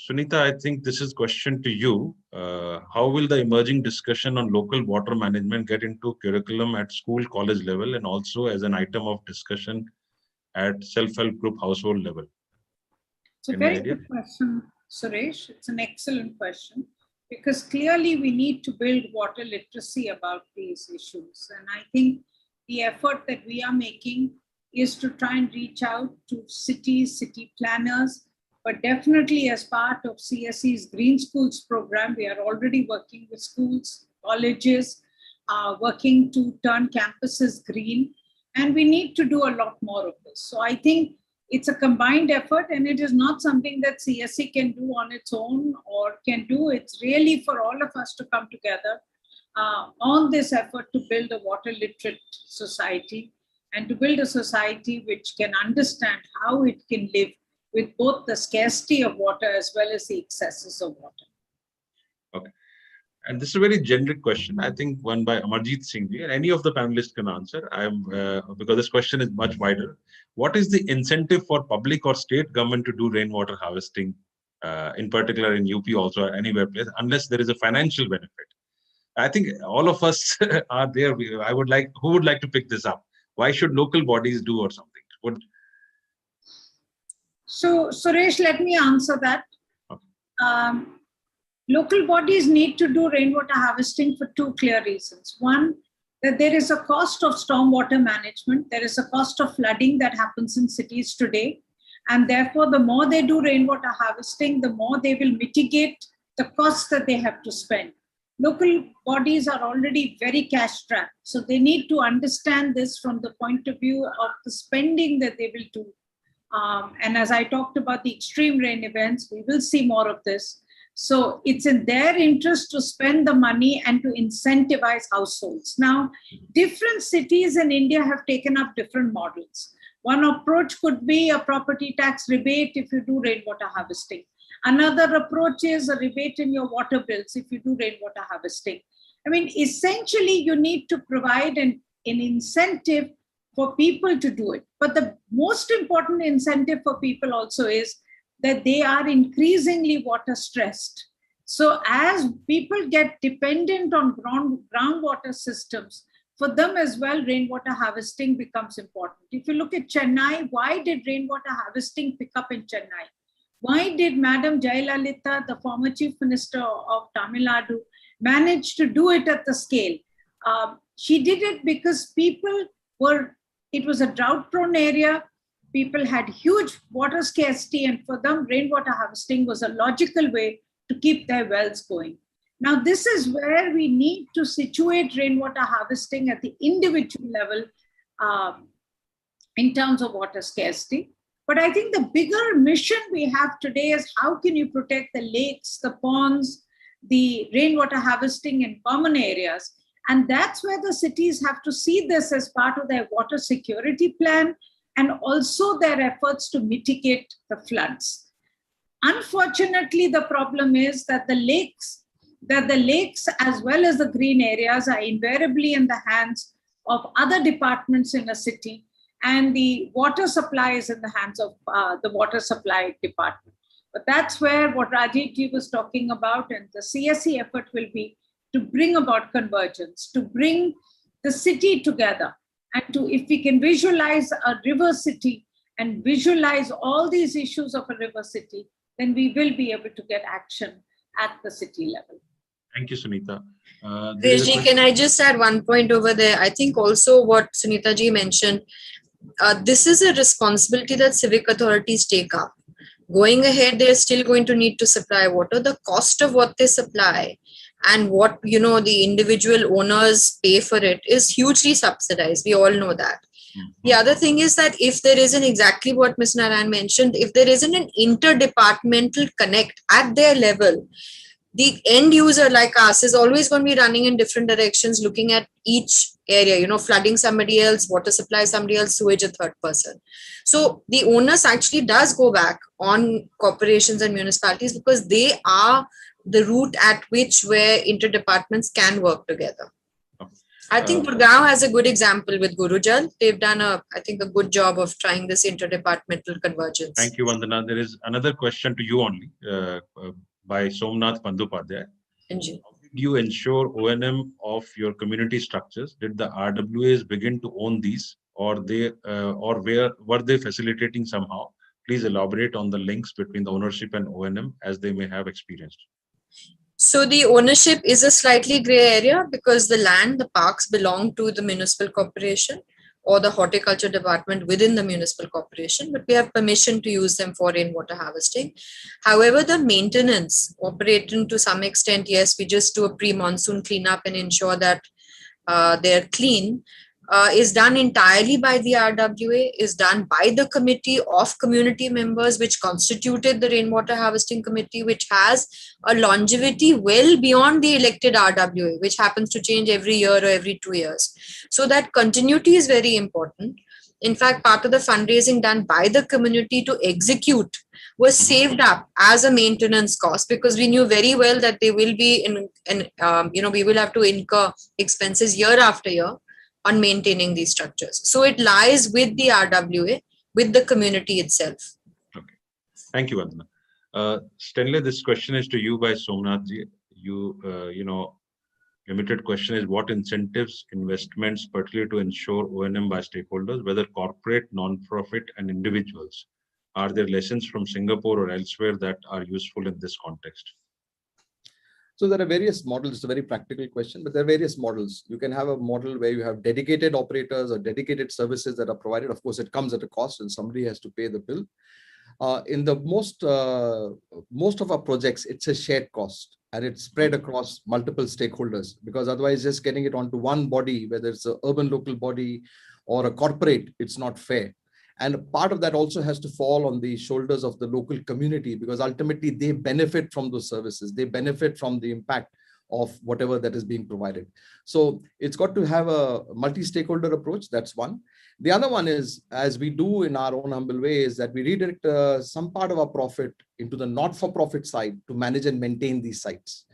Sunita, I think this is question to you. How will the emerging discussion on local water management get into curriculum at school, college level, and also as an item of discussion at self-help group household level? It's a very good question, Suresh. It's an excellent question, because clearly we need to build water literacy about these issues. And I think the effort that we are making is to try and reach out to cities, city planners, but definitely as part of CSE's Green Schools program, we are already working with schools, colleges, working to turn campuses green. And we need to do a lot more of this. So I think it's a combined effort, and it is not something that CSE can do on its own or can do. It's really for all of us to come together on this effort to build a water literate society, and to build a society which can understand how it can live with both the scarcity of water as well as the excesses of water. Okay. And this is a very generic question. I think one by Amarjit Singh ji, and any of the panelists can answer. Because this question is much wider. What is the incentive for public or state government to do rainwater harvesting, in particular in UP also, or anywhere place, unless there is a financial benefit? I think all of us are there. Who would like to pick this up? Why should local bodies do or something? So, Suresh, let me answer that. Okay. Local bodies need to do rainwater harvesting for two clear reasons. One, that there is a cost of stormwater management. There is a cost of flooding that happens in cities today. And therefore, the more they do rainwater harvesting, the more they will mitigate the costs that they have to spend. Local bodies are already very cash strapped. So they need to understand this from the point of view of the spending that they will do. And as I talked about the extreme rain events, we will see more of this. So it's in their interest to spend the money and to incentivize households. Now, different cities in India have taken up different models. One approach could be a property tax rebate if you do rainwater harvesting. Another approach is a rebate in your water bills if you do rainwater harvesting. I mean, essentially, you need to provide an incentive for people to do it. But the most important incentive for people also is that they are increasingly water stressed. So as people get dependent on groundwater systems, for them as well, rainwater harvesting becomes important. If you look at Chennai, why did rainwater harvesting pick up in Chennai? Why did Madam Jayalalitha, the former Chief Minister of Tamil Nadu, manage to do it at the scale? She did it because it was a drought-prone area. People had huge water scarcity, and for them, rainwater harvesting was a logical way to keep their wells going. Now, this is where we need to situate rainwater harvesting at the individual level in terms of water scarcity. But I think the bigger mission we have today is how can you protect the lakes, the ponds, the rainwater harvesting in common areas. And that's where the cities have to see this as part of their water security plan and also their efforts to mitigate the floods. Unfortunately, the problem is that the lakes as well as the green areas are invariably in the hands of other departments in a city, and the water supply is in the hands of the water supply department. But that's where what Rajiv ji was talking about, and the CSE effort will be to bring about convergence, to bring the city together, and to, if we can visualize a river city and visualize all these issues of a river city, then we will be able to get action at the city level. Thank you, Sunita. Rishji, can I just add one point over there? I think also what Sunita ji mentioned, this is a responsibility that civic authorities take up. going ahead, they're still going to need to supply water. The cost of what they supply and what, the individual owners pay for it is hugely subsidized. We all know that. The other thing is that if there isn't exactly what Ms. Narayan mentioned, if there isn't an interdepartmental connect at their level, the end user like us is always going to be running in different directions, looking at each area, flooding somebody else, water supply somebody else, sewage a third person. So the onus actually does go back on corporations and municipalities because they are the route at which where interdepartments can work together. I think Gurgaon has a good example with Gurujal. They've done a good job of trying this interdepartmental convergence. Thank you, Vandana. There is another question to you only by Somnath Pandupadhyay. How did you ensure O&M of your community structures? Did the RWAs begin to own these, or were they facilitating somehow? Please elaborate on the links between the ownership and O&M as they may have experienced. So the ownership is a slightly gray area because the land, the parks belong to the municipal corporation or the horticulture department within the municipal corporation, but we have permission to use them for rainwater harvesting. However, the maintenance operating to some extent, yes, we just do a pre-monsoon cleanup and ensure that they're clean. Is done entirely by the RWA, is done by the committee of community members, which constituted the rainwater harvesting committee, which has a longevity well beyond the elected RWA, which happens to change every year or every 2 years. So that continuity is very important. In fact, part of the fundraising done by the community to execute was saved up as a maintenance cost because we knew very well that they will be we will have to incur expenses year after year on maintaining these structures. So it lies with the RWA, with the community itself. Okay. Thank you, Vandana. Stanley, this question is to you by Somnath ji. Limited question is what incentives, investments, particularly to ensure O&M by stakeholders, whether corporate, non-profit and individuals, are there lessons from Singapore or elsewhere that are useful in this context? So there are various models. It's a very practical question, but there are various models. You can have a model where you have dedicated operators or dedicated services that are provided. Of course, it comes at a cost and somebody has to pay the bill. In the most of our projects, it's a shared cost and it's spread across multiple stakeholders because otherwise just getting it onto one body, whether it's an urban local body or a corporate, it's not fair. And part of that also has to fall on the shoulders of the local community because ultimately they benefit from those services. They benefit from the impact of whatever that is being provided. So it's got to have a multi-stakeholder approach. That's one. The other one is, as we do in our own humble way, is that we redirect some part of our profit into the not-for-profit side to manage and maintain these sites.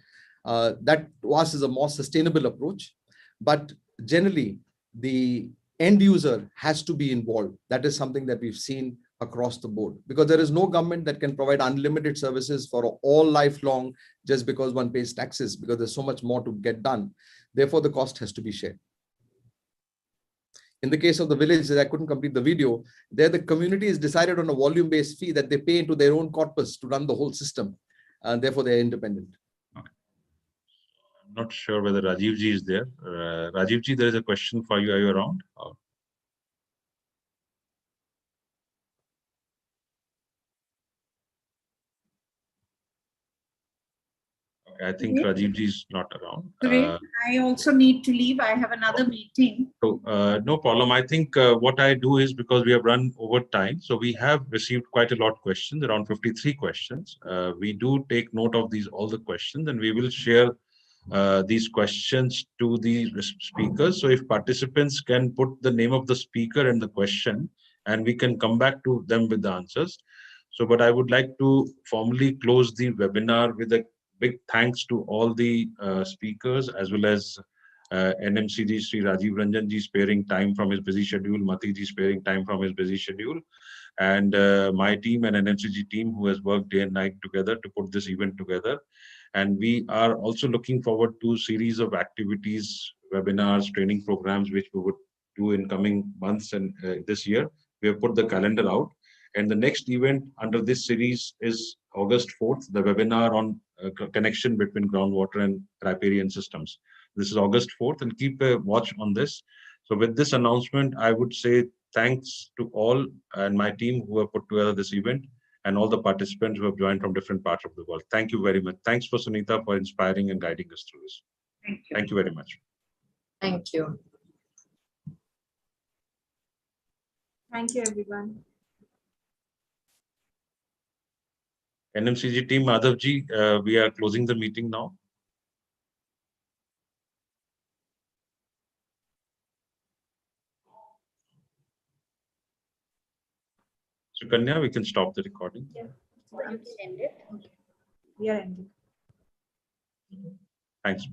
That to us is a more sustainable approach. But generally, the end user has to be involved. That is something that we've seen across the board because there is no government that can provide unlimited services for all lifelong just because one pays taxes because there's so much more to get done. Therefore, the cost has to be shared. In the case of the village, I couldn't complete the video. There, the community is decided on a volume-based fee that they pay into their own corpus to run the whole system, and therefore they're independent. Okay. I'm not sure whether Rajiv ji is there. Rajiv ji, there is a question for you. Are you around? I think Rajiv ji is not around. I also need to leave. I have another meeting. So no problem. I think what I do is because we have run over time, so we have received quite a lot of questions, around 53 questions. We do take note of all the questions, and we will share these questions to the speakers. So if participants can put the name of the speaker and the question, and we can come back to them with the answers. So, but I would like to formally close the webinar with a big thanks to all the speakers as well as NMCG Sri Rajiv Ranjan ji sparing time from his busy schedule, Mati ji sparing time from his busy schedule, and my team and NMCG team who has worked day and night together to put this event together. And we are also looking forward to a series of activities, webinars, training programs, which we would do in coming months and this year. We have put the calendar out. And the next event under this series is August 4th, the webinar on connection between groundwater and riparian systems. This is August 4th, and keep a watch on this. So with this announcement, I would say thanks to all and my team who have put together this event. and all the participants who have joined from different parts of the world. Thank you very much. Thanks for Sunita for inspiring and guiding us through this. Thank you. Thank you very much. Thank you. Thank you, everyone. NMCG team, Madhavji, we are closing the meeting now. So Kanya, we can stop the recording. Yeah. You can end it. We are ending. Thanks.